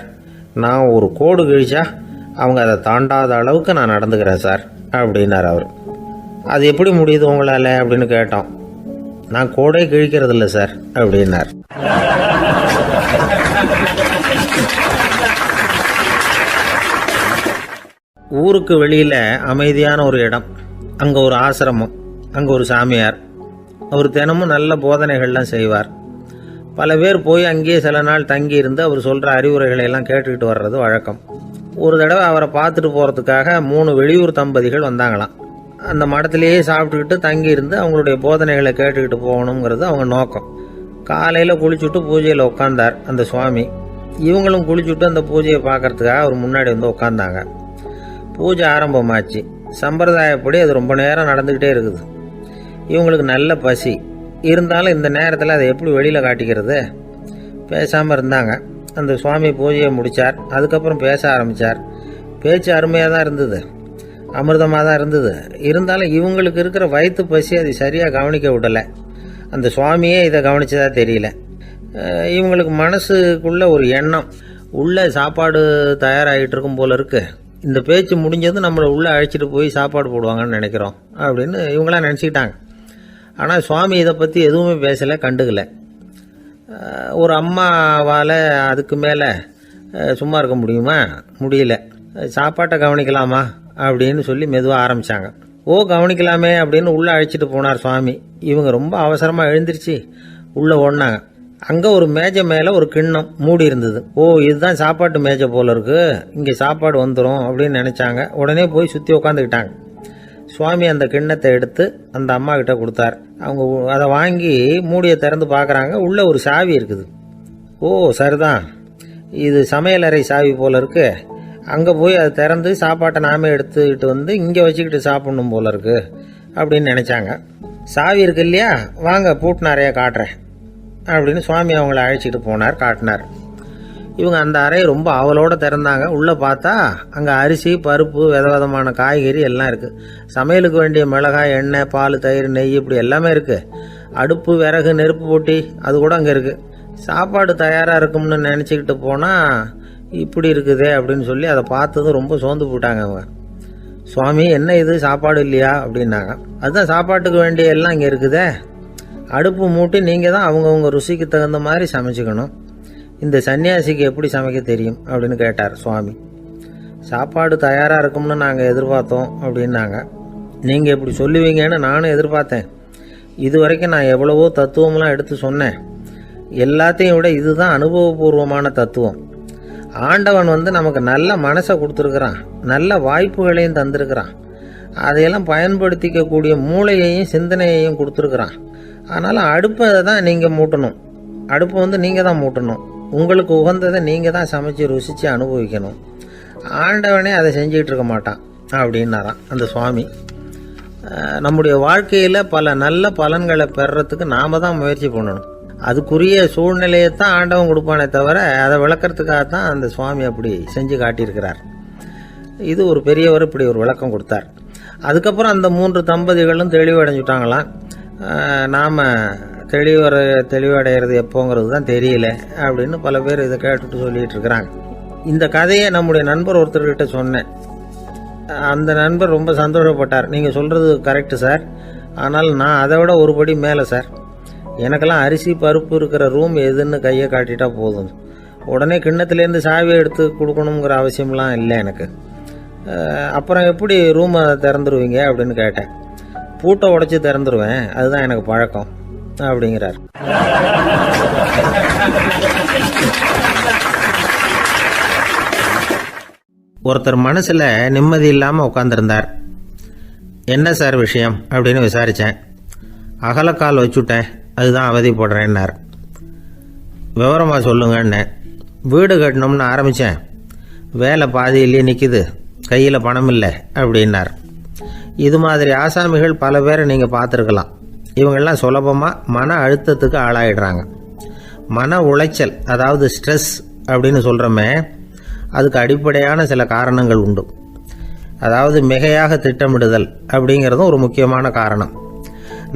நான் ஒரு கோடு கிழிச்சா அவங்க அதை தாண்டாத அளவுக்கு நான் நடந்துக்கிறேன் சார் அப்படின்னார் அவர். அது எப்படி முடியுது உங்களால் அப்படின்னு கேட்டோம். நான் கோடே கிழிக்கிறதில்ல சார் அப்படின்னார். ஊருக்கு வெளியில் அமைதியான ஒரு இடம், அங்கே ஒரு ஆசிரமம், அங்கே ஒரு சாமியார். அவர் தினமும் நல்ல போதனைகள்லாம் செய்வார். பல பேர் போய் அங்கேயே சில நாள் தங்கி இருந்து அவர் சொல்கிற அறிவுரைகளை எல்லாம் கேட்டுக்கிட்டு வர்றது வழக்கம். ஒரு தடவை அவரை பார்த்துட்டு போகிறதுக்காக 3 வெளியூர் தம்பதிகள் வந்தாங்களாம். அந்த மடத்திலேயே சாப்பிட்டுக்கிட்டு தங்கியிருந்து அவங்களுடைய போதனைகளை கேட்டுக்கிட்டு போகணுங்கிறது அவங்க நோக்கம். காலையில் குளிச்சுட்டு பூஜையில் உட்காந்தார் அந்த சுவாமி. இவங்களும் குளிச்சுட்டு அந்த பூஜையை பார்க்கறதுக்காக அவர் முன்னாடி வந்து உட்காந்தாங்க. பூஜை ஆரம்பமாச்சு. சம்பிரதாயப்படி அது ரொம்ப நேரம் நடந்துக்கிட்டே இருக்குது. இவங்களுக்கு நல்ல பசி இருந்தாலும் இந்த நேரத்தில் அதை எப்படி வெளியில் காட்டிக்கிறது? பேசாமல் இருந்தாங்க. அந்த சுவாமி பூஜையை முடித்தார். அதுக்கப்புறம் பேச ஆரம்பித்தார். பேச்சு அருமையாக தான் இருந்தது, அமிர்தமாக தான் இருந்தது. இருந்தாலும் இவங்களுக்கு இருக்கிற வயிற்று பசி அது சரியாக கவனிக்க விடலை. அந்த சுவாமியே இதை கவனிச்சதா தெரியல. இவங்களுக்கு மனசுக்குள்ள ஒரு எண்ணம், உள்ளே சாப்பாடு தயாராகிட்டு இருக்கும் போல இருக்கு. இந்த பேச்சு முடிஞ்சது நம்மளை உள்ளே அழைச்சிட்டு போய் சாப்பாடு போடுவாங்கன்னு நினைக்கிறோம் அப்படின்னு இவங்களாம் நினச்சிக்கிட்டாங்க. ஆனால் சுவாமி இதை பற்றி எதுவுமே பேசலை, கண்டுக்கலை. ஒரு அம்மாவால் அதுக்கு மேலே சும்மா இருக்க முடியுமா? முடியல. சாப்பாட்டை கவனிக்கலாமா அப்படின்னு சொல்லி மெதுவாக ஆரம்பித்தாங்க. கவனிக்கலாமே அப்படின்னு உள்ளே அழைச்சிட்டு போனார் சுவாமி. இவங்க ரொம்ப அவசரமாக எழுந்திருச்சு உள்ளே ஓடினாங்க. அங்கே ஒரு மேஜை மேலே ஒரு கிண்ணம் மூடி இருந்தது. இதுதான் சாப்பாட்டு மேஜை போல இருக்கு, இங்கே சாப்பாடு வந்துடும் அப்படின்னு நினச்சாங்க. உடனே போய் சுற்றி உட்காந்துக்கிட்டாங்க. சுவாமி அந்த கிண்ணத்தை எடுத்து அந்த அம்மா கிட்ட கொடுத்தார். அவங்க அதை வாங்கி மூடியை திறந்து பார்க்குறாங்க. உள்ளே ஒரு சாவி இருக்குது. சரிதான், இது சமையலறை சாவி போல இருக்கு. அங்கே போய் அதை திறந்து சாப்பாட்டை நாமே எடுத்துக்கிட்டு வந்து இங்கே வச்சுக்கிட்டு சாப்பிடணும் போல இருக்கு அப்படின்னு நினச்சாங்க. சாவி இருக்கு இல்லையா, வாங்க பூட்டு நிறைய காட்டுறேன் அப்படின்னு சுவாமி அவங்கள அழைச்சிட்டு போனார், காட்டினார். இவங்க அந்த அறையை ரொம்ப அவளோட திறந்தாங்க. உள்ளே பார்த்தா அங்கே அரிசி, பருப்பு, விதவிதமான காய்கறி எல்லாம் இருக்குது. சமையலுக்கு வேண்டிய மிளகாய், எண்ணெய், பால், தயிர், நெய் இப்படி எல்லாமே இருக்குது. அடுப்பு, விறகு, நெருப்பு போட்டி அது கூட அங்கே இருக்குது. சாப்பாடு தயாராக இருக்கும்னு நினச்சிக்கிட்டு போனால் இப்படி இருக்குதே அப்படின்னு சொல்லி அதை பார்த்ததும் ரொம்ப சோர்ந்து போட்டாங்க அவங்க. சுவாமி, என்ன இது சாப்பாடு இல்லையா அப்படின்னாங்க. அதுதான் சாப்பாட்டுக்கு வேண்டிய எல்லாம் இங்கே இருக்குதே. அடுப்பு மூட்டி நீங்கள் தான் அவங்கவுங்க ருசிக்கு தகுந்த மாதிரி சமைச்சிக்கணும். இந்த சன்னியாசிக்கு எப்படி சமைக்க தெரியும் அப்படின்னு கேட்டார் சுவாமி. சாப்பாடு தயாராக இருக்கும்னு நாங்கள் எதிர்பார்த்தோம் அப்படின்னாங்க. நீங்கள் இப்படி சொல்லுவீங்கன்னு நானும் எதிர்பார்த்தேன். இது வரைக்கும் நான் எவ்வளவோ தத்துவம்லாம் எடுத்து சொன்னேன். எல்லாத்தையும் விட இதுதான் அனுபவபூர்வமான தத்துவம். ஆண்டவன் நமக்கு நல்ல மனசை கொடுத்துருக்குறான், நல்ல வாய்ப்புகளையும் தந்திருக்கிறான். அதையெல்லாம் பயன்படுத்திக்கக்கூடிய மூளையையும் சிந்தனையையும் கொடுத்துருக்குறான். அதனால் அடுப்பை தான் நீங்கள் மூட்டணும். அடுப்பு நீங்கள் தான் மூட்டணும். உங்களுக்கு உகந்ததை நீங்கள் தான் சமைச்சு ருசித்து அனுபவிக்கணும். ஆண்டவனே அதை செஞ்சுக்கிட்டு இருக்க மாட்டான் அப்படின்னாராம் அந்த சுவாமி. நம்முடைய வாழ்க்கையில் பல நல்ல பலன்களை பெறறதுக்கு நாம் தான் முயற்சி பண்ணணும். அதுக்குரிய சூழ்நிலையை தான் ஆண்டவன் கொடுப்பானே தவிர அதை விளக்கறதுக்காக தான் அந்த சுவாமி அப்படி செஞ்சு காட்டியிருக்கிறார். இது ஒரு பெரியவர் இப்படி ஒரு விளக்கம் கொடுத்தார். அதுக்கப்புறம் அந்த 3 தம்பதிகளும் தெளிவடைஞ்சுட்டாங்களாம். நாம் தெளிவடைகிறது எப்போங்கிறது தான் தெரியல அப்படின்னு பல பேர் இதை கேட்டுட்டு சொல்லிகிட்டு இருக்கிறாங்க. இந்த கதையை நம்முடைய நண்பர் ஒருத்தர்கிட்ட சொன்னேன். அந்த நண்பர் ரொம்ப சந்தோஷப்பட்டார். நீங்கள் சொல்கிறது கரெக்டு சார், ஆனால் நான் அதை விட ஒரு படி மேலே சார். எனக்கெல்லாம் அரிசி, பருப்பு இருக்கிற ரூம் எதுன்னு கையை காட்டிட்டா போதும். உடனே கிண்ணத்துலேருந்து சாவியை எடுத்து கொடுக்கணுங்கிற அவசியம்லாம் இல்லை எனக்கு. அப்புறம் எப்படி ரூமை திறந்துருவீங்க அப்படின்னு கேட்டேன். பூட்டை உடைச்சி திறந்துருவேன், அதுதான் எனக்கு பழக்கம் அப்படிங்கிறார். ஒருத்தர் மனசில் நிம்மதி இல்லாமல் உட்காந்துருந்தார். என்ன சார் விஷயம் அப்படின்னு விசாரித்தேன். அகலக்கால் வச்சுட்டேன், அதுதான் அவதிப்படுறேன்னார். விவரமாக சொல்லுங்கன்னு. வீடு கட்டணும்னு ஆரம்பித்தேன், வேலை பாதியிலேயே நிற்கிது, கையில் பணம் இல்லை அப்படின்னார். இது மாதிரி ஆசாமிகள் பல பேரை நீங்கள் பார்த்துருக்கலாம். இவங்கெல்லாம் சுலபமாக மன அழுத்தத்துக்கு ஆளாயிடுறாங்க. மன உளைச்சல், அதாவது ஸ்ட்ரெஸ் அப்படின்னு சொல்கிறோமே, அதுக்கு அடிப்படையான சில காரணங்கள் உண்டு. அதாவது மிகையாக திட்டமிடுதல் அப்படிங்கிறதும் ஒரு முக்கியமான காரணம்.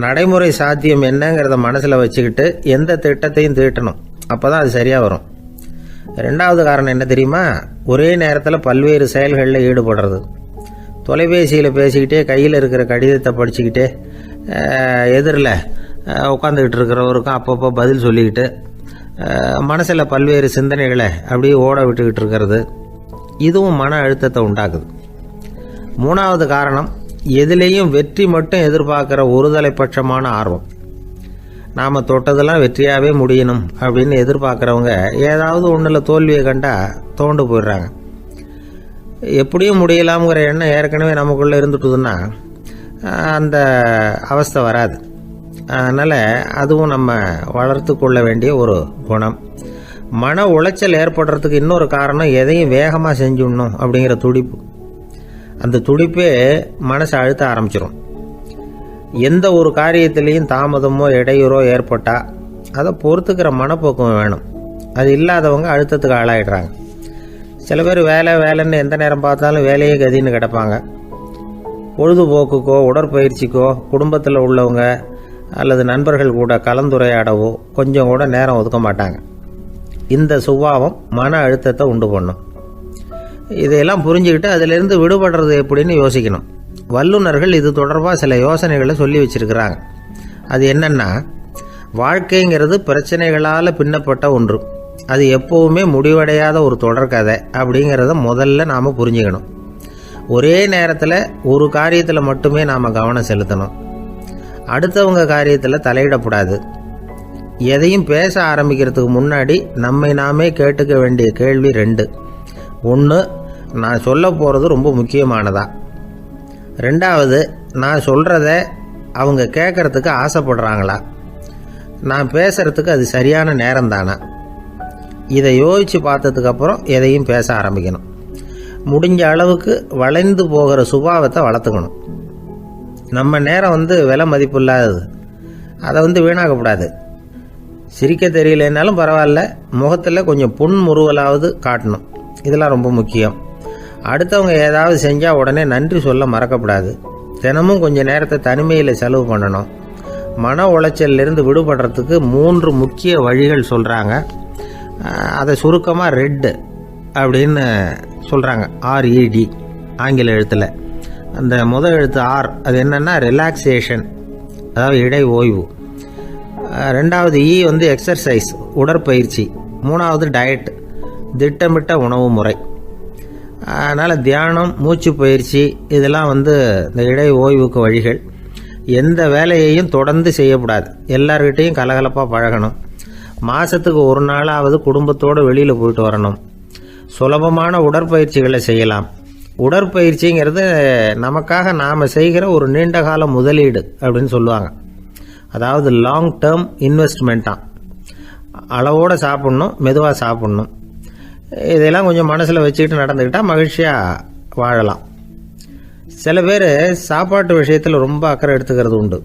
நடைமுறை சாத்தியம் என்னங்கிறத மனசில் வச்சுக்கிட்டு எந்த திட்டத்தையும் தீட்டணும், அப்போ தான் அது சரியாக வரும். 2வது காரணம் என்ன தெரியுமா? ஒரே நேரத்தில் பல்வேறு செயல்களில் ஈடுபடுறது. தொலைபேசியில் பேசிக்கிட்டே கையில் இருக்கிற கடிதத்தை படிச்சுக்கிட்டே எதிரில் உட்காந்துக்கிட்டு இருக்கிறவருக்கும் அப்பப்போ பதில் சொல்லிக்கிட்டு மனசில் பல்வேறு சிந்தனைகளை அப்படியே ஓட விட்டுக்கிட்டு இருக்கிறது, இதுவும் மன அழுத்தத்தை உண்டாக்குது. 3வது காரணம், எதிலேயும் வெற்றி மட்டும் எதிர்பார்க்குற ஒருதலைப்பட்சமான ஆர்வம். நாம் தொட்டதெல்லாம் வெற்றியாகவே முடியணும் அப்படின்னு எதிர்பார்க்குறவங்க ஏதாவது ஒன்றில் தோல்வியை கண்டா தோண்டு போயிடுறாங்க. எப்படியும் முடியலாம்ங்கிற எண்ணம் ஏற்கனவே நமக்குள்ளே இருந்துட்டுதுன்னா அந்த அவஸ்தை வராது. அதனால் அதுவும் நம்ம வளர்த்து கொள்ள வேண்டிய ஒரு குணம். மன உளைச்சல் ஏற்படுறதுக்கு இன்னொரு காரணம் எதையும் வேகமாக செஞ்சுடணும் அப்படிங்கிற துடிப்பு. அந்த துடிப்பே மனசை அழுத்த ஆரம்பிச்சிடும். எந்த ஒரு காரியத்திலையும் தாமதமோ இடையூறோ ஏற்பட்டால் அதை பொறுத்துக்கிற மனப்போக்கம் வேணும். அது இல்லாதவங்க அழுத்தத்துக்கு ஆளாயிடுறாங்க. சில பேர் வேலைன்னு எந்த நேரம் பார்த்தாலும் வேலையே கதின்னு கிடப்பாங்க. பொழுதுபோக்குக்கோ உடற்பயிற்சிக்கோ குடும்பத்தில் உள்ளவங்க அல்லது நண்பர்கள் கூட கலந்துரையாடவோ கொஞ்சம் கூட நேரம் ஒதுக்க மாட்டாங்க. இந்த சுபாவம் மன அழுத்தத்தை உண்டு பண்ணும். இதையெல்லாம் புரிஞ்சுக்கிட்டு அதிலிருந்து விடுபடுறது எப்படின்னு யோசிக்கணும். வல்லுநர்கள் இது தொடர்பாக சில யோசனைகளை சொல்லி வச்சிருக்கிறாங்க. அது என்னன்னா, வாழ்க்கைங்கிறது பிரச்சனைகளால் பின்னப்பட்ட ஒன்று. அது எப்போவுமே முடிவடையாத ஒரு தொடர்கதை அப்படிங்கிறத முதல்ல நாம் புரிஞ்சுக்கணும். ஒரே நேரத்தில் ஒரு காரியத்தில் மட்டுமே நாம் கவனம் செலுத்தணும். அடுத்தவங்க காரியத்தில் தலையிடக்கூடாது. எதையும் பேச ஆரம்பிக்கிறதுக்கு முன்னாடி நம்மை நாமே கேட்டுக்க வேண்டிய கேள்வி 2. 1, நான் சொல்ல போகிறது ரொம்ப முக்கியமானதா? 2வது, நான் சொல்கிறத அவங்க கேட்குறதுக்கு ஆசைப்படுறாங்களா? நான் பேசுகிறதுக்கு அது சரியான நேரம் தானா? இதை யோசித்து பார்த்ததுக்கப்புறம் எதையும் பேச ஆரம்பிக்கணும். முடிஞ்ச அளவுக்கு வளைந்து போகிற சுபாவத்தை வளர்த்துக்கணும். நம்ம நேரம் விலை மதிப்பு இல்லாதது. அதை வீணாக்கக்கூடாது. சிரிக்க தெரியலனாலும் பரவாயில்ல, முகத்தில் கொஞ்சம் புன்முறுவலாவது காட்டணும். இதெல்லாம் ரொம்ப முக்கியம். அடுத்தவங்க ஏதாவது செஞ்சால் உடனே நன்றி சொல்ல மறக்கக்கூடாது. தினமும் கொஞ்சம் நேரத்தை தனிமையில் செலவு பண்ணணும். மன உளைச்சலிருந்து விடுபடுறதுக்கு 3 முக்கிய வழிகள் சொல்கிறாங்க. அதை சுருக்கமாக ரெட் அப்படின்னு சொல்கிறாங்க. RED ஆங்கில எழுத்தில். அந்த முதல் எழுத்து R, அது என்னென்னா ரிலாக்ஸேஷன், அதாவது இடை ஓய்வு. 2வது E எக்ஸர்சைஸ், உடற்பயிற்சி. 3வது டயட், திட்டமிட்ட உணவு முறை. அதனால் தியானம், மூச்சு பயிற்சி இதெல்லாம் இந்த இடை ஓய்வுக்கு வழிகள். எந்த வேலையையும் தொடர்ந்து செய்யக்கூடாது. எல்லார்கிட்டையும் கலகலப்பாக பழகணும். மாதத்துக்கு ஒரு நாளாவது குடும்பத்தோடு வெளியில் போயிட்டு வரணும். சுலபமான உடற்பயிற்சிகளை செய்யலாம். உடற்பயிற்சிங்கிறது நமக்காக நாம் செய்கிற ஒரு நீண்டகால முதலீடு அப்படின்னு சொல்லுவாங்க. அதாவது லாங் டேர்ம் இன்வெஸ்ட்மெண்ட்டாக. அளவோடு சாப்பிட்ணும், மெதுவாக சாப்பிட்ணும். இதெல்லாம் கொஞ்சம் மனசில் வச்சுக்கிட்டு நடந்துக்கிட்டால் மகிழ்ச்சியாக வாழலாம். சில பேர் சாப்பாட்டு விஷயத்தில் ரொம்ப அக்கறை எடுத்துக்கிறது உண்டு.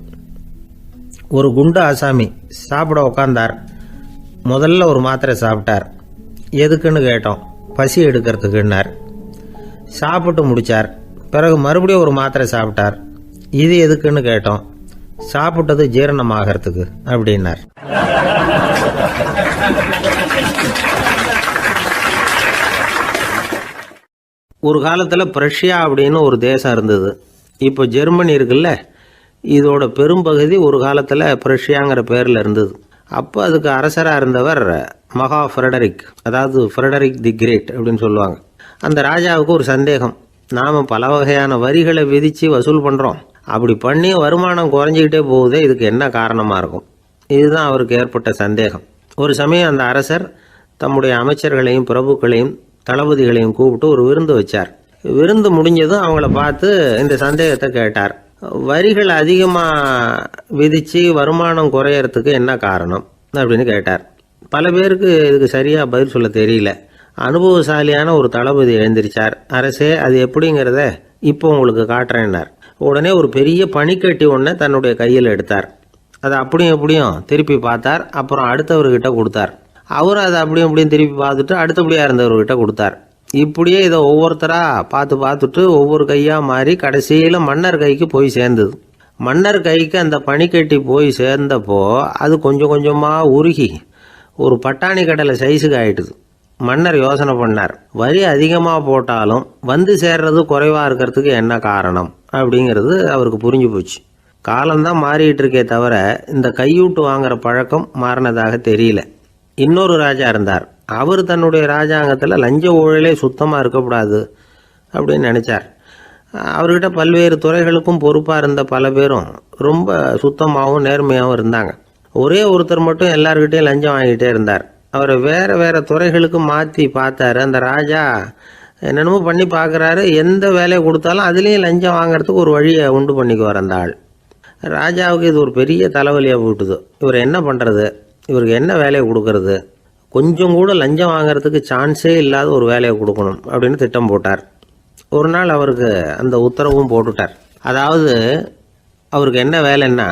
ஒரு குண்டு ஆசாமி சாப்பிட உக்காந்தார். முதல்ல ஒரு மாத்திரை சாப்பிட்டார். எதுக்குன்னு கேட்டோம். பசி எடுக்கிறதுக்குன்னார். சாப்பிட்டு முடித்தார். பிறகு மறுபடியும் ஒரு மாத்திரை சாப்பிட்டார். இது எதுக்குன்னு கேட்டோம். சாப்பிட்டது ஜீரணமாகறதுக்கு அப்படின்னார். ஒரு காலத்தில் பிரஷ்யா அப்படின்னு ஒரு தேசம் இருந்தது. இப்போ ஜெர்மனி இருக்குல்ல, இதோட பெரும்பகுதி ஒரு காலத்தில் பிரஷ்யாங்கிற பேரில் இருந்தது. அப்போ அதுக்கு அரசராக இருந்தவர் மகா ஃப்ரெடரிக், அதாவது ஃப்ரெடரிக் தி கிரேட் அப்படின்னு சொல்லுவாங்க. அந்த ராஜாவுக்கு ஒரு சந்தேகம். நாம் பல வகையான வரிகளை விதித்து வசூல் பண்ணுறோம். அப்படி பண்ணி வருமானம் குறைஞ்சிக்கிட்டே போகுதே, இதுக்கு என்ன காரணமாக இருக்கும்? இதுதான் அவருக்கு ஏற்பட்ட சந்தேகம். ஒரு சமயம் அந்த அரசர் தம்முடைய அமைச்சர்களையும் பிரபுக்களையும் தளபதிகளையும் கூப்பிட்டு ஒரு விருந்து வச்சார். விருந்து முடிஞ்சதும் அவங்கள பார்த்து இந்த சந்தேகத்தை கேட்டார். வரிகள் அதிகமாக விதித்து வருமானம் குறையறதுக்கு என்ன காரணம் அப்படின்னு கேட்டார். பல பேருக்கு இதுக்கு சரியாக பதில் சொல்ல தெரியல. அனுபவசாலியான ஒரு தளபதி எழுந்திருச்சார். அரசே, அது எப்படிங்கிறத இப்போ உங்களுக்கு காட்டுறேன்னார். உடனே ஒரு பெரிய பனிக்கட்டி ஒன்றை தன்னுடைய கையில் எடுத்தார். அதை அப்படியும் எப்படியும் திருப்பி பார்த்தார். அப்புறம் அடுத்தவர்கிட்ட கொடுத்தார். அவரும் அதை அப்படியும் இப்படியும் திருப்பி பார்த்துட்டு அடுத்தபடியாக இருந்தவர்கிட்ட கொடுத்தார். இப்படியே இதை ஒவ்வொருத்தராக பார்த்துட்டு ஒவ்வொரு கையாக மாறி கடைசியில் மன்னர் கைக்கு போய் சேர்ந்தது. மன்னர் கைக்கு அந்த பனிக்கட்டி போய் சேர்ந்தப்போ அது கொஞ்சம் கொஞ்சமாக உருகி ஒரு பட்டாணி கடலை சைஸுக்கு ஆயிட்டுது. மன்னர் யோசனை பண்ணார். வரி அதிகமாக போட்டாலும் வந்து சேர்றது குறைவாக இருக்கிறதுக்கு என்ன காரணம் அப்படிங்கிறது அவருக்கு புரிஞ்சு போச்சு. காலம்தான் மாறிட்டு இருக்கே தவிர இந்த கையூட்டு வாங்குற பழக்கம் மாறினதாக தெரியல. இன்னொரு ராஜா இருந்தார். அவர் தன்னுடைய ராஜாங்கத்தில் லஞ்ச ஊழலே சுத்தமாக இருக்கக்கூடாது அப்படின்னு நினச்சார். அவர்கிட்ட பல்வேறு துறைகளுக்கும் பொறுப்பாக இருந்த பல பேரும் ரொம்ப சுத்தமாகவும் நேர்மையாகவும் இருந்தாங்க. ஒரே ஒருத்தர் மட்டும் எல்லார்கிட்டையும் லஞ்சம் வாங்கிட்டே இருந்தார். அவரை வேறு வேறு துறைகளுக்கு மாற்றி பார்த்தாரு. அந்த ராஜா என்னென்னமோ பண்ணி பார்க்குறாரு. எந்த வேலையை கொடுத்தாலும் அதுலேயும் லஞ்சம் வாங்குறதுக்கு ஒரு வழியை உண்டு பண்ணிக்குவார் அந்த ஆள். ராஜாவுக்கு இது ஒரு பெரிய தலைவலியாக போட்டுது. இவர் என்ன பண்ணுறது, இவருக்கு என்ன வேலையை கொடுக்கறது, கொஞ்சம் கூட லஞ்சம் வாங்குறதுக்கு சான்ஸே இல்லாத ஒரு வேலையை கொடுக்கணும் அப்படின்னு திட்டம் போட்டார். ஒரு நாள் அவருக்கு அந்த உத்தரவும் போட்டுட்டார். அதாவது அவருக்கு என்ன வேலைன்னா,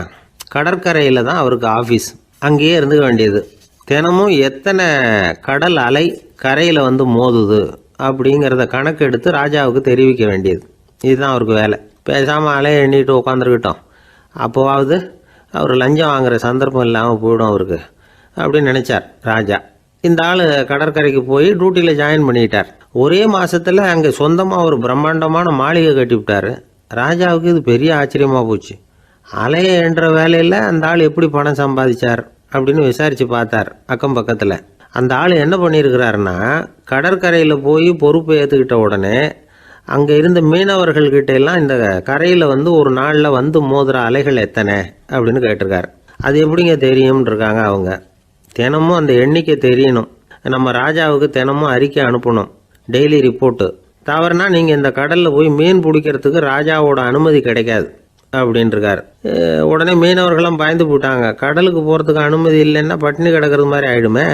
கடற்கரையில் தான் அவருக்கு ஆஃபீஸ், அங்கேயே இருந்துக்க வேண்டியது. தினமும் எத்தனை கடல் அலை கரையில் வந்து மோதுது அப்படிங்கிறத கணக்கு எடுத்து ராஜாவுக்கு தெரிவிக்க வேண்டியது. இதுதான் அவருக்கு வேலை. பேசாமல் அலையை எண்ணிட்டு உட்காந்துருக்கிட்டோம், அப்போவாவது அவர் லஞ்சம் வாங்குகிற சந்தர்ப்பம் இல்லாமல் போயிடும் அவருக்கு அப்படின்னு நினச்சார் ராஜா. இந்த ஆள் கடற்கரைக்கு போய் டியூட்டியில் ஜாயின் பண்ணிக்கிட்டார். ஒரே மாதத்தில் அங்கே சொந்தமாக ஒரு பிரம்மாண்டமான மாளிகை கட்டிவிட்டார். ராஜாவுக்கு இது பெரிய ஆச்சரியமாக போச்சு. அலையை என்ற வேலையில் அந்த ஆள் எப்படி பணம் சம்பாதிச்சார் அப்படின்னு விசாரித்து பார்த்தார் அக்கம் பக்கத்தில். அந்த ஆள் என்ன பண்ணியிருக்கிறாருன்னா, கடற்கரையில் போய் பொறுப்பை ஏற்றுக்கிட்ட உடனே அங்கே இருந்த மீனவர்கள்கிட்ட எல்லாம் இந்த கரையில் வந்து ஒரு நாளில் வந்து மோதுற அலைகள் எத்தனை அப்படின்னு கேட்டிருக்காரு. அது எப்படிங்க தெரியும்னு இருக்காங்க அவங்க. தினமும் அந்த எண்ணிக்கை தெரியணும், நம்ம ராஜாவுக்கு தினமும் அறிக்கை அனுப்பணும், டெய்லி ரிப்போர்ட்டு. தவறுனா நீங்கள் இந்த கடலில் போய் மீன் பிடிக்கிறதுக்கு ராஜாவோட அனுமதி கிடைக்காது அப்படின்ட்டுருக்காரு. உடனே மீனவர்களும் பயந்து போட்டாங்க. கடலுக்கு போகிறதுக்கு அனுமதி இல்லைன்னா பட்டினி கிடக்கிறது மாதிரி ஆகிடுமே.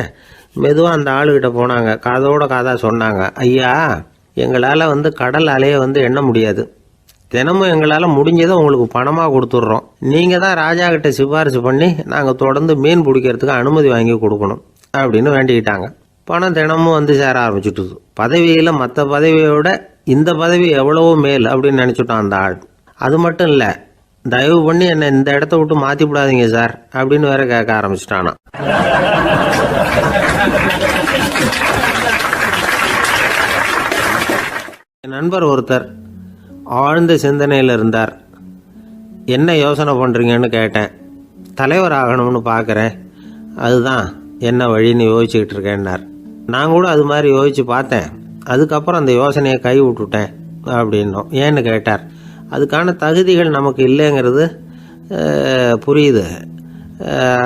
மெதுவாக அந்த ஆளுகிட்ட போனாங்க, காதோட காதாக சொன்னாங்க, ஐயா எங்களால் வந்து கடல் அலையை வந்து எண்ண முடியாது, தினமும் எங்களால் முடிஞ்சதை உங்களுக்கு பணமாக கொடுத்துட்றோம், நீங்கள் தான் ராஜா கிட்ட சிபாரிசு பண்ணி நாங்கள் தொடர்ந்து மீன் பிடிக்கிறதுக்கு அனுமதி வாங்கி கொடுக்கணும் அப்படின்னு வேண்டிக்கிட்டாங்க. பணம் தினமும் வந்து சேர ஆரம்பிச்சுட்டுது. பதவியில் மற்ற பதவியோட இந்த பதவி எவ்வளவோ மேல் அப்படின்னு நினச்சிட்டான் அந்த ஆள். அது மட்டும் இல்லை, தயவு பண்ணி என்னை இந்த இடத்த விட்டு மாற்றி விடாதீங்க சார் அப்படின்னு வேற கேட்க ஆரம்பிச்சிட்டானா. என் நண்பர் ஒருத்தர் ஆழ்ந்த சிந்தனையில் இருந்தார். என்ன யோசனை பண்ணுறீங்கன்னு கேட்டேன். தலைவர் ஆகணும்னு பார்க்குறேன், அதுதான் என்ன வழின்னு யோசிச்சுக்கிட்டு இருக்கேன்னார். நான் கூட அது மாதிரி யோசித்து பார்த்தேன், அதுக்கப்புறம் அந்த யோசனையை கை விட்டுட்டேன் அப்படின்னோம். ஏன்னு கேட்டார். அதுக்கான தகுதிகள் நமக்கு இல்லைங்கிறது புரியுது.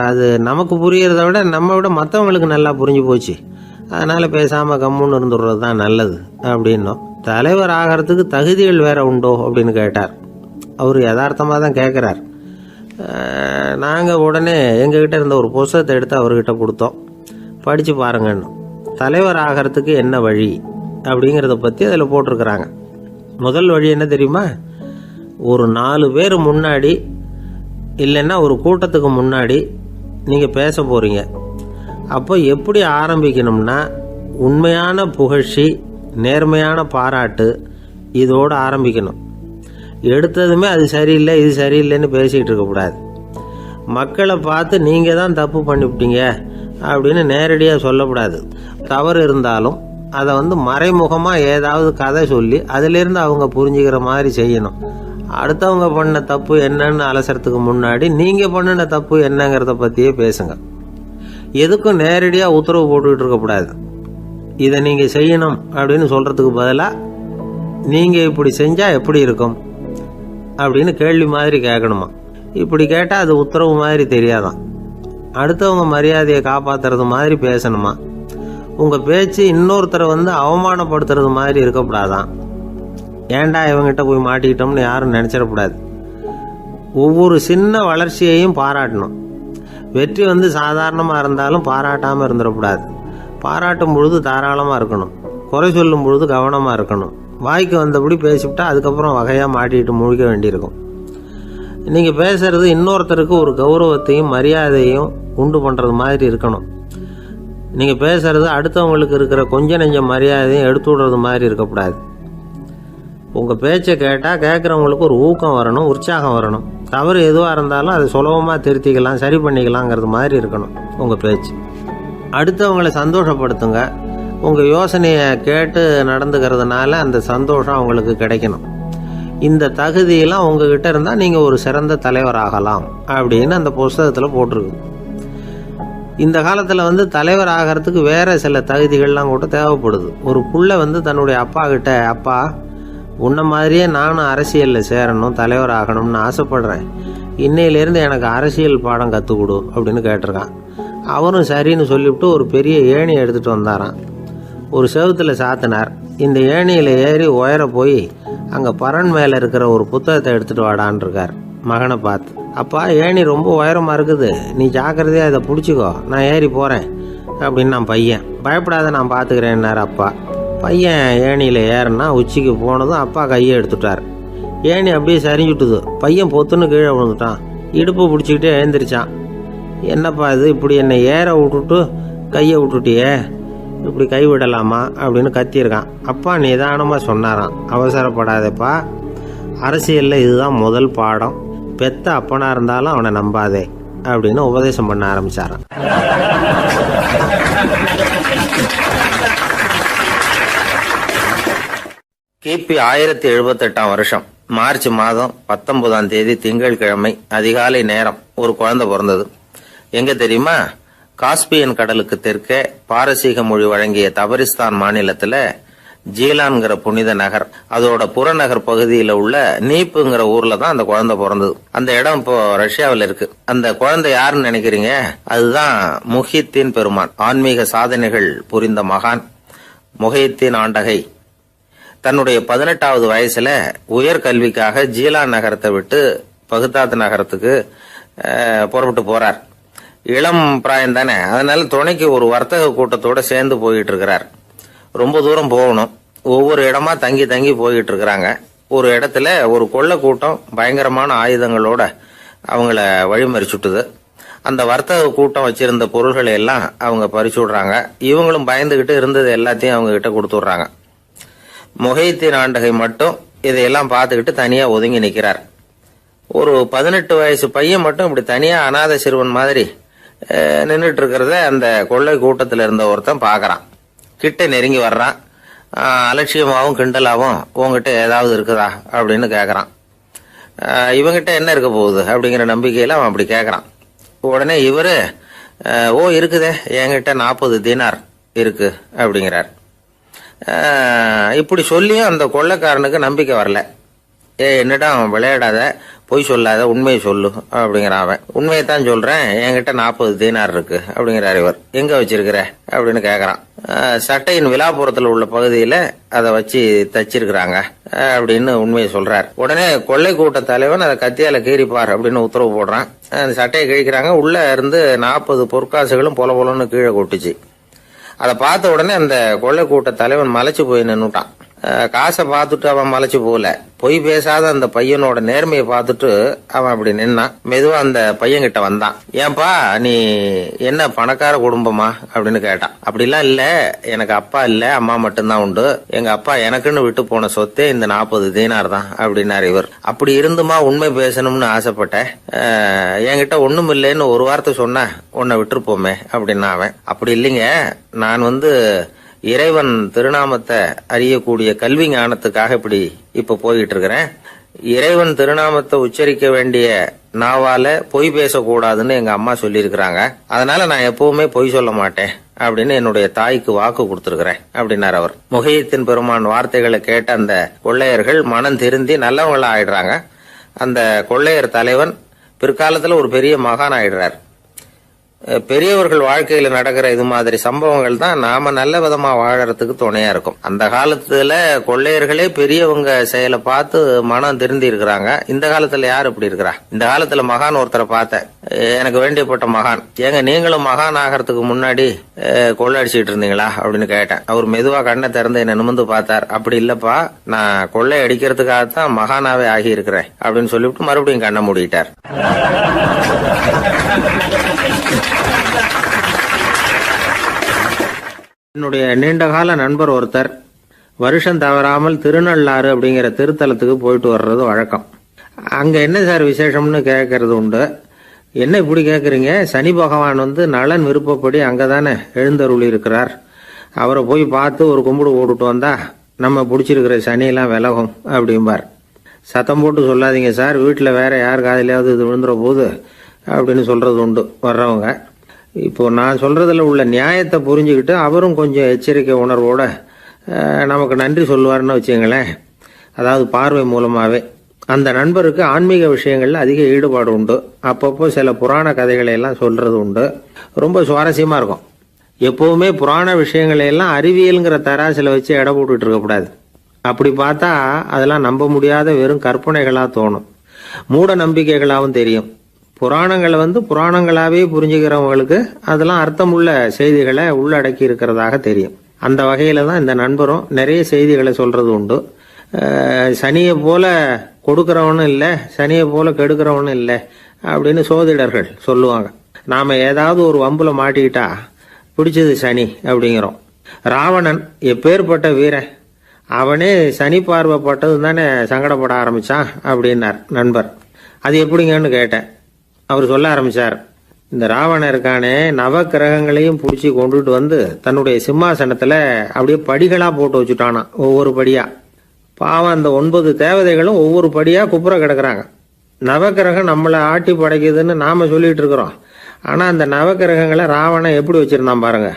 அது நமக்கு புரியறத விட நம்ம விட மற்றவங்களுக்கு நல்லா புரிஞ்சு போச்சு. அதனால் பேசாமல் கம்முன்னு இருந்துடுறது தான் நல்லது அப்படின்னோம். தலைவர் ஆகிறதுக்கு தகுதிகள் வேற உண்டோ அப்படின்னு கேட்டார். அவர் யதார்த்தமாக தான் கேட்குறார். நாங்கள் உடனே எங்ககிட்ட இருந்த ஒரு புத்தகத்தை எடுத்து அவர்கிட்ட கொடுத்தோம், படித்து பாருங்கன்னு. தலைவர் ஆகிறதுக்கு என்ன வழி அப்படிங்கிறத பற்றி அதில் போட்டிருக்கிறாங்க. முதல் வழி என்ன தெரியுமா? ஒரு 4 பேர் முன்னாடி இல்லைன்னா ஒரு கூட்டத்துக்கு முன்னாடி நீங்கள் பேச போகிறீங்க. அப்போ எப்படி ஆரம்பிக்கணும்னா, உண்மையான புகழ்ச்சி, நேர்மையான பாராட்டு, இதோடு ஆரம்பிக்கணும். எடுத்ததுமே அது சரியில்லை இது சரியில்லைன்னு பேசிகிட்டு இருக்கக்கூடாது. மக்களை பார்த்து நீங்கள் தான் தப்பு பண்ணிவிட்டீங்க அப்படின்னு நேரடியாக சொல்லக்கூடாது. தவறு இருந்தாலும் அதை வந்து மறைமுகமாக ஏதாவது கதை சொல்லி அதிலிருந்து அவங்க புரிஞ்சுக்கிற மாதிரி செய்யணும். அடுத்தவங்க பண்ண தப்பு என்னன்னு அலசறதுக்கு முன்னாடி நீங்கள் பண்ணின தப்பு என்னங்கிறத பற்றியே பேசுங்க. எதுக்கும் நேரடியாக உத்தரவு போட்டுக்கிட்டு இருக்கக்கூடாது. இதை நீங்கள் செய்யணும் அப்படின்னு சொல்கிறதுக்கு பதிலாக நீங்கள் இப்படி செஞ்சால் எப்படி இருக்கும் அப்படின்னு கேள்வி மாதிரி கேட்கணுமா. இப்படி கேட்டால் அது உத்தரவு மாதிரி தெரியாதான். அடுத்தவங்க மரியாதையை காப்பாற்றுறது மாதிரி பேசணுமா. உங்கள் பேச்சு இன்னொருத்தரை வந்து அவமானப்படுத்துறது மாதிரி இருக்கக்கூடாதான். ஏன்டா இவங்கிட்ட போய் மாட்டிக்கிட்டோம்னு யாரும் நினச்சிடக்கூடாது. ஒவ்வொரு சின்ன வளர்ச்சியையும் பாராட்டணும். வெற்றி வந்து சாதாரணமாக இருந்தாலும் பாராட்டாமல் இருந்துடக்கூடாது. பாராட்டும் பொழுது தாராளமாக இருக்கணும், குறை சொல்லும் பொழுது கவனமாக இருக்கணும். வாய்க்கு வந்தபடி பேசிவிட்டா அதுக்கப்புறம் வகையாக மாட்டிக்கிட்டு முழிக்க வேண்டியிருக்கும். நீங்கள் பேசுகிறது இன்னொருத்தருக்கு ஒரு கௌரவத்தையும் மரியாதையும் உண்டு பண்ணுறது மாதிரி இருக்கணும். நீங்கள் பேசுகிறது அடுத்தவங்களுக்கு இருக்கிற கொஞ்ச நெஞ்ச மரியாதையும் எடுத்து விடுறது மாதிரி இருக்கக்கூடாது. உங்கள் பேச்சை கேட்டால் கேட்குறவங்களுக்கு ஒரு ஊக்கம் வரணும், உற்சாகம் வரணும். தவறு எதுவாக இருந்தாலும் அதை சுலபமாக திருத்திக்கலாம், சரி பண்ணிக்கலாங்கிறது மாதிரி இருக்கணும் உங்கள் பேச்சு. அடுத்தவங்களை சந்தோஷப்படுத்துங்க. உங்கள் யோசனையை கேட்டு நடந்துக்கிறதுனால அந்த சந்தோஷம் அவங்களுக்கு கிடைக்கணும். இந்த தகுதியெல்லாம் உங்ககிட்ட இருந்தால் நீங்கள் ஒரு சிறந்த தலைவராகலாம் அப்படின்னு அந்த புஸ்தகத்தில் போட்டிருக்கு. இந்த காலத்தில் வந்து தலைவர் ஆகிறதுக்கு வேறு சில தகுதிகள்லாம் கூட தேவைப்படுது. ஒரு புள்ள வந்து தன்னுடைய அப்பா கிட்ட, அப்பா உன்ன மாதிரியே நானும் அரசியலில் சேரணும், தலைவர் ஆகணும்னு ஆசைப்படுறேன், இன்னையிலேருந்து எனக்கு அரசியல் பாடம் கற்றுக் கொடு அப்படின்னு கேட்டிருக்கான். அவரும் சரின்னு சொல்லிவிட்டு ஒரு பெரிய ஏணியை எடுத்துகிட்டு வந்தாராம். ஒரு செவுத்துல சாத்தினார். இந்த ஏணியில் ஏறி உயர போய் அங்கே பரன் மேலே இருக்கிற ஒரு புத்தகத்தை எடுத்துகிட்டு வாடான் இருக்கார். மகனை பார்த்து, அப்பா ஏணி ரொம்ப உயரமாக இருக்குது, நீ ஜாக்கிரதையாக இதை பிடிச்சிக்கோ, நான் ஏறி போகிறேன் அப்படின்னு நான் பையன். பயப்படாத, நான் பார்த்துக்கிறேன்னார் அப்பா. பையன் ஏணியில் ஏறினா உச்சிக்கு போனதும் அப்பா கையை எடுத்துட்டார். ஏணி அப்படியே சரிஞ்சுட்டுது. பையன் பொத்துன்னு கீழே விழுந்துட்டான். இடுப்பு பிடிச்சிக்கிட்டே எழுந்திரிச்சான். என்னப்பா இது, இப்படி என்னை ஏற விட்டுட்டு கையை விட்டுட்டியே, இப்படி கை விடலாமா அப்படின்னு கத்தியிருக்கான். அப்பா நிதானமாக சொன்னாராம், அவசரப்படாதேப்பா, அரசியலில் இதுதான் முதல் பாடம், பெத்த அப்பனாக இருந்தாலும் அவனை நம்பாதே அப்படின்னு உபதேசம் பண்ண ஆரம்பிச்சாராம். கிபி 1078 வருஷம் மார்ச் மாதம் 19ஆம் தேதி திங்கட்கிழமை அதிகாலை நேரம் ஒரு குழந்தை பிறந்தது. எங்க தெரியுமா? காஸ்பியன் கடலுக்கு தெற்கே பாரசீக மொழி வழங்கிய தபரிஸ்தான் மாநிலத்துல ஜீலான்கிற புனித நகர், அதோட புறநகர் பகுதியில உள்ள நீப்புங்கிற ஊர்ல தான் அந்த குழந்தை பிறந்தது. அந்த இடம் இப்போ ரஷ்யாவில் இருக்கு. அந்த குழந்தை யாருன்னு நினைக்கிறீங்க? அதுதான் முஹித்தீன் பெருமான், ஆன்மீக சாதனைகள் புரிந்த மகான் முஹித்தீன் ஆண்டகை. தன்னுடைய 18வது வயசுல உயர்கல்விக்காக ஜீலான் நகரத்தை விட்டு பகுதாத் நகரத்துக்கு புறப்பட்டு போறார். இளம் பிராயம் தானே, அதனால துணைக்கு ஒரு வர்த்தக கூட்டத்தோட சேர்ந்து போயிட்டு இருக்கிறார். ரொம்ப தூரம் போகணும். ஒவ்வொரு இடமா தங்கி தங்கி போயிட்டு இருக்கிறாங்க. ஒரு இடத்துல ஒரு கொள்ளை கூட்டம் பயங்கரமான ஆயுதங்களோட அவங்கள வழிமறிச்சுட்டுது. அந்த வர்த்தக கூட்டம் வச்சிருந்த பொருள்களை எல்லாம் அவங்க பறிச்சு விடுறாங்க. இவங்களும் பயந்துகிட்டு இருந்தது எல்லாத்தையும் அவங்க கிட்ட கொடுத்துடுறாங்க. முஹித்தீன் ஆண்டகை மட்டும் இதையெல்லாம் பார்த்துக்கிட்டு தனியா ஒதுங்கி நிற்கிறார். ஒரு 18 வயசு பையன் மட்டும் இப்படி தனியா அநாத சிறுவன் மாதிரி நின்றுட்டு இருக்கிறத அந்த கொள்ளை கூட்டத்தில் இருந்த ஒருத்தன் பாக்குறான். கிட்ட நெருங்கி வர்றான். அலட்சியமாவும் கிண்டலாவும் உங்ககிட்ட ஏதாவது இருக்குதா அப்படின்னு கேக்குறான். இவங்கிட்ட என்ன இருக்க போகுது அப்படிங்கிற நம்பிக்கையில அவன் அப்படி கேக்குறான். உடனே இவரு, ஓ இருக்குதே, என்கிட்ட 40 தீனார் இருக்கு அப்படிங்கிறார். இப்படி சொல்லியும் அந்த கொள்ளைக்காரனுக்கு நம்பிக்கை வரல. என்னடா விளையாடாத, பொய் சொல்லாத, உண்மையை சொல்லு அப்படிங்கிறான் அவன். உண்மையைத்தான் சொல்றேன், என்கிட்ட 40 தீனார் இருக்கு அப்படிங்கிறார் இவர். எங்க வச்சிருக்கிற அப்படின்னு கேக்குறான். சட்டையின் விழாப்புறத்துல உள்ள பகுதியில அதை வச்சு தச்சிருக்கிறாங்க அப்படின்னு உண்மையை சொல்றார். உடனே கொள்ளை கூட்ட தலைவன் அதை கத்தியால கீறிப்பார் அப்படின்னு உத்தரவு போடுறான். அந்த சட்டையை கிழிக்கிறாங்க. உள்ள இருந்து 40 பொற்காசுகளும் பொல பொலன்னு கீழே கொட்டுச்சு. அதை பார்த்த உடனே அந்த கொள்ளை கூட்ட தலைவன் மலைச்சு போய் நின்னுட்டான். காசை பார்த்துட்டு அவன் மலைச்சு போகல. பொய் பேசாத அந்த பையனோட நேர்மையை பார்த்துட்டு அவன் அப்படி நின்னான். மெதுவா அந்த பையன் கிட்ட வந்தான். ஏன்பா, நீ என்ன பணக்கார குடும்பமா அப்படின்னு கேட்டான். அப்படிலாம் இல்ல, எனக்கு அப்பா இல்ல, அம்மா மட்டும்தான் உண்டு. எங்க அப்பா எனக்குன்னு விட்டு போன சொத்தே இந்த 40 தீனார் தான் அப்படின்னாரு இவர். அப்படி இருந்துமா உண்மை பேசணும்னு ஆசைப்பட்டேன். என்கிட்ட ஒண்ணும் இல்லைன்னு ஒரு வார்த்தை சொன்ன உன்னை விட்டுருப்போமே அப்படின்னா அவன். அப்படி இல்லைங்க, நான் இறைவன் திருநாமத்தை அறியக்கூடிய கல்வி ஞானத்துக்காக இப்ப போயிட்டு இருக்கிறேன். இறைவன் திருநாமத்தை உச்சரிக்க வேண்டிய நாவால பொய் பேசக்கூடாதுன்னு எங்க அம்மா சொல்லியிருக்கிறாங்க. அதனால நான் எப்பவுமே பொய் சொல்ல மாட்டேன் அப்படின்னு என்னுடைய தாய்க்கு வாக்கு கொடுத்திருக்கிறேன் அப்படின்னார் அவர். முஹித்தீன் பெருமான் வார்த்தைகளை கேட்ட அந்த கொள்ளையர்கள் மனம் திருந்தி நல்லவங்களா ஆயிடுறாங்க. அந்த கொள்ளையர் தலைவன் பிற்காலத்துல ஒரு பெரிய மகான் ஆயிடுறார். பெரியவர்கள் வாழ்க்கையில நடக்கிற இது மாதிரி சம்பவங்கள் தான் நாம நல்ல விதமா வாழறதுக்கு துணையா இருக்கும். அந்த காலத்துல கொள்ளையர்களே பெரியவங்க செயலை பார்த்து மனம் திருந்தி இருக்கிறாங்க. இந்த காலத்துல யார் இப்படி இருக்கிறா? இந்த காலத்துல மகான் ஒருத்தரை பார்த்தேன், எனக்கு வேண்டியப்பட்ட மகான். ஏங்க நீங்களும் மகான் ஆகிறதுக்கு முன்னாடி கொள்ளை அடிச்சுட்டு இருந்தீங்களா அப்படின்னு கேட்டேன். அவர் மெதுவா கண்ணை திறந்து என்ன நிமிர்ந்து பார்த்தார். அப்படி இல்லப்பா, நான் கொள்ளை அடிக்கிறதுக்காகத்தான் மகானாவே ஆகி இருக்கிறேன் அப்படின்னு சொல்லிவிட்டு மறுபடியும் கண்ணை மூடிட்டார். என்னுடைய நீண்டகால நண்பர் ஒருத்தர் வருஷம் தவறாமல் திருநள்ளாறு அப்படிங்கிற திருத்தலத்துக்கு போயிட்டு வர்றது வழக்கம். அங்க என்ன சார் விசேஷம்னு கேட்கறது உண்டு. என்ன இப்படி கேட்குறீங்க? சனி பகவான் நலன் விருப்பப்படி அங்கதானே எழுந்தருளி இருக்கிறார். அவரை போய் பார்த்து ஒரு கும்பிடு போட்டுட்டு வந்தா நம்ம பிடிச்சிருக்கிற சனியெல்லாம் விலகும் அப்படிம்பார். சத்தம் போட்டு சொல்லாதீங்க சார், வீட்டில் வேற யார் காதிலையாவது இது விழுந்துற போது அப்படின்னு சொல்றது உண்டு வர்றவங்க. இப்போ நான் சொல்றதுல உள்ள நியாயத்தை புரிஞ்சுக்கிட்டு அவரும் கொஞ்சம் எச்சரிக்கை உணர்வோட நமக்கு நன்றி சொல்லுவார்னு வச்சுங்களேன். அதாவது பார்வை மூலமாவே. அந்த நண்பருக்கு ஆன்மீக விஷயங்கள்ல அதிக ஈடுபாடு உண்டு. அப்பப்போ சில புராண கதைகளை எல்லாம் சொல்றது உண்டு. ரொம்ப சுவாரஸ்யமா இருக்கும். எப்பவுமே புராண விஷயங்களை எல்லாம் அறிவியலுங்கிற தராசில் வச்சு எடை போட்டுட்டு இருக்கக்கூடாது. அப்படி பார்த்தா அதெல்லாம் நம்ப முடியாத வெறும் கற்பனைகளாக தோணும், மூட நம்பிக்கைகளாகவும் தெரியும். புராணங்களை புராணங்களாகவே புரிஞ்சுக்கிறவங்களுக்கு அதெல்லாம் அர்த்தமுள்ள செய்திகளை உள்ளடக்கி இருக்கிறதாக தெரியும். அந்த வகையில் தான் இந்த நண்பரும் நிறைய செய்திகளை சொல்கிறது உண்டு. சனியை போல கொடுக்குறவனும் இல்லை, சனியை போல கெடுக்கிறவனும் இல்லை அப்படின்னு சோதிடர்கள் சொல்லுவாங்க. நாம் ஏதாவது ஒரு வம்புல மாட்டிக்கிட்டா பிடிச்சது சனி அப்படிங்கிறோம். ராவணன் எப்பேற்பட்ட வீரன், அவனே சனி பார்வைப்பட்டது தானே சங்கடப்பட ஆரம்பித்தான் அப்படின்னார் நண்பர். அது எப்படிங்கன்னு கேட்டேன். அவர் சொல்ல ஆரம்பித்தார், இந்த ராவணன் இருக்கானே நவ கிரகங்களையும் பிடிச்சி கொண்டுட்டு தன்னுடைய சிம்மாசனத்தில் அப்படியே படிகளாக போட்டு வச்சுட்டானா, ஒவ்வொரு படியாக. பாவம் அந்த 9 தேவதைகளும் ஒவ்வொரு படியாக குப்புற கிடக்குறாங்க. நவக்கிரகம் நம்மளை ஆட்டி படைக்குதுன்னு நாம் சொல்லிட்டு இருக்கிறோம். ஆனால் அந்த நவக்கிரகங்களை ராவணன் எப்படி வச்சுருந்தான் பாருங்க.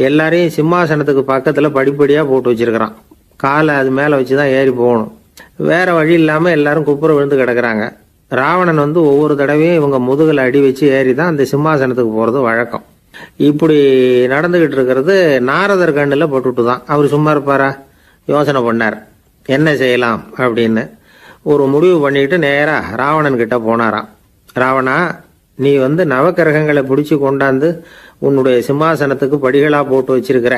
எல்லாரையும் சிம்மாசனத்துக்கு பக்கத்தில் படிப்படியாக போட்டு வச்சிருக்கிறான். காலை அது மேலே வச்சு தான் ஏறி போகணும். வேற வழி இல்லாமல் எல்லாரும் குப்புற விழுந்து கிடக்குறாங்க. ராவணன் ஒவ்வொரு தடவையும் இவங்க முதுகில் அடி வச்சு ஏறி தான் அந்த சிம்மாசனத்துக்கு போகிறது வழக்கம். இப்படி நடந்துக்கிட்டு இருக்கிறது நாரதர் கண்ணில் பட்டுட்டு தான். அவர் சும்மா இருப்பாரா? யோசனை பண்ணார் என்ன செய்யலாம் அப்படின்னு. ஒரு முடிவு பண்ணிட்டு நேராக ராவணன் கிட்ட போனாராம். ராவணா, நீ நவக்கிரகங்களை பிடிச்சி கொண்டாந்து உன்னுடைய சிம்மாசனத்துக்கு படிகளாக போட்டு வச்சிருக்கிற,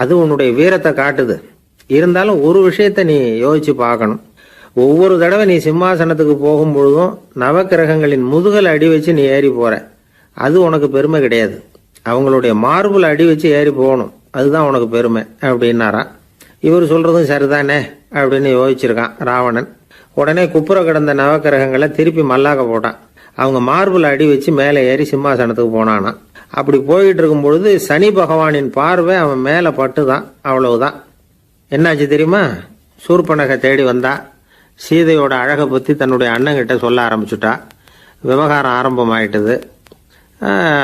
அது உன்னுடைய வீரத்தை காட்டுது. இருந்தாலும் ஒரு விஷயத்த நீ யோசிச்சு பார்க்கணும். ஒவ்வொரு தடவை நீ சிம்மாசனத்துக்கு போகும்பொழுதும் நவக்கிரகங்களின் முதுகலை அடி வச்சு நீ ஏறி போற, அது உனக்கு பெருமை கிடையாது. அவங்களுடைய மார்புல அடி வச்சு ஏறி போகணும், அதுதான் உனக்கு பெருமை அப்படின்னாராம். இவர் சொல்றதும் சரிதானே அப்படின்னு யோசிச்சிருக்கான் ராவணன். உடனே குப்புற கிடந்த நவக்கிரகங்களை திருப்பி மல்லாக்க போட்டான். அவங்க மார்புல அடி வச்சு மேலே ஏறி சிம்மாசனத்துக்கு போனானா. அப்படி போயிட்டு இருக்கும் பொழுது சனி பகவானின் பார்வை அவன் மேலே பட்டுதான். அவ்வளவுதான். என்னாச்சு தெரியுமா? சூர்பனகை தேடி வந்தா. சீதையோட அழகை பற்றி தன்னுடைய அண்ணங்கிட்ட சொல்ல ஆரம்பிச்சுட்டா. விவகாரம் ஆரம்பமாயிட்டது.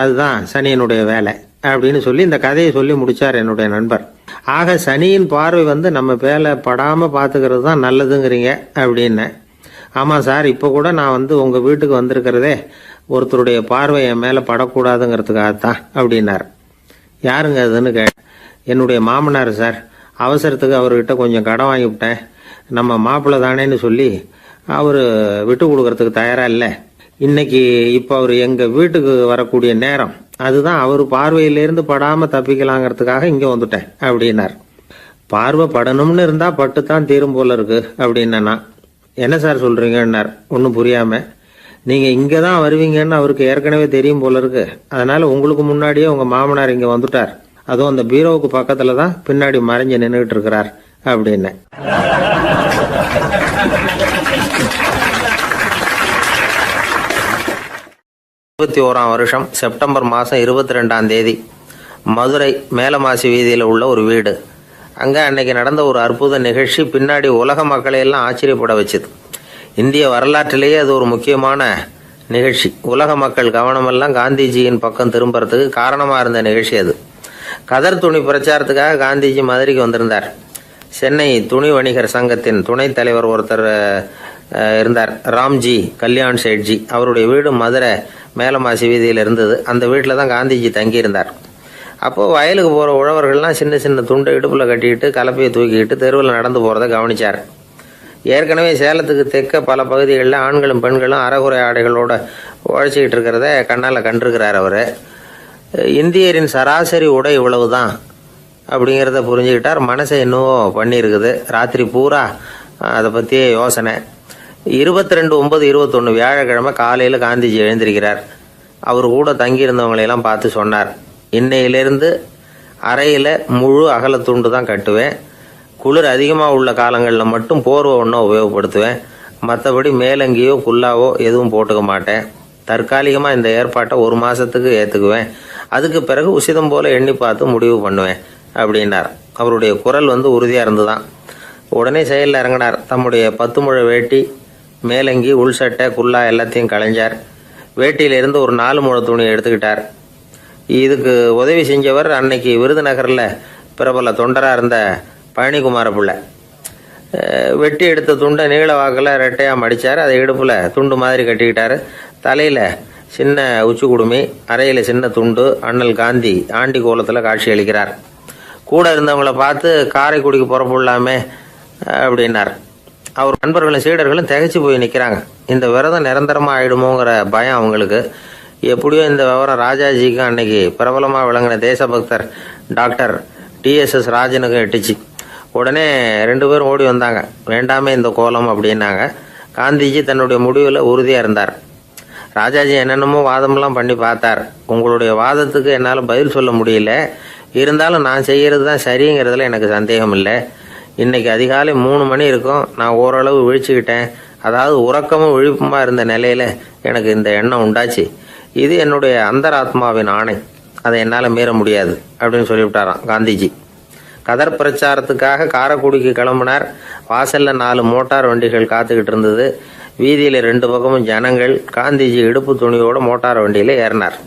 அதுதான் சனியினுடைய வேலை அப்படின்னு சொல்லி இந்த கதையை சொல்லி முடிச்சார் என்னுடைய நண்பர். ஆக சனியின் பார்வை நம்ம பேல படாமல் பார்த்துக்கிறது தான் நல்லதுங்கிறீங்க அப்படின்னு. ஆமாம் சார், இப்போ கூட நான் உங்கள் வீட்டுக்கு வந்திருக்கிறதே ஒருத்தருடைய பார்வை என் மேலே படக்கூடாதுங்கிறதுக்காகத்தான் அப்படின்னார். யாருங்க அதுன்னு என்னுடைய மாமனார் சார். அவசரத்துக்கு அவர்கிட்ட கொஞ்சம் கடன் வாங்கிவிட்டேன். நம்ம மாப்பிள்ளை தானேன்னு சொல்லி அவர் விட்டு கொடுக்கறதுக்கு தயாராக இல்லை. இன்னைக்கு இப்போ அவர் எங்கள் வீட்டுக்கு வரக்கூடிய நேரம், அதுதான் அவர் பார்வையிலேருந்து படாமல் தப்பிக்கலாங்கிறதுக்காக இங்கே வந்துட்டேன் அப்படின்னார். பார்வை படணும்னு இருந்தால் பட்டு தான் தீரும் போல இருக்கு அப்படின்னா. என்ன சார் சொல்கிறீங்கன்னார் ஒன்றும் புரியாமல். நீங்கள் இங்கே தான் வருவீங்கன்னு அவருக்கு ஏற்கனவே தெரியும் போல இருக்கு. அதனால் உங்களுக்கு முன்னாடியே உங்கள் மாமனார் இங்கே வந்துட்டார். அதுவும் அந்த பீரோவுக்கு பக்கத்தில் தான் பின்னாடி மறைஞ்சு நின்றுட்டு இருக்கிறார் அப்படின்னு. வருஷம் செப்டம்பர் மாதம் 22ஆம் தேதி மதுரை மேலமாசி வீதியில் உள்ள ஒரு வீடு. அங்கே அன்னைக்கு நடந்த ஒரு அற்புத நிகழ்ச்சி பின்னாடி உலக மக்களை எல்லாம் ஆச்சரியப்பட வச்சுது. இந்திய வரலாற்றிலேயே அது ஒரு முக்கியமான நிகழ்ச்சி. உலக மக்கள் கவனமெல்லாம் காந்திஜியின் பக்கம் திரும்புறதுக்கு காரணமாக இருந்த நிகழ்ச்சி அது. கதர் துணி பிரச்சாரத்துக்காக காந்திஜி மதுரைக்கு வந்திருந்தார். சென்னை துணி வணிகர் சங்கத்தின் துணைத் தலைவர் ஒருத்தர் இருந்தார், ராம்ஜி கல்யாண் சேட்ஜி. அவருடைய வீடு மதுரை மேலமாசி வீதியில் இருந்தது. அந்த வீட்டில் தான் காந்திஜி தங்கியிருந்தார். அப்போது வயலுக்கு போகிற உழவர்கள்லாம் சின்ன சின்ன துண்டை இடுப்பில் கட்டிக்கிட்டு கலப்பையை தூக்கிக்கிட்டு தெருவில் நடந்து போகிறத கவனித்தார். ஏற்கனவே சேலத்துக்கு தெற்க பல பகுதிகளில் ஆண்களும் பெண்களும் அறகுறை ஆடைகளோடு உழைச்சிக்கிட்டு இருக்கிறத கண்ணால் கண்டிருக்கிறார் அவர். இந்தியரின் சராசரி உடை இவ்வளவு தான் அப்படிங்கிறத புரிஞ்சுக்கிட்டார். மனசை என்னவோ பண்ணியிருக்குது. ராத்திரி பூரா அதை பற்றியே யோசனை. 22/9/21 வியாழக்கிழமை காலையில் காந்திஜி எழுந்திருக்கிறார். அவர் கூட தங்கியிருந்தவங்களையெல்லாம் பார்த்து சொன்னார், இன்னையிலேருந்து அறையில் முழு அகலத்துண்டு தான் கட்டுவேன். குளிர் அதிகமாக உள்ள காலங்களில் மட்டும் போர்வை ஒன்றா உபயோகப்படுத்துவேன். மற்றபடி மேலங்கியோ குல்லாவோ எதுவும் போட்டுக்க மாட்டேன். தற்காலிகமாக இந்த ஏற்பாட்டை 1 மாதத்துக்கு ஏற்றுக்குவேன். அதுக்கு பிறகு உசிதம் போல் எண்ணி பார்த்து முடிவு பண்ணுவேன் அப்படின்னார். அவருடைய குரல் உறுதியாக இருந்துதான். உடனே செயலில் இறங்கினார். தம்முடைய 10 முழ வேட்டி, மேலங்கி, உள் சட்டை, குல்லா எல்லாத்தையும் களைஞ்சார். வேட்டியிலிருந்து ஒரு 4 முழ துணியை எடுத்துக்கிட்டார். இதுக்கு உதவி செஞ்சவர் அன்னைக்கு விருதுநகரில் பிரபல தொண்டராக இருந்த பழனிக்குமார பிள்ளை. வெட்டி எடுத்த துண்டை நீள வாக்கில் ரெட்டையாக மடித்தார். அதை இடுப்பில் துண்டு மாதிரி கட்டிக்கிட்டார். தலையில் சின்ன உச்சி குடுமி, அறையில் சின்ன துண்டு, அண்ணல் காந்தி ஆண்டி கோலத்தில் காட்சி அளிக்கிறார். கூட இருந்தவங்களை பார்த்து காரைக்குடிக்கு புறப்படலாமே அப்படின்னார். அவர் நண்பர்களும் சீடர்களும் திகைச்சு போய் நிற்கிறாங்க. இந்த விரதம் நிரந்தரமாக ஆயிடுமோங்கிற பயம் அவங்களுக்கு. எப்படியோ இந்த விவரம் ராஜாஜிக்கும் அன்னைக்கு பிரபலமாக விளங்கின தேசபக்தர் டாக்டர் TSS ராஜனுக்கும் எட்டுச்சு. உடனே 2 பேரும் ஓடி வந்தாங்க. வேண்டாமே இந்த கோலம் அப்படின்னாங்க. காந்திஜி தன்னுடைய முடிவில் உறுதியாக இருந்தார். ராஜாஜி என்னென்னமோ வாதமெல்லாம் பண்ணி பார்த்தார். உங்களுடைய வாதத்துக்கு என்னால் பதில் சொல்ல முடியல, இருந்தாலும் நான் செய்கிறது தான் சரிங்கிறதுல எனக்கு சந்தேகம் இல்லை. இன்னைக்கு அதிகாலை 3 மணி இருக்கும். நான் ஓரளவு விழிச்சுக்கிட்டேன். அதாவது உறக்கமும் விழிப்புமாக இருந்த நிலையில் எனக்கு இந்த எண்ணம் உண்டாச்சு. இது என்னுடைய அந்தராத்மாவின் ஆணை, அதை என்னால் மீற முடியாது அப்படின்னு சொல்லிவிட்டாராம் காந்திஜி. கதர் பிரச்சாரத்துக்காக காரைக்குடிக்கு கிளம்பினார். வாசல்ல 4 மோட்டார் வண்டிகள் காத்துக்கிட்டு இருந்தது. வீதியில் 2 பக்கமும் ஜனங்கள். காந்திஜி இடுப்பு துணியோட மோட்டார் வண்டியில் ஏறினார்.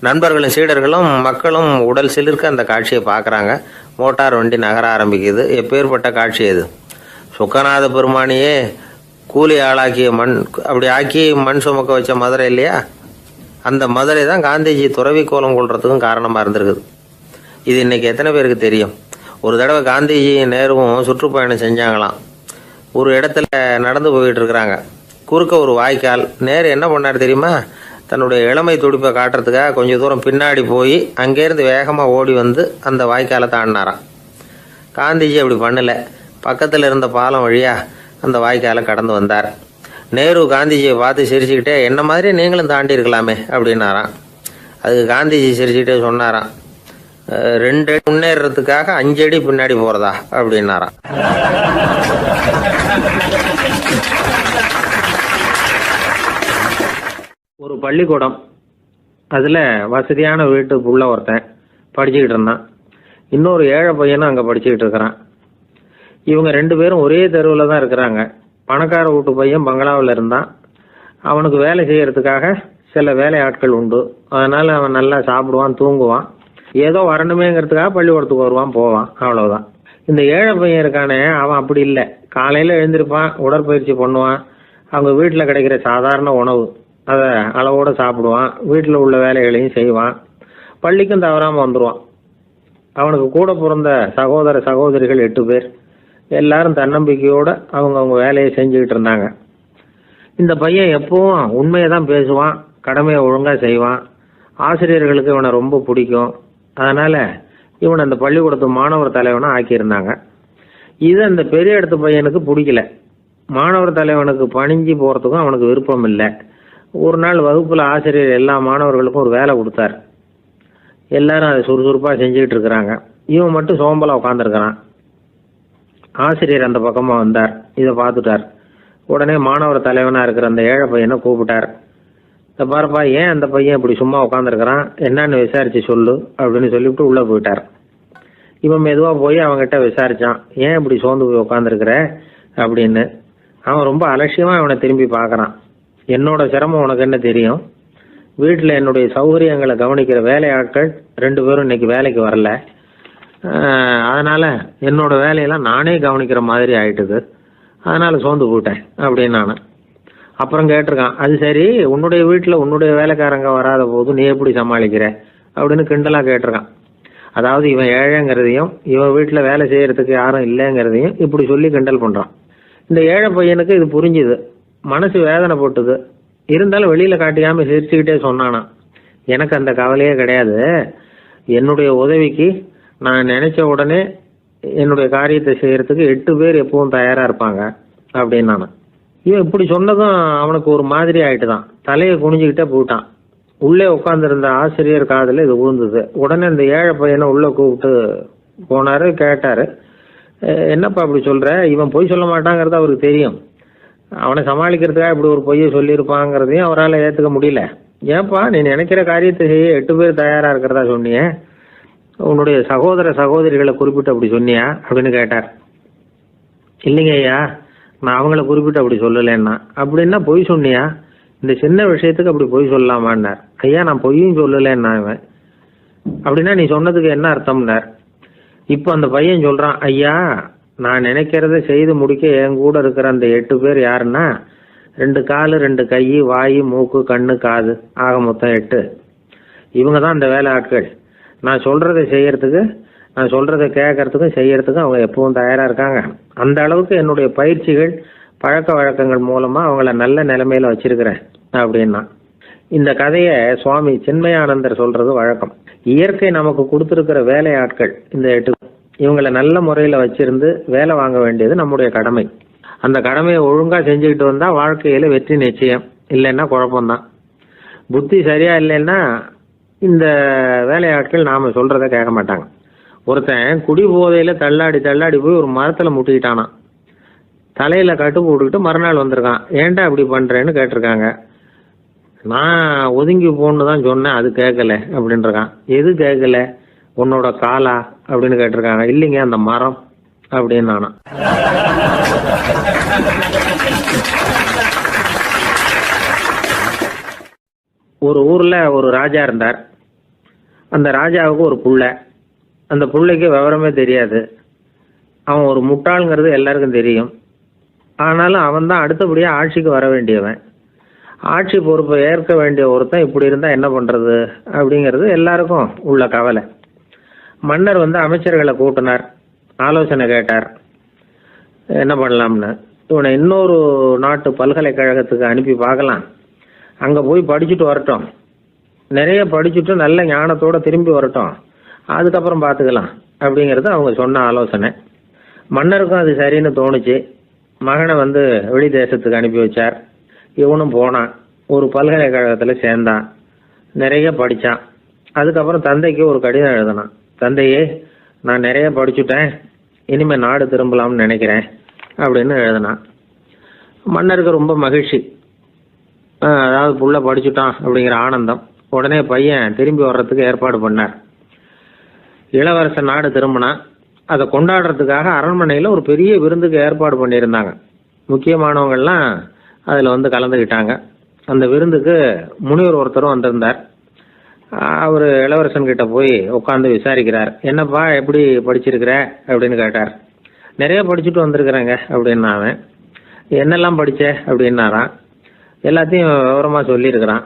நண்பர்களும் சீடர்களும் மக்களும் உடல் சிலிர்க்க அந்த காட்சியை பார்க்குறாங்க. மோட்டார் வண்டி நகர ஆரம்பிக்குது. எப்பேற்பட்ட காட்சி அது! சுக்கநாத பெருமானியே கூலி ஆளாக்கிய அப்படி ஆக்கி மண் சுமக்க வச்ச மதுரை இல்லையா, அந்த மதுரை தான் காந்திஜி துறவி கோலம் கொள்றதுக்கும் காரணமாக இருந்திருக்குது. இது இன்னைக்கு எத்தனை பேருக்கு தெரியும்? ஒரு தடவை காந்திஜி நேருவும் சுற்றுப்பயணம் செஞ்சாங்களாம். ஒரு இடத்துல நடந்து போயிட்டு இருக்கிறாங்க. குறுக்க ஒரு வாய்க்கால். நேரு என்ன பண்ணார் தெரியுமா? தன்னுடைய இளமை துடிப்பை காட்டுறதுக்காக கொஞ்சம் தூரம் பின்னாடி போய் அங்கேருந்து வேகமாக ஓடி வந்து அந்த வாய்க்காலை தாண்டினாராம். காந்திஜி அப்படி பண்ணலை. பக்கத்தில் இருந்த பாலம் வழியாக அந்த வாய்க்காலை கடந்து வந்தார். நேரு காந்திஜியை பார்த்து சிரிச்சுக்கிட்டே, என்ன மாதிரி நீங்களும் தாண்டி இருக்கலாமே அப்படின்னாராம். அதுக்கு காந்திஜி சிரிச்சுக்கிட்டே சொன்னாராம், 2 அடி முன்னேறதுக்காக 5 அடி பின்னாடி போகிறதா அப்படின்னாராம். ஒரு பள்ளிக்கூடம், அதில் வசதியான வீட்டுக்குள்ள ஒருத்தன் படிச்சுக்கிட்டு இருந்தான். இன்னொரு ஏழை பையனும் அங்கே படிச்சுக்கிட்டு இருக்கிறான். இவங்க 2 பேரும் ஒரே தெருவில் தான் இருக்கிறாங்க. பணக்கார வீட்டு பையன் பங்களாவில் இருந்தான். அவனுக்கு வேலை செய்யறதுக்காக சில வேலை ஆட்கள் உண்டு. அதனால் அவன் நல்லா சாப்பிடுவான், தூங்குவான். ஏதோ வரணுமேங்கிறதுக்காக பள்ளிக்கூடத்துக்கு வருவான், போவான், அவ்வளவுதான். இந்த ஏழை பையன் இருக்கானே, அவன் அப்படி இல்லை. காலையில் எழுந்திருப்பான், உடற்பயிற்சி பண்ணுவான், அவங்க வீட்டில் கிடைக்கிற சாதாரண உணவு அதை அளவோடு சாப்பிடுவான், வீட்டில் உள்ள வேலைகளையும் செய்வான், பள்ளிக்கும் தவறாமல் வந்துடுவான். அவனுக்கு கூட பிறந்த சகோதர சகோதரிகள் 8 பேர். எல்லாரும் தன்னம்பிக்கையோடு அவங்க வேலையை செஞ்சுக்கிட்டு இருந்தாங்க. இந்த பையன் எப்பவும் உண்மையை தான் பேசுவான், கடமையை ஒழுங்காக செய்வான். ஆசிரியர்களுக்கு இவனை ரொம்ப பிடிக்கும். அதனால் இவனை அந்த பள்ளிக்கூடத்து மாணவர் தலைவனாக ஆக்கியிருந்தாங்க. இது அந்த பெரிய இடத்து பையனுக்கு பிடிக்கல. மாணவர் தலைவனுக்கு பணிஞ்சு போகிறதுக்கும் அவனுக்கு விருப்பம் இல்லை. ஒரு நாள் வகுப்பில் ஆசிரியர் எல்லா மாணவர்களுக்கும் ஒரு வேலை கொடுத்தார். எல்லாரும் அதை சுறுசுறுப்பாக செஞ்சுக்கிட்டு இருக்கிறாங்க. இவன் மட்டும் சோம்பலாக உட்காந்துருக்கிறான். ஆசிரியர் அந்த பக்கமாக வந்தார். இதை பார்த்துட்டார். உடனே மாணவர் தலைவனாக இருக்கிற அந்த ஏழை பையனை கூப்பிட்டார். இந்த பாருப்பா, ஏன் அந்த பையன் இப்படி சும்மா உட்காந்துருக்கிறான், என்னன்னு விசாரிச்சு சொல்லு அப்படின்னு சொல்லிவிட்டு உள்ளே போயிட்டார். இவன் மெதுவாக போய் அவங்ககிட்ட விசாரிச்சான், ஏன் இப்படி சோர்ந்து போய் உட்காந்துருக்கிற அப்படின்னு. அவன் ரொம்ப அலட்சியமாக இவனை திரும்பி பார்க்குறான். என்னோட சிரமம் உனக்கு என்ன தெரியும்? வீட்டில் என்னுடைய சௌகரியங்களை கவனிக்கிற வேலையாட்கள் 2 பேரும் இன்னைக்கு வேலைக்கு வரல. அதனால் என்னோட வேலையெல்லாம் நானே கவனிக்கிற மாதிரி ஆயிட்டுது. அதனால் சோர்ந்து போயிட்டேன் அப்படின்னு நான். அப்புறம் கேட்டிருக்கான், அது சரி, உன்னுடைய வீட்டில் உன்னுடைய வேலைக்காரங்க வராத போது நீ எப்படி சமாளிக்கிற அப்படின்னு கிண்டலாக கேட்டிருக்கான். அதாவது இவன் ஏழைங்கிறதையும் இவன் வீட்டில் வேலை செய்யறதுக்கு யாரும் இல்லைங்கிறதையும் இப்படி சொல்லி கிண்டல் பண்ணுறான். இந்த ஏழை பையனுக்கு இது புரிஞ்சுது. மனசு வேதனை போட்டுது. இருந்தாலும் வெளியில் காட்டிக்காமல் சிரிச்சுக்கிட்டே சொன்னானா, எனக்கு அந்த கவலையே கிடையாது. என்னுடைய உதவிக்கு நான் நினைச்ச உடனே என்னுடைய காரியத்தை செய்யறதுக்கு 8 பேர் எப்பவும் தயாராக இருப்பாங்க அப்படின்னு நான். இவன் இப்படி சொன்னதும் அவனுக்கு ஒரு மாதிரி ஆயிட்டு தான். தலையை குனிஞ்சுக்கிட்டே போயிட்டான். உள்ளே உட்காந்துருந்த ஆசிரியர் காதில் இது விழுந்தது. உடனே இந்த ஏழை பையனை உள்ளே கூப்பிட்டு போனார். கேட்டார், என்னப்பா இப்படி சொல்கிற? இவன் பொய் சொல்ல மாட்டாங்கிறது அவருக்கு தெரியும். அவனை சமாளிக்கிறதுக்காக இப்படி ஒரு பொய்யை சொல்லியிருப்பாங்கிறதையும் அவரால் ஏற்றுக்க முடியல. ஏன்பா, நீ நினைக்கிற காரியத்தை செய்ய 8 பேர் தயாராக இருக்கிறதா சொன்னியே, உன்னுடைய சகோதர சகோதரிகளை குறிப்பிட்டு அப்படி சொன்னியா அப்படின்னு கேட்டார். இல்லைங்க ஐயா, நான் அவங்கள குறிப்பிட்டு அப்படி சொல்லலைன்னா. அப்படின்னா பொய் சொன்னியா? இந்த சின்ன விஷயத்துக்கு அப்படி பொய் சொல்லலாமான்னார். ஐயா, நான் பொய்யும் சொல்லலைன்னா. இவன் அப்படின்னா நீ சொன்னதுக்கு என்ன அர்த்தம்னார். இப்போ அந்த பையன் சொல்கிறான், ஐயா, நான் நினைக்கிறத செய்து முடிக்க என் கூட இருக்கிற அந்த 8 பேர் யாருன்னா 2 காலு 2 கை, வாய், மூக்கு, கண்ணு, காது, ஆக மொத்தம் 8. இவங்க தான் இந்த வேலை ஆட்கள். நான் சொல்றதை செய்யறதுக்கு, நான் சொல்றதை கேட்கறதுக்கும் செய்யறதுக்கும் அவங்க எப்பவும் தயாரா இருக்காங்க. அந்த அளவுக்கு என்னுடைய பயிற்சிகள், பழக்க வழக்கங்கள் மூலமா அவங்கள நல்ல நிலைமையில வச்சிருக்கிறேன் அப்படின்னா. இந்த கதையை சுவாமி சின்மயானந்தர் சொல்றது வழக்கம். இயற்கை நமக்கு கொடுத்திருக்கிற வேலையாட்கள் இந்த 8. இவங்களை நல்ல முறையில வச்சிருந்து வேலை வாங்க வேண்டியது நம்முடைய கடமை. அந்த கடமையை ஒழுங்கா செஞ்சுக்கிட்டு வந்தா வாழ்க்கையில வெற்றி நிச்சயம். இல்லைன்னா குழப்பம்தான். புத்தி சரியா இல்லைன்னா இந்த வேலையாட்கள் நாம சொல்றதை கேட்க மாட்டாங்க. ஒருத்தன் குடி போதையில தள்ளாடி தள்ளாடி போய் ஒரு மரத்துல முட்டிக்கிட்டானான். தலையில கட்டு போட்டுக்கிட்டு மறுநாள் வந்திருக்கான். ஏன்டா இப்படி பண்றேன்னு கேட்டிருக்காங்க. நான் ஒதுங்கி போன்னு தான் சொன்னேன், அது கேட்கல அப்படின்றான். எது கேட்கல? உன்னோட காலா அப்படின்னு கேட்டிருக்காங்க. இல்லைங்க, அந்த மரம் அப்படின்னு நானா. ஒரு ஊர்ல ஒரு ராஜா இருந்தார். அந்த ராஜாவுக்கு ஒரு புள்ள. அந்த புள்ளைக்கு விவரமே தெரியாது. அவன் ஒரு முட்டாளுங்கிறது எல்லாருக்கும் தெரியும். ஆனாலும் அவன் தான் அடுத்தபடியா ஆட்சிக்கு வர வேண்டியவன். ஆட்சி பொறுப்பை ஏற்க வேண்டிய ஒருத்தன் இப்படி இருந்தா என்ன பண்றது அப்படிங்கிறது எல்லாருக்கும் உள்ள கவலை. மன்னர் அமைச்சர்களை கூட்டினார், ஆலோசனை கேட்டார் என்ன பண்ணலாம்னு. இவனை இன்னொரு நாட்டு பல்கலைக்கழகத்துக்கு அனுப்பி பார்க்கலாம், அங்க போய் படிச்சுட்டு வரட்டும், நிறைய படிச்சுட்டு நல்ல ஞானத்தோட திரும்பி வரட்டும், அதுக்கப்புறம் பார்த்துக்கலாம் அப்படிங்கிறது அவங்க சொன்ன ஆலோசனை. மன்னருக்கும் அது சரின்னு தோணுச்சு. மகனை வெளி தேசத்துக்கு அனுப்பி வச்சார். இவனும் போனான், ஒரு பல்கலைக்கழகத்தில் சேர்ந்தான், நிறைய படித்தான். அதுக்கப்புறம் தந்தைக்கு ஒரு கடிதம் எழுதினான். தந்தையே, நான் நிறைய படிச்சுட்டேன், இனிமேல் நாடு திரும்பலாம்னு நினைக்கிறேன் அப்படின்னு எழுதினான். மன்னருக்கு ரொம்ப மகிழ்ச்சி. அதாவது புள்ள படிச்சுட்டான் அப்படிங்கிற ஆனந்தம். உடனே பையன் திரும்பி வர்றதுக்கு ஏற்பாடு பண்ணார். இளவரசன் நாடு திரும்பினான். அதை கொண்டாடுறதுக்காக அரண்மனையில் ஒரு பெரிய விருந்துக்கு ஏற்பாடு பண்ணியிருந்தாங்க. முக்கியமானவங்கள்லாம் அதில் கலந்துக்கிட்டாங்க. அந்த விருந்துக்கு முனிவர் ஒருத்தரும் வந்திருந்தார். அவர் இளவரசன் கிட்ட போய் உட்காந்து விசாரிக்கிறார். என்னப்பா, எப்படி படிச்சிருக்கிற அப்படின்னு கேட்டார். நிறைய படிச்சுட்டு வந்திருக்கிறேங்க அப்படின்னா அவன். என்னெல்லாம் படிச்ச அப்படின்னாரான். எல்லாத்தையும் விவரமா சொல்லியிருக்கிறான்.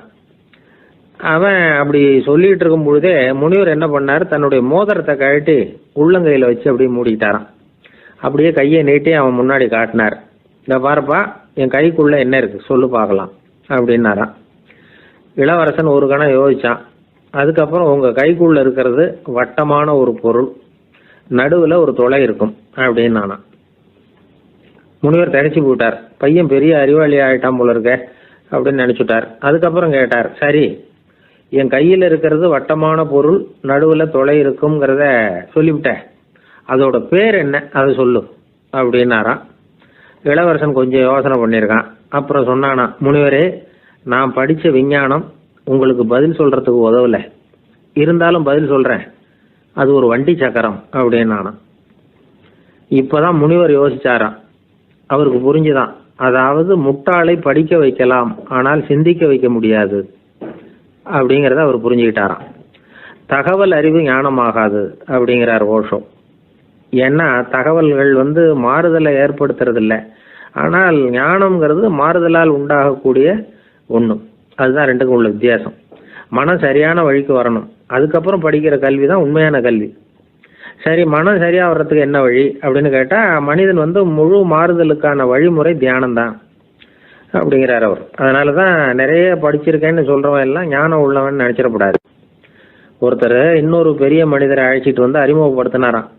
அவன் அப்படி சொல்லிட்டு இருக்கும் பொழுதே முனிவர் என்ன பண்ணார், தன்னுடைய மோதிரத்தை கழட்டி உள்ளங்கையில வச்சு அப்படியே மூடிக்கிட்டாரான். அப்படியே கையை நீட்டி அவன் முன்னாடி காட்டினார். இந்த பாருப்பா, என் கைக்குள்ள என்ன இருக்கு சொல்லு பார்க்கலாம் அப்படின்னாரான். இளவரசன் ஒரு கணம் யோசிச்சான். அதுக்கப்புறம் உங்க கைக்குள்ள இருக்கிறது வட்டமான ஒரு பொருள், நடுவுல ஒரு துளை இருக்கும் அப்படின்னு நானா. முனிவர் தடைச்சு போட்டார். பையன் பெரிய அறிவாளி ஆயிட்டான் போல இருக்க அப்படின்னு நினைச்சுட்டார். அதுக்கப்புறம் கேட்டார், சரி, என் கையில இருக்கிறது வட்டமான பொருள், நடுவுல துளை இருக்கும்ங்கிறத சொல்லிவிட்டேன், அதோட பேர் என்ன, அதை சொல்லு அப்படின்னாராம். இளவரசன் கொஞ்சம் யோசனை பண்ணியிருக்கான். அப்புறம் சொன்னானா, முனிவரே, நான் படிச்ச விஞ்ஞானம் உங்களுக்கு பதில் சொல்றதுக்கு உதவல, இருந்தாலும் பதில் சொல்றேன், அது ஒரு வண்டி சக்கரம் அப்படின்னானா. இப்பதான் முனிவர் யோசிச்சாராம். அவருக்கு புரிஞ்சுதான், அதாவது முட்டாளை படிக்க வைக்கலாம், ஆனால் சிந்திக்க வைக்க முடியாது அப்படிங்கிறத அவர் புரிஞ்சுக்கிட்டாராம். தகவல் அறிவு ஞானமாகாது அப்படிங்கிறார் ஓஷோ. ஏன்னா தகவல்கள் மாறுதலை ஏற்படுத்துறது இல்லை, ஆனால் ஞானம்ங்கிறது மாறுதலால் உண்டாகக்கூடிய ஒன்று. அதுதான் ரெண்டுக்கும் உள்ள வித்தியாசம். மனம் சரியான வழிக்கு வரணும், அதுக்கப்புறம் படிக்கிற கல்வி தான் உண்மையான கல்வி. சரி, மனம் சரியா வர்றதுக்கு என்ன வழி அப்படின்னு கேட்டா, மனிதன் முழு மாறுதலுக்கான வழிமுறை தியானம் தான் அப்படிங்கிறார் அவர். அதனாலதான் நிறைய படிச்சிருக்கேன்னு சொல்றவன் எல்லாம் ஞானம் உள்ளவன் நினைச்சிடக்கூடாது. ஒருத்தர் இன்னொரு பெரிய மனிதரை அழைச்சிட்டு அறிமுகப்படுத்தினாராம்.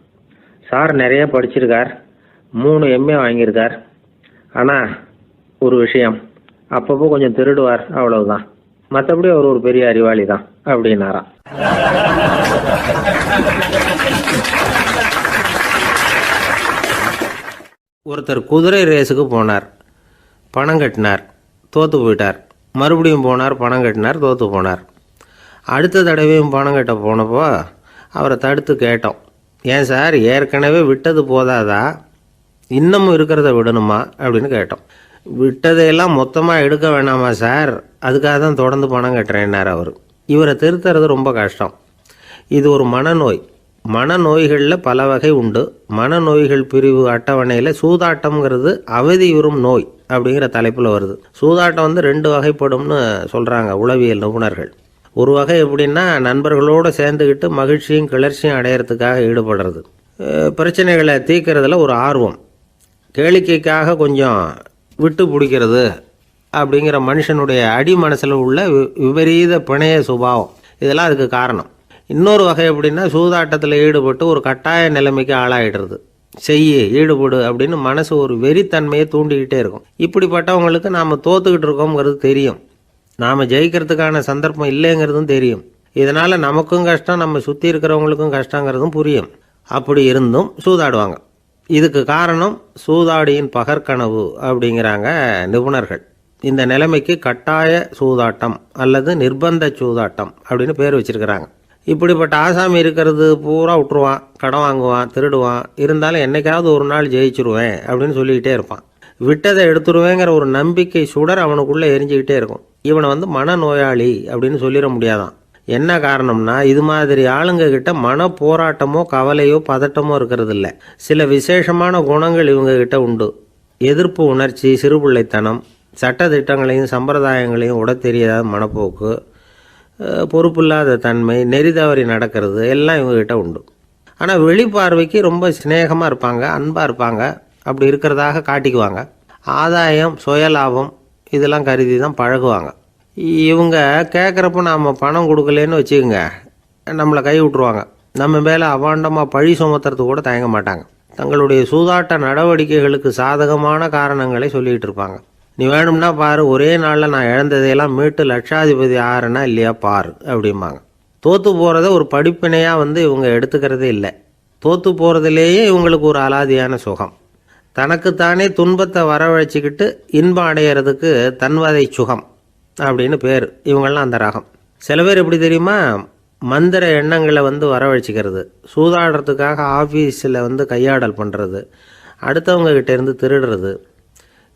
சார் நிறைய படிச்சிருக்கார், 3 MA வாங்கியிருக்கார், ஆனா ஒரு விஷயம், அப்பப்போ கொஞ்சம் திருடுவார், அவ்வளவுதான், மற்றபடி அவர் ஒரு பெரிய அறிவாளி தான் அப்படின்னாராம். ஒருத்தர் குதிரை ரேஸுக்கு போனார், பணம் கட்டினார், தோத்து போயிட்டார். மறுபடியும் போனார், பணம் கட்டினார், தோத்து போனார். அடுத்த தடவையும் பணம் கட்ட போனப்போ அவரை தடுத்து கேட்டோம், ஏன் சார், ஏற்கனவே விட்டது போதாதா, இன்னமும் இருக்கிறத விடணுமா அப்படின்னு கேட்டோம். விட்டதையெல்லாம் மொத்தமாக எடுக்க வேணாமா சார், அதுக்காக தான் தொடர்ந்து பணம் கட்டுறேன்னார் அவர். இவரை திருத்துறது ரொம்ப கஷ்டம், இது ஒரு மனநோய், மனநோய்களில் பல வகை உண்டு. மனநோய்கள் பிரிவு அட்டவணையில் சூதாட்டம்ங்கிறது அவதியுறும் நோய் அப்படிங்கிற தலைப்பில் வருது. சூதாட்டம் வந்து 2 வகைப்படும்னு சொல்கிறாங்க உளவியல் நிபுணர்கள். ஒரு வகை எப்படின்னா, நண்பர்களோடு சேர்ந்துக்கிட்டு மகிழ்ச்சியும் கிளர்ச்சியும் அடையிறதுக்காக ஈடுபடுறது. பிரச்சனைகளை தீர்க்கறதுல ஒரு ஆர்வம், கேளிக்கைக்காக கொஞ்சம் விட்டு பிடிக்கிறது அப்படிங்கிற மனுஷனுடைய அடி மனசில் உள்ள விபரீத பிணைய சுபாவம், இதெல்லாம் அதுக்கு காரணம். இன்னொரு வகை எப்படின்னா, சூதாட்டத்தில் ஈடுபட்டு ஒரு கட்டாய நிலைமைக்கு ஆளாயிடுறது. ஈடுபடு அப்படின்னு மனசு ஒரு வெறித்தன்மையை தூண்டிக்கிட்டே இருக்கும். இப்படிப்பட்டவங்களுக்கு நாம் தோத்துக்கிட்டு இருக்கோங்கிறது தெரியும், நாம் ஜெயிக்கிறதுக்கான சந்தர்ப்பம் இல்லைங்கிறதும் தெரியும். இதனால் நமக்கும் கஷ்டம், நம்ம சுற்றி இருக்கிறவங்களுக்கும் கஷ்டங்கிறதும் புரியும். அப்படி இருந்தும் சூதாடுவாங்க. இதுக்கு காரணம் சூதாடியின் பகற்கனவு அப்படிங்கிறாங்க நிபுணர்கள். இந்த நிலைமைக்கு கட்டாய சூதாட்டம் அல்லது நிர்பந்த சூதாட்டம் அப்படின்னு பேர் வச்சிருக்கிறாங்க. இப்படிப்பட்ட ஆசாமி இருக்கிறது பூரா விட்டுருவான், கடன் வாங்குவான், திருடுவான். இருந்தாலும் என்னைக்காவது ஒரு நாள் ஜெயிச்சிருவேன் அப்படின்னு சொல்லிக்கிட்டே இருப்பான். விட்டதை எடுத்துருவேங்கிற ஒரு நம்பிக்கை சுடர் அவனுக்குள்ளே எரிஞ்சுக்கிட்டே இருக்கும். இவனை வந்து மனநோயாளி அப்படின்னு சொல்லிட முடியாதான். என்ன காரணம்னா, இது மாதிரி ஆளுங்க கிட்ட மன போராட்டமோ கவலையோ பதட்டமோ இருக்கிறது இல்லை. சில விசேஷமான குணங்கள் இவங்க கிட்ட உண்டு. எதிர்ப்பு உணர்ச்சி, சிறுபிள்ளைத்தனம், சட்ட திட்டங்களையும் சம்பிரதாயங்களையும் உட தெரியாத மனப்போக்கு, பொறுப்பில்லாத தன்மை, நெறி தவறி நடக்கிறது எல்லாம் இவங்ககிட்ட உண்டு. ஆனால் வெளிப்பார்வைக்கு ரொம்ப சிநேகமாக இருப்பாங்க, அன்பாக இருப்பாங்க. அப்படி இருக்கிறதாக காட்டிக்குவாங்க. ஆதாயம், சுயலாபம் இதெல்லாம் கருதி தான் பழகுவாங்க. இவங்க கேட்குறப்ப நாம் பணம் கொடுக்கலன்னு வச்சுக்கோங்க, நம்மளை கை விட்டுருவாங்க. நம்ம மேலே அவாண்டமாக பழி சுமத்துறது கூட தயங்க மாட்டாங்க. தங்களுடைய சூதாட்ட நடவடிக்கைகளுக்கு சாதகமான காரணங்களை சொல்லிகிட்டு இருப்பாங்க. நீ வேணும்னா பாரு, ஒரே நாளில் நான் இழந்ததையெல்லாம் மீட்டு லட்சாதிபதி ஆறனா இல்லையா பாரு அப்படிம்பாங்க. தோற்று போகிறத ஒரு படிப்பினையாக வந்து இவங்க எடுத்துக்கிறதே இல்லை. தோற்று போகிறதுலேயே இவங்களுக்கு ஒரு அலாதியான சுகம். தனக்குத்தானே துன்பத்தை வரவழைச்சிக்கிட்டு இன்பம் அடையிறதுக்கு தன்வதை சுகம் அப்படின்னு பேர். இவங்கெல்லாம் அந்த ரகம். சில பேர் எப்படி தெரியுமா, மந்திர எண்ணங்களை வந்து வரவழைச்சிக்கிறது, சூதாடுறதுக்காக ஆஃபீஸில் வந்து கையாடல் பண்ணுறது, அடுத்தவங்க கிட்ட இருந்து திருடுறது.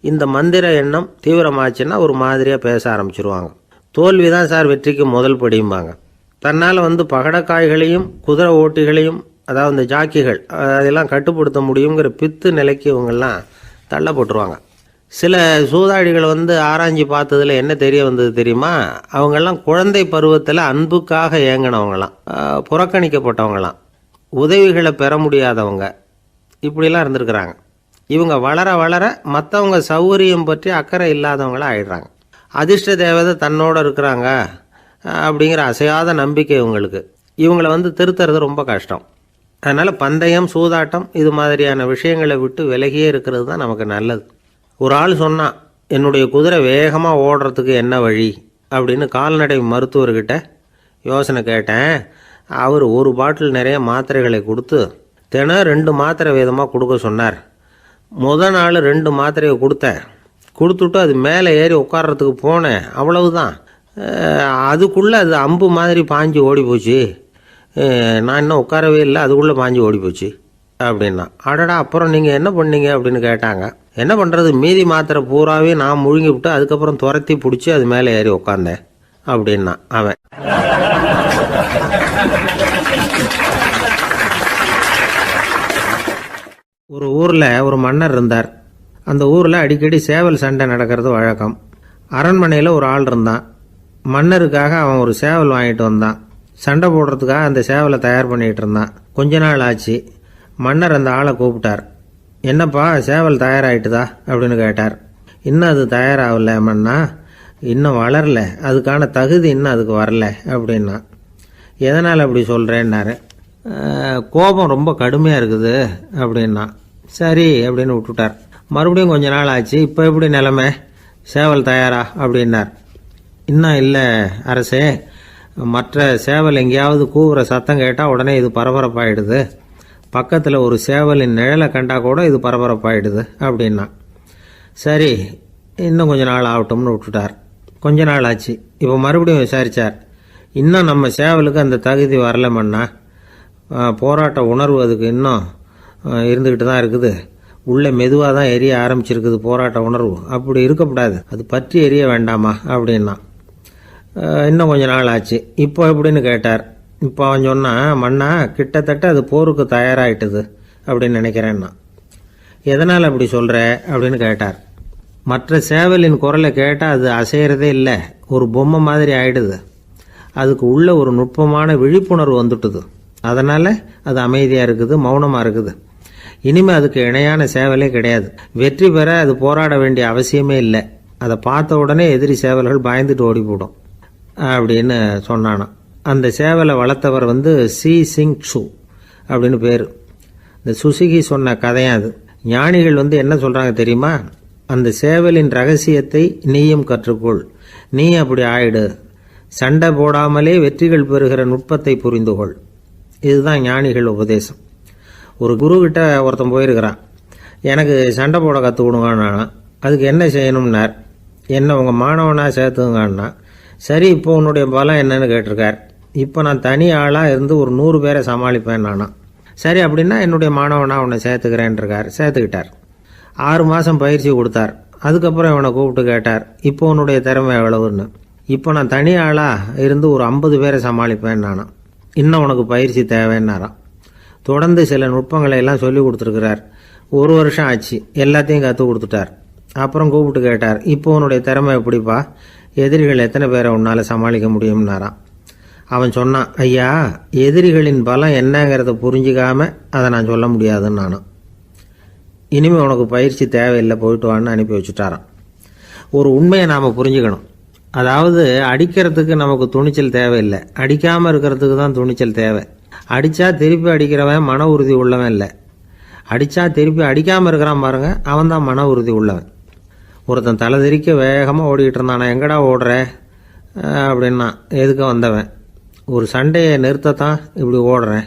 இந்த மந்திர எண்ணம் தீவிரமாச்சுன்னா ஒரு மாதிரியாக பேச ஆரம்பிச்சிருவாங்க. தோல்வி தான் சார் வெற்றிக்கு முதல் படியும்பாங்க. தன்னால் வந்து பகடக்காய்களையும் குதிரை ஓட்டிகளையும், அதாவது இந்த ஜாக்கிகள், அதெல்லாம் கட்டுப்படுத்த முடியுங்கிற பித்து நிலைக்கு இவங்கெல்லாம் தள்ளப்பட்டுருவாங்க. சில சூதாடிகள் வந்து ஆராய்ச்சி பார்த்ததில் என்ன தெரிய வந்தது தெரியுமா, அவங்கெல்லாம் குழந்தை பருவத்தில் அன்புக்காக ஏங்கினவங்களாம், புறக்கணிக்கப்பட்டவங்களாம், உதவிகளை பெற முடியாதவங்க, இப்படிலாம் இருந்திருக்கிறாங்க. இவங்க வளர வளர மற்றவங்க சௌகரியம் பற்றி அக்கறை இல்லாதவங்களாக ஆயிடுறாங்க. அதிர்ஷ்ட தேவதை தன்னோடு இருக்கிறாங்க அப்படிங்கிற அசையாத நம்பிக்கை இவங்களுக்கு. இவங்களை வந்து திருத்துறது ரொம்ப கஷ்டம். அதனால் பந்தயம், சூதாட்டம் இது மாதிரியான விஷயங்களை விட்டு விலகியே இருக்கிறது தான் நமக்கு நல்லது. ஒரு ஆள் சொன்னான், என்னுடைய குதிரை வேகமாக ஓடுறதுக்கு என்ன வழி அப்படின்னு கால்நடை மருத்துவர்கிட்ட யோசனை கேட்டேன். அவர் ஒரு பாட்டில் நிறைய மாத்திரைகளை கொடுத்து தினம் 2 மாத்திரை வீதமாக கொடுக்க சொன்னார். முதல் நாள் 2 மாத்திரையை கொடுத்துட்டு அது மேலே ஏறி உட்கார்றதுக்கு போனேன். அவ்வளவுதான். அதுக்குள்ளே அது அம்பு மாதிரி பாஞ்சு ஓடி போச்சு. நான் இன்னும் உட்காரவே இல்லை, அதுக்குள்ளே பாஞ்சு ஓடி போச்சு அப்படின்னா. அடடா, அப்புறம் நீங்கள் என்ன பண்ணீங்க அப்படின்னு கேட்டாங்க. என்ன பண்ணுறது, மீதி மாத்திரை பூராவே நான் முழுங்கி விட்டு அதுக்கப்புறம் துரத்தி பிடிச்சி அது மேலே ஏறி உட்காந்தேன் அப்படின்னா அவன். ஒரு ஊரில் ஒரு மன்னர் இருந்தார். அந்த ஊரில் அடிக்கடி சேவல் சண்டை நடக்கிறது வழக்கம். அரண்மனையில் ஒரு ஆள் இருந்தான். மன்னருக்காக அவன் ஒரு சேவல் வாங்கிட்டு வந்தான். சண்டை போடுறதுக்காக அந்த சேவலை தயார் பண்ணிகிட்டு இருந்தான். கொஞ்ச நாள் ஆச்சு. மன்னர் அந்த ஆளை கூப்பிட்டார். என்னப்பா, சேவல் தயாராகிட்டுதா அப்படின்னு கேட்டார். இன்னும் அது தயாராகல மன்னா, இன்னும் வளரல, அதுக்கான தகுதி இன்னும் அதுக்கு வரல அப்படின்னா. எதனால் அப்படி சொல்கிறேன்னாரு. கோபம் ரொம்ப கடுமையாக இருக்குது அப்படின்னா. சரி அப்படின்னு விட்டுட்டார். மறுபடியும் கொஞ்ச நாள் ஆச்சு. இப்போ எப்படி நிலைமை, சேவல் தயாரா அப்படின்னார். இன்னும் இல்லை அரசே, மற்ற சேவல் எங்கேயாவது கூவுற சத்தம் கேட்டால் உடனே இது பரபரப்பாயிடுது. பக்கத்தில் ஒரு சேவலின் நிழலை கண்டா கூட இது பரபரப்பாயிடுது அப்படின்னா. சரி, இன்னும் கொஞ்ச நாள் ஆகட்டும்னு விட்டுட்டார். கொஞ்ச நாள் ஆச்சு. இப்போ மறுபடியும் விசாரித்தார். இன்னும் நம்ம சேவலுக்கு அந்த தகுதி வரலமன்னா, போராட்ட உணர்வு அதுக்கு இன்னும் இருந்துக்கிட்டு தான் இருக்குது. உள்ளே மெதுவாக தான் எரிய ஆரம்பிச்சிருக்குது போராட்ட உணர்வு. அப்படி இருக்கக்கூடாது, அது பற்றி எரிய வேண்டாமா அப்படின்னா. இன்னும் கொஞ்ச நாள் ஆச்சு. இப்போ எப்படின்னு கேட்டார். இப்போ அவன் சொன்னான், மன்னா கிட்டத்தட்ட அது போருக்கு தயாராகிட்டுது அப்படின்னு நினைக்கிறேன்னா. எதனால் அப்படி சொல்கிற அப்படின்னு கேட்டார். மற்ற சேவலின் குரலை கேட்டால் அது அசைகிறதே இல்லை, ஒரு பொம்மை மாதிரி ஆயிடுது. அதுக்கு உள்ள ஒரு நுட்பமான விழிப்புணர்வு வந்துட்டுது. அதனால் அது அமைதியாக இருக்குது, மௌனமாக இருக்குது. இனிமேல் அதுக்கு இணையான சேவலே கிடையாது. வெற்றி பெற அது போராட வேண்டிய அவசியமே இல்லை. அதை பார்த்த உடனே எதிரி சேவல்கள் பயந்துட்டு ஓடி போடும் அப்படின்னு சொன்னானான். அந்த சேவலை வளர்த்தவர் சி சிங் சு அப்படின்னு பேர். இந்த சுசுகி சொன்ன கதையும் அது. ஞானிகள் என்ன சொல்கிறாங்க தெரியுமா? அந்த சேவலின் ரகசியத்தை நீயும் கற்றுக்கொள், நீ அப்படி ஆயிடு, சண்டை போடாமலே வெற்றிகள் பெறுகிற நுட்பத்தை புரிந்துகொள். இதுதான் ஞானிகள் உபதேசம். ஒரு குருக்கிட்ட ஒருத்தன் போயிருக்கிறான். எனக்கு சண்டை போட கற்றுக் கொடுங்கண்ணா. அதுக்கு என்ன செய்யணும்னார். என்ன உங்கள் மாணவனாக சேர்த்துங்கண்ணா. சரி, இப்போ உன்னுடைய பலம் என்னன்னு கேட்டிருக்கார். இப்போ நான் தனி ஆளாக இருந்து ஒரு 100 பேரை சமாளிப்பேன் நானா. சரி, அப்படின்னா என்னுடைய மாணவனாக உன்னை சேர்த்துக்கிறேன்ருக்கார். சேர்த்துக்கிட்டார். 6 மாதம் பயிற்சி கொடுத்தார். அதுக்கப்புறம் இவனை கூப்பிட்டு கேட்டார், இப்போ உன்னுடைய திறமை எவ்வளவுன்னு. இப்போ நான் தனி ஆளாக இருந்து ஒரு 50 பேரை சமாளிப்பேன் நானா. இன்னும் உனக்கு பயிற்சி தேவைன்னாராம். தொடர்ந்து சில நுட்பங்களை எல்லாம் சொல்லி கொடுத்துருக்கிறார். 1 வருஷம் ஆச்சு, எல்லாத்தையும் கற்றுக் கொடுத்துட்டார். அப்புறம் கூப்பிட்டு கேட்டார், இப்போ உன்னுடைய திறமை எப்படிப்பா, எதிரிகள் எத்தனை பேரை உன்னால் சமாளிக்க முடியும்னாராம். அவன் சொன்னான், ஐயா, எதிரிகளின் பலம் என்னங்கிறத புரிஞ்சிக்காம அதை நான் சொல்ல முடியாதுன்னு நானும். இனிமேல் உனக்கு பயிற்சி தேவையில்லை, போயிட்டு வான்னு அனுப்பி வச்சுட்டாரான். ஒரு உண்மையை நாம் புரிஞ்சுக்கணும். அதாவது அடிக்கிறதுக்கு நமக்கு துணிச்சல் தேவையில்லை, அடிக்காமல் இருக்கிறதுக்கு தான் துணிச்சல் தேவை. அடித்தா திருப்பி அடிக்கிறவன் மன உறுதி உள்ளவன் இல்லை, அடித்தா திருப்பி அடிக்காமல் இருக்கிறான் பாருங்க, அவன் தான் மன உறுதி உள்ளவன். ஒருத்தன் தலை திரிக்க வேகமாக ஓடிக்கிட்டு இருந்தான். எங்கடா ஓடுற அப்படின்னா, எதுக்க வந்தவன். ஒரு சண்டையை நிறுத்தத்தான் இப்படி ஓடுறேன்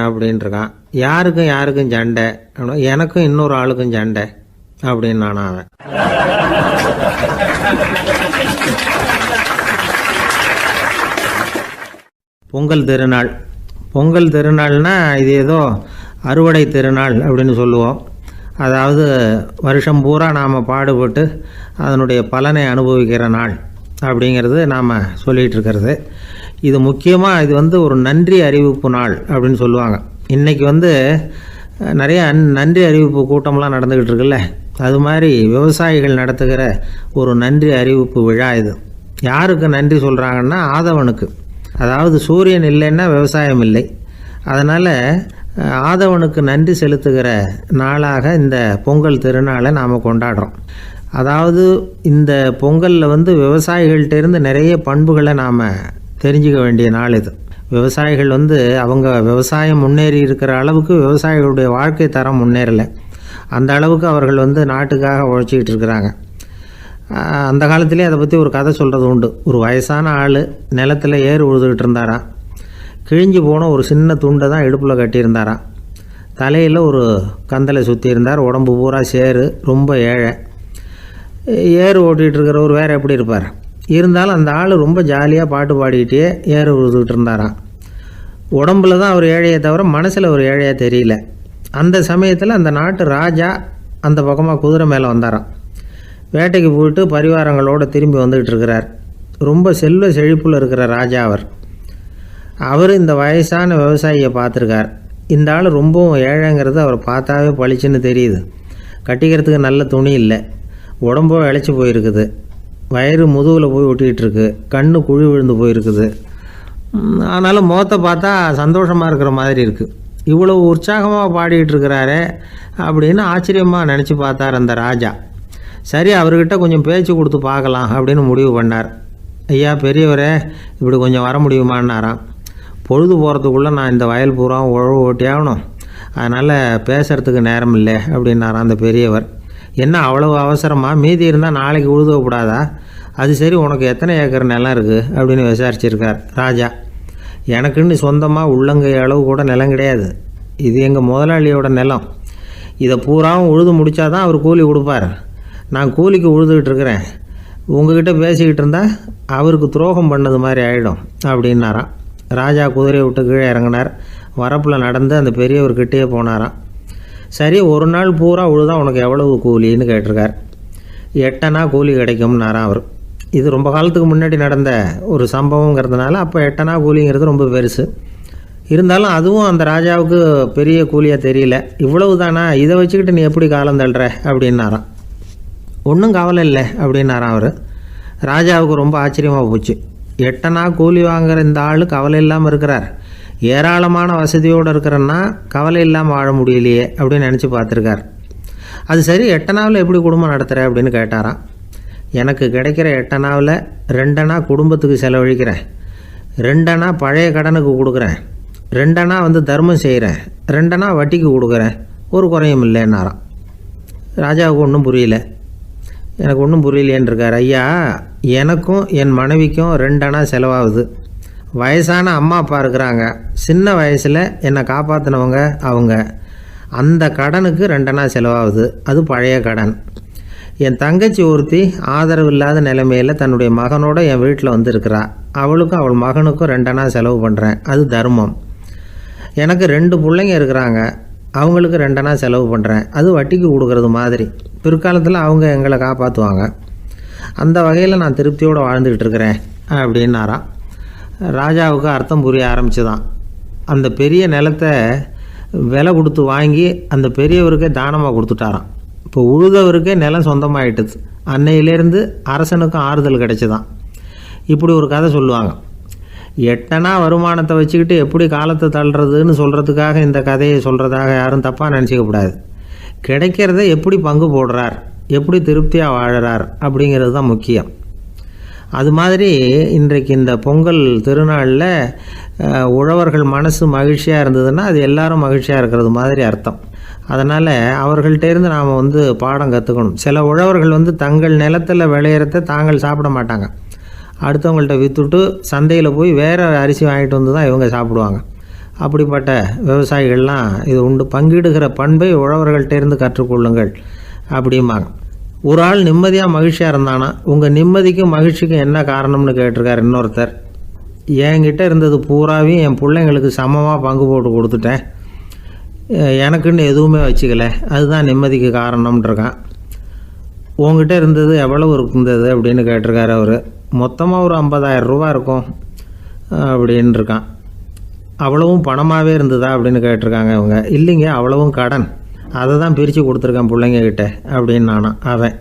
அப்படின்ட்டுருக்கான். யாருக்கும் சண்டை, எனக்கும் இன்னொரு ஆளுக்கும் சண்டை அப்படின்னு நான் அவன். பொங்கல் திருநாள்னா இது ஏதோ அறுவடை திருநாள் அப்படின்னு சொல்லுவோம். அதாவது வருஷம் பூரா நாம் பாடுபட்டு அதனுடைய பலனை அனுபவிக்கிற நாள் அப்படிங்கிறது நாம் சொல்லிகிட்டு இருக்கிறது. இது முக்கியமாக இது ஒரு நன்றி அறிவிப்பு நாள் அப்படின்னு சொல்லுவாங்க. இன்றைக்கி நிறைய நன்றி அறிவிப்பு கூட்டம்லாம் நடந்துக்கிட்டு இருக்குல்ல, அது மாதிரி விவசாயிகள் நடத்துகிற ஒரு நன்றி அறிவிப்பு விழா இது. யாருக்கு நன்றி சொல்கிறாங்கன்னா, ஆதவனுக்கு. அதாவது சூரியன் இல்லைன்னா விவசாயம் இல்லை. அதனால் ஆதவனுக்கு நன்றி செலுத்துகிற நாளாக இந்த பொங்கல் திருநாளை நாம் கொண்டாடுறோம். அதாவது இந்த பொங்கலில் விவசாயிகள்கிட்டேருந்து நிறைய பண்புகளை நாம் தெரிஞ்சுக்க வேண்டிய நாள் இது. விவசாயிகள் அவங்க விவசாயம் முன்னேறி இருக்கிற அளவுக்கு விவசாயிகளுடைய வாழ்க்கை தரம் முன்னேறலை. அந்த அளவுக்கு அவர்கள் நாட்டுக்காக உழைச்சிக்கிட்டு இருக்கிறாங்க. அந்த காலத்திலே அதை பற்றி ஒரு கதை சொல்கிறது உண்டு. ஒரு வயசான ஆள் நிலத்தில் ஏறு உழுதுகிட்டு இருந்தாராம். கிழிஞ்சு போன ஒரு சின்ன துண்டை தான் இடுப்பில் கட்டியிருந்தாராம். தலையில் ஒரு கந்தலை சுற்றி இருந்தார். உடம்பு பூரா சேரு, ரொம்ப ஏழை. ஏறு ஓட்டிகிட்டு இருக்கிறவர் வேறு எப்படி இருப்பார்? இருந்தாலும் அந்த ஆள் ரொம்ப ஜாலியாக பாட்டு பாடிக்கிட்டே ஏறு உழுதுகிட்டு இருந்தாராம். உடம்புல தான் அவர் ஏழையை தவிர மனசில் ஒரு ஏழையாக தெரியல. அந்த சமயத்தில் அந்த நாட்டு ராஜா அந்த பக்கமாக குதிரை மேலே வந்தாராம். வேட்டைக்கு போயிட்டு பரிவாரங்களோடு திரும்பி வந்துக்கிட்டு இருக்கிறார். ரொம்ப செல்வ செழிப்பில் இருக்கிற ராஜா அவர் இந்த வயசான விவசாயியை பார்த்துருக்கார். இந்த ஆள் ரொம்பவும் ஏழைங்கிறது அவர் பார்த்தாவே பளிச்சுன்னு தெரியுது. கட்டிக்கிறதுக்கு நல்ல துணி இல்லை, உடம்போ இழைச்சி போயிருக்குது, வயிறு முதுகில் போய் ஒட்டிக்கிட்டு இருக்கு, கண்ணு குழி விழுந்து போயிருக்குது. ஆனாலும் முகத்தை பார்த்தா சந்தோஷமாக இருக்கிற மாதிரி இருக்குது. இவ்வளோ உற்சாகமாக பாடிக்கிட்டு இருக்கிறாரே அப்படின்னு ஆச்சரியமாக நினச்சி பார்த்தார் அந்த ராஜா. சரி, அவர்கிட்ட கொஞ்சம் பேச்சு கொடுத்து பார்க்கலாம் அப்படின்னு முடிவு பண்ணார். ஐயா பெரியவரே, இப்படி கொஞ்சம் வர முடியுமான்னாராம். பொழுது போகிறதுக்குள்ளே நான் இந்த வயல் பூரா உழவு ஓட்டி ஆகணும், அதனால் பேசுகிறதுக்கு நேரம் இல்லை அப்படின்னாராம் அந்த பெரியவர். என்ன அவ்வளவு அவசரமாக? மீதி இருந்தால் நாளைக்கு உழுதக்கூடாதா? அது சரி, உனக்கு எத்தனை ஏக்கர் நிலம் இருக்குது அப்படின்னு விசாரிச்சிருக்கார் ராஜா. எனக்குன்னு சொந்தமாக உள்ளங்கை அளவு கூட நிலம் கிடையாது. இது எங்கள் முதலாளியோட நிலம். இதை பூராவும் உழுது முடித்தாதான் அவர் கூலி கொடுப்பார். நான் கூலிக்கு உழுதுகிட்டு இருக்கிறேன். உங்ககிட்ட பேசிக்கிட்டு இருந்தால் அவருக்கு துரோகம் பண்ணது மாதிரி ஆகிடும் அப்படின்னாராம். ராஜா குதிரையை விட்டு கீழே இறங்கினார். வரப்பில் நடந்து அந்த பெரியவர்கிட்டே போனாராம். சரி, ஒரு நாள் பூரா உழுதா உனக்கு எவ்வளவு கூலின்னு கேட்டிருக்கார். 8 அணா கூலி கிடைக்கும்னாராம் அவர். இது ரொம்ப காலத்துக்கு முன்னாடி நடந்த ஒரு சம்பவங்கிறதுனால அப்போ 8 அணா கூலிங்கிறது ரொம்ப பெருசு. இருந்தாலும் அதுவும் அந்த ராஜாவுக்கு பெரிய கூலியாக தெரியல. இவ்வளவு தானா, இதை வச்சுக்கிட்டு நீ எப்படி காலம் தள்ளுற அப்படின்னாராம். ஒன்றும் கவலை இல்லை அப்படின்னாராம் அவர். ராஜாவுக்கு ரொம்ப ஆச்சரியமாக போச்சு. 8 அணா கூலி வாங்குகிற இந்த ஆள் கவலை இல்லாமல் இருக்கிறார், ஏராளமான வசதியோடு இருக்கிறன்னா கவலை இல்லாமல் வாழ முடியலையே அப்படின்னு நினச்சி பார்த்துருக்கார். அது சரி, 8 அணாவில் எப்படி குடும்பம் நடத்துகிற அப்படின்னு கேட்டாராம். எனக்கு கிடைக்கிற 8 அணாவில் 2 அணா குடும்பத்துக்கு செலவழிக்கிறேன், 2 அணா பழைய கடனுக்கு கொடுக்குறேன், 2 அணா தர்மம் செய்கிறேன், 2 அணா வட்டிக்கு கொடுக்குறேன், ஒரு குறையும் இல்லைன்னாராம். ராஜாவுக்கு ஒன்றும் புரியல. எனக்கு ஒன்றும் புரியலையேன்னு இருக்கார். ஐயா, எனக்கும் என் மனைவிக்கும் 2 அணா செலவாகுது. வயசான அம்மா அப்பா இருக்கிறாங்க, சின்ன வயசில் என்னை காப்பாற்றினவங்க அவங்க. அந்த கடனுக்கு 2 அணா செலவாகுது, அது பழைய கடன். என் தங்கச்சி ஒருத்தி ஆதரவு இல்லாத நிலைமையில் தன்னுடைய மகனோட என் வீட்டில் இருக்கிறா. அவளுக்கும் அவள் மகனுக்கும் 2 அணா செலவு பண்ணுறேன், அது தர்மம். எனக்கு 2 பிள்ளைங்க இருக்கிறாங்க, அவங்களுக்கு 2 அணா செலவு பண்ணுறேன், அது வட்டிக்கு கொடுக்கறது மாதிரி. பிற்காலத்தில் அவங்க எங்களை காப்பாற்றுவாங்க. அந்த வகையில் நான் திருப்தியோடு வாழ்ந்துக்கிட்டு இருக்கிறேன் அப்படின்னாராம். ராஜாவுக்கு அர்த்தம் புரிய ஆரம்பிச்சுதான். அந்த பெரிய நிலத்தை விலை கொடுத்து வாங்கி அந்த பெரியவருக்கே தானமாக கொடுத்துட்டாராம். இப்போ உழுதவருக்கே நிலம் சொந்தமாகிட்டுது. அன்னையிலேருந்து அரசனுக்கும் ஆறுதல் கிடைச்சிதான். இப்படி ஒரு கதை சொல்லுவாங்க. 8 அணா வருமானத்தை வச்சுக்கிட்டு எப்படி காலத்தை தள்ளுறதுன்னு சொல்கிறதுக்காக இந்த கதையை சொல்கிறதாக யாரும் தப்பாக நினச்சிக்கக்கூடாது. கிடைக்கிறத எப்படி பங்கு போடுறார், எப்படி திருப்தியாக வாழறார் அப்படிங்கிறது தான் முக்கியம். அது மாதிரி இன்றைக்கு இந்த பொங்கல் திருநாளில் உழவர்கள் மனசு மகிழ்ச்சியாக இருந்ததுன்னா அது எல்லாரும் மகிழ்ச்சியாக இருக்கிறது மாதிரி அர்த்தம். அதனால் அவர்கள்ட்டேருந்து நாம் பாடம் கற்றுக்கணும். சில உழவர்கள் தங்கள் நிலத்தில் விளையிறத தாங்கள் சாப்பிட மாட்டாங்க, அடுத்தவங்கள்ட்ட விற்றுட்டு சந்தையில் போய் வேறு அரிசி வாங்கிட்டு வந்து தான் இவங்க சாப்பிடுவாங்க. அப்படிப்பட்ட விவசாயிகள்லாம் இது உண்டு. பங்கிடுகிற பண்பை உழவர்கள்ட்டேருந்து கற்றுக்கொள்ளுங்கள் அப்படிம்பாங்க. ஒரு ஆள் நிம்மதியாக மகிழ்ச்சியாக இருந்தானா, உங்கள் நிம்மதிக்கும் மகிழ்ச்சிக்கும் என்ன காரணம்னு கேட்டிருக்கார் இன்னொருத்தர். என்கிட்ட இருந்தது பூராவையும் என் பிள்ளைங்களுக்கு சமமாக பங்கு போட்டு கொடுத்துட்டேன், எனக்குன்னு எதுவுமே வச்சுக்கல, அதுதான் நிம்மதிக்கு காரணம்ன்றிருக்கான். உங்ககிட்ட இருந்தது எவ்வளவு இருந்தது அப்படின்னு கேட்டிருக்காரு அவர். மொத்தமாக ஒரு 50,000 ரூபா இருக்கும் அப்படின்னு இருக்கான். அவ்வளவும் பணமாகவே இருந்ததா அப்படின்னு கேட்டிருக்காங்க இவங்க. இல்லைங்க, அவ்வளவும் கடன், அதை தான் பிரித்து கொடுத்துருக்கேன் பிள்ளைங்க கிட்ட அப்படின்னு நானாம் அவன்.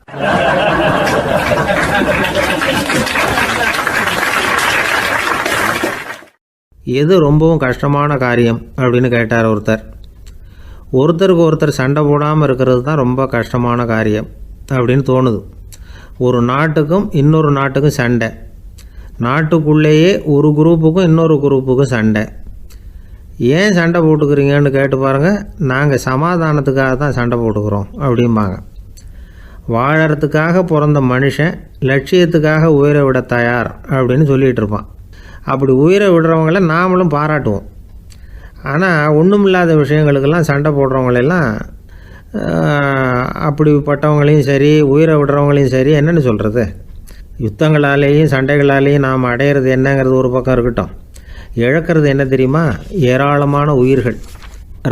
எது ரொம்பவும் கஷ்டமான காரியம் அப்படின்னு கேட்டார் ஒருத்தர். ஒருத்தருக்கு ஒருத்தர் சண்டை போடாமல் இருக்கிறது தான் ரொம்ப கஷ்டமான காரியம் அப்படின்னு தோணுது. ஒரு நாட்டுக்கும் இன்னொரு நாட்டுக்கும் சண்டை, நாட்டுக்குள்ளேயே ஒரு குரூப்புக்கும் இன்னொரு குரூப்புக்கும் சண்டை. ஏன் சண்டை போட்டுக்கிறீங்கன்னு கேட்டு பாருங்கள். நாங்கள் சமாதானத்துக்காக தான் சண்டை போட்டுக்கிறோம் அப்படிம்பாங்க. வாழறதுக்காக பிறந்த மனுஷன் லட்சியத்துக்காக உயிரை விட தயார் அப்படின்னு சொல்லிகிட்டு இருப்பான். அப்படி உயிரை விடுறவங்கள நாமளும் பாராட்டுவோம். ஆனால் ஒன்றுமில்லாத விஷயங்களுக்கெல்லாம் சண்டை போடுறவங்களெல்லாம் அப்படிப்பட்டவங்களையும் சரி உயிரை விடுறவங்களையும் சரி என்னென்னு சொல்கிறது. யுத்தங்களாலேயும் சண்டைகளாலேயும் நாம் அடையிறது என்னங்கிறது ஒரு பக்கம் இருக்கட்டும், இழக்கிறது என்ன தெரியுமா? ஏராளமான உயிர்கள்.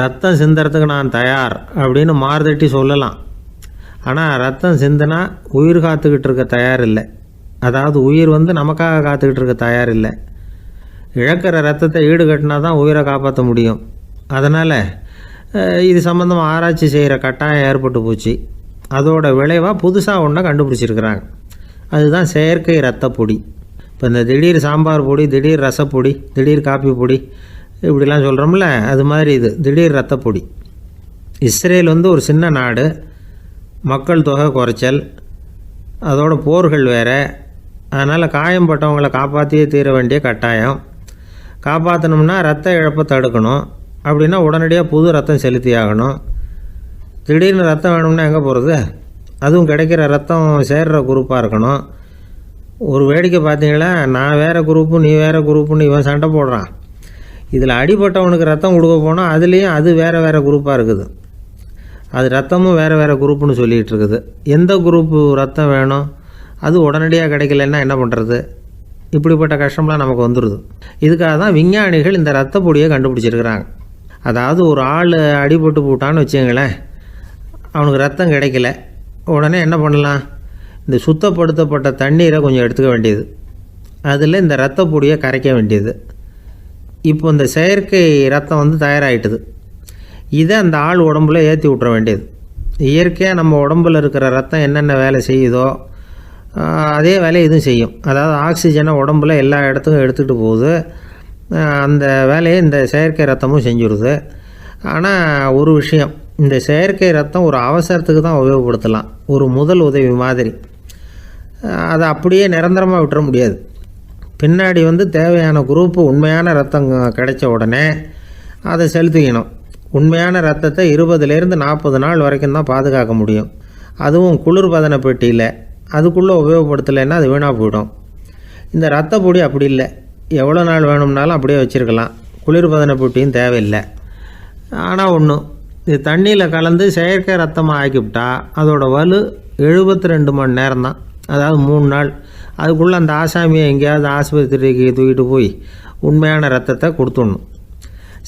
ரத்தம் சிந்துறதுக்கு நான் தயார் அப்படின்னு மார்தட்டி சொல்லலாம். ஆனால் ரத்தம் சிந்தினா உயிர் காத்துக்கிட்டு இருக்க தயார் இல்லை. அதாவது உயிர் நமக்காக காத்துக்கிட்டு இருக்க தயார் இல்லை. இழக்கிற ரத்தத்தை ஈடுகட்டினா தான் உயிரை காப்பாற்ற முடியும். அதனால் இது சம்மந்தமாக ஆராய்ச்சி செய்கிற கட்டாயம் ஏற்பட்டு போச்சு. அதோட விளைவாக புதுசாக ஒன்றை கண்டுபிடிச்சிருக்கிறாங்க. அதுதான் செயற்கை ரத்த பொடி. இப்போ இந்த திடீர் சாம்பார் பொடி, திடீர் ரசப்பொடி, திடீர் காப்பி பொடி இப்படிலாம் சொல்கிறோம்ல, அது மாதிரி இது திடீர் ரத்த பொடி. இஸ்ரேல் ஒரு சின்ன நாடு, மக்கள் தொகை குறைச்சல், அதோட போர்கள் வேறு. அதனால் காயம்பட்டவங்களை காப்பாற்றியே தீர வேண்டிய கட்டாயம். காப்பாற்றணும்னா ரத்த இழப்பை தடுக்கணும். அப்படின்னா உடனடியாக புது ரத்தம் செலுத்தி ஆகணும். திடீர்னு ரத்தம் வேணும்னா எங்கே போகிறது? அதுவும் கிடைக்கிற ரத்தம் சேர்கிற குரூப்பாக இருக்கணும். ஒரு வேடிக்கை பார்த்தீங்களா, நான் வேறு குரூப்பு நீ வேறு குரூப்புன்னு இவன் சண்டை போடுறான். இதில் அடிபட்டவனுக்கு ரத்தம் கொடுக்க போனால் அதுலேயும் அது வேறு வேறு குரூப்பாக இருக்குது. அது ரத்தமும் வேறு வேறு குரூப்புன்னு சொல்லிகிட்டு இருக்குது. எந்த குரூப்பு ரத்தம் வேணும், அது உடனடியாக கிடைக்கலன்னா என்ன பண்ணுறது? இப்படிப்பட்ட கஷ்டம்லாம் நமக்கு வந்துடுது. இதுக்காக தான் விஞ்ஞானிகள் இந்த ரத்த பொடியை கண்டுபிடிச்சிருக்கிறாங்க. அதாவது ஒரு ஆள் அடிபட்டு போட்டான்னு வச்சுங்களேன், அவனுக்கு ரத்தம் கிடைக்கல, உடனே என்ன பண்ணலாம்? இந்த சுத்தப்படுத்தப்பட்ட தண்ணீரை கொஞ்சம் எடுத்துக்க வேண்டியது, அதில் இந்த இரத்த பொடியை கரைக்க வேண்டியது. இப்போ இந்த செயற்கை ரத்தம் வந்து தயாராகிட்டுது. இதை அந்த ஆள் உடம்புல ஏற்றி விட்ற வேண்டியது. இயற்கையாக நம்ம உடம்பில் இருக்கிற ரத்தம் என்னென்ன வேலை செய்யுதோ அதே வேலையை இதுவும் செய்யும். அதாவது ஆக்சிஜனை உடம்புல எல்லா இடத்துக்கும் எடுத்துகிட்டு போகுது. அந்த வேலையை இந்த செயற்கை ரத்தமும் செஞ்சுருது. ஆனால் ஒரு விஷயம், இந்த செயற்கை ரத்தம் ஒரு அவசரத்துக்கு தான் உபயோகப்படுத்தலாம், ஒரு முதல் உதவி மாதிரி. அதை அப்படியே நிரந்தரமாக விட்டுற முடியாது. பின்னாடி வந்து தேவையான குரூப்பு உண்மையான ரத்தம் கிடைச்ச உடனே அதை செலுத்திக்கணும். உண்மையான ரத்தத்தை 20லேருந்து 40 நாள் வரைக்கும் தான் பாதுகாக்க முடியும். அதுவும் குளிர்பதன பெட்டியில். அதுக்குள்ளே உபயோகப்படுத்தலைன்னா அது வீணாக போயிடும். இந்த ரத்த பொடி அப்படி இல்லை, எவ்வளோ நாள் வேணும்னாலும் அப்படியே வச்சுருக்கலாம். குளிர்பதன பெட்டியும் தேவையில்லை. ஆனால் ஒன்று, இது தண்ணியில் கலந்து செயற்கை ரத்தமாக ஆக்கிவிட்டா அதோட வலு 72 மணி நேரம் தான், அதாவது 3 நாள். அதுக்குள்ளே அந்த ஆசாமியை எங்கேயாவது ஆஸ்பத்திரிக்கு தூக்கிட்டு போய் உண்மையான ரத்தத்தை கொடுத்துடணும்.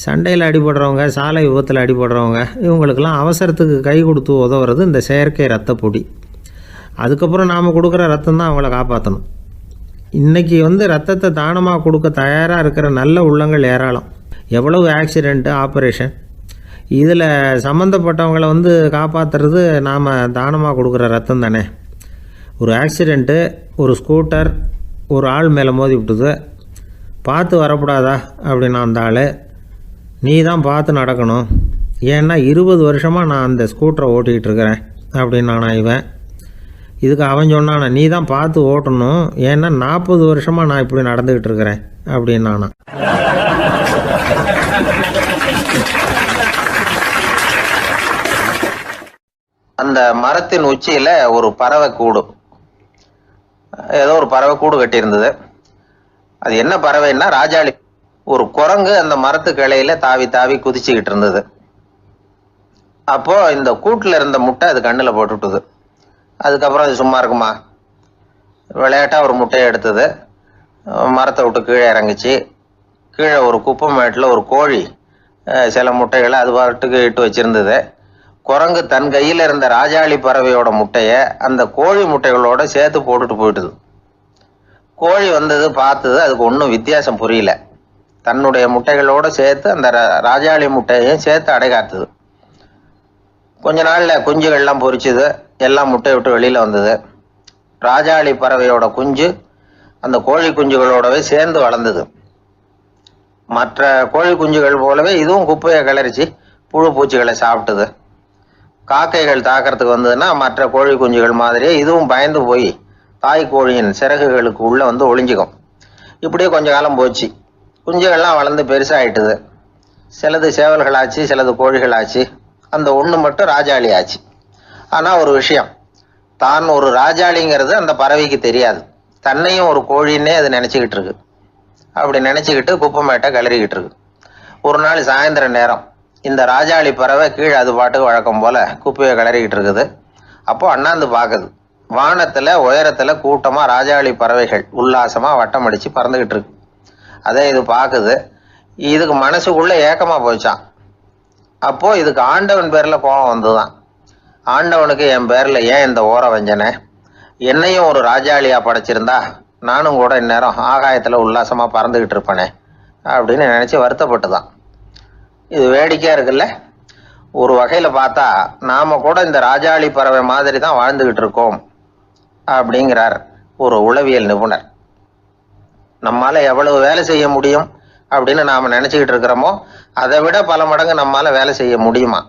சண்டையில் அடிபடுறவங்க, சாலை விபத்தில் அடிபடுறவங்க, இவங்களுக்கெல்லாம் அவசரத்துக்கு கை கொடுத்து உதவுறது இந்த செயற்கை ரத்த பொடி. அதுக்கப்புறம் நாம் கொடுக்குற ரத்தம் தான் அவங்கள காப்பாற்றணும். இன்றைக்கி வந்து ரத்தத்தை தானமாக கொடுக்க தயாராக இருக்கிற நல்ல உள்ளங்கள் ஏராளம். எவ்வளவு ஆக்சிடெண்ட்டு, ஆப்ரேஷன், இதில் சம்மந்தப்பட்டவங்களை வந்து காப்பாற்றுறது நாம் தானமாக கொடுக்குற ரத்தம் தானே. ஒரு ஆக்சிடெண்ட்டு, ஒரு ஸ்கூட்டர் ஒரு ஆள் மேலே மோதி விட்டுது, பார்த்து வரக்கூடாதா அப்படின்னா அந்த ஆள், நீ தான் பார்த்து நடக்கணும், ஏன்னா 20 வருஷமாக நான் அந்த ஸ்கூட்டரை ஓட்டிகிட்டு இருக்கிறேன் அப்படின்னானா இவன். இதுக்கு அவன் சொன்னானா, நீ தான் பார்த்து ஓட்டணும், ஏன்னா 40 வருஷமாக நான் இப்படி நடந்துக்கிட்டு இருக்கிறேன் அப்படின்னானா. அந்த மரத்தின் உச்சியில் ஒரு பறவை கூடு, ஏதோ ஒரு பறவை கூடு கட்டியிருந்தது. அது என்ன பறவைன்னா ராஜாளி. ஒரு குரங்கு அந்த மரத்து கிளையில தாவி தாவி குதிச்சுக்கிட்டு இருந்தது. அப்போ இந்த கூட்டில் இருந்த முட்டை அது கண்ணில் போட்டுவிட்டுது. அதுக்கப்புறம் அது சும்மா இருக்குமா, விளையாட்டா ஒரு முட்டையை எடுத்தது, மரத்தை விட்டு கீழே இறங்குச்சு. கீழே ஒரு குப்பை மேட்டில் ஒரு கோழி சில முட்டைகளை அது பாட்டுக்கு இட்டு வச்சிருந்தது. குரங்கு தன் கையில் இருந்த ராஜாளி பறவையோட முட்டையை அந்த கோழி முட்டைகளோட சேர்த்து போட்டுட்டு போயிட்டுது. கோழி வந்தது, பார்த்தது, அதுக்கு ஒன்றும் வித்தியாசம் புரியல. தன்னுடைய முட்டைகளோடு சேர்த்து அந்த ராஜாளி முட்டையையும் சேர்த்து அடைகாத்துது. கொஞ்ச நாளில் குஞ்சுகள்லாம் பொரிச்சுது, எல்லாம் முட்டை விட்டு வெளியில் வந்தது. ராஜாளி பறவையோட குஞ்சு அந்த கோழி குஞ்சுகளோடவே சேர்ந்து வளர்ந்தது. மற்ற கோழி குஞ்சுகள் போலவே இதுவும் குப்பையை கிளறிச்சு புழு பூச்சிகளை சாப்பிட்டுது. காக்கைகள் தாக்கிறதுக்கு வந்ததுன்னா மற்ற கோழி குஞ்சுகள் மாதிரியே இதுவும் பயந்து போய் தாய் கோழியின் சிறகுகளுக்கு உள்ளே வந்து ஒளிஞ்சிக்கும். இப்படியே கொஞ்ச காலம் போச்சு. குஞ்சுகள்லாம் வளர்ந்து பெருசாகிட்டுது. சிலது சேவல்களாச்சு, சிலது கோழிகளாச்சு. அந்த ஒன்று மட்டும் ராஜாளி ஆச்சு. ஆனால் ஒரு விஷயம், தான் ஒரு ராஜாளிங்கிறது அந்த பறவைக்கு தெரியாது. தன்னையும் ஒரு கோழின்னே அது நினச்சிக்கிட்டு இருக்கு. அப்படி நினச்சிக்கிட்டு குப்பை மேட்டை கிளறிக்கிட்டு இருக்கு. ஒரு நாள் சாயந்தர நேரம் இந்த ராஜாளி பறவை கீழே அது பாட்டுக்கு வழக்கம் போல் குப்பையை கிளறிக்கிட்டு இருக்குது. அப்போ அண்ணாந்து பார்க்குது. வானத்தில் உயரத்தில் கூட்டமாக ராஜாளி பறவைகள் உல்லாசமாக வட்டம் அடித்து பறந்துக்கிட்டு இருக்கு. அதே இது பார்க்குது. இதுக்கு மனசுக்குள்ளே ஏக்கமாக போச்சான். அப்போது இதுக்கு ஆண்டவன் பேரில் கோபம் வந்துதான். ஆண்டவனுக்கு என் பேரில் ஏன் இந்த ஓர வஞ்சனை, என்னையும் ஒரு ராஜாளியாக படைச்சிருந்தா நானும் கூட இந்நேரம் ஆகாயத்தில் உல்லாசமாக பறந்துக்கிட்டு இருப்பேனே அப்படின்னு நினச்சி வருத்தப்பட்டு தான். இது வேடிக்கையாக இருக்குல்ல. ஒரு வகையில் பார்த்தா நாம் கூட இந்த ராஜாளி பறவை மாதிரி தான் வாழ்ந்துக்கிட்டு இருக்கோம் அப்படிங்கிறார் ஒரு உளவியல் நிபுணர். நம்மால் எவ்வளவு வேலை செய்ய முடியும் அப்படின்னு நாம் நினச்சிக்கிட்டு இருக்கிறோமோ அதை விட பல மடங்கு நம்மால் வேலை செய்ய முடியுமா,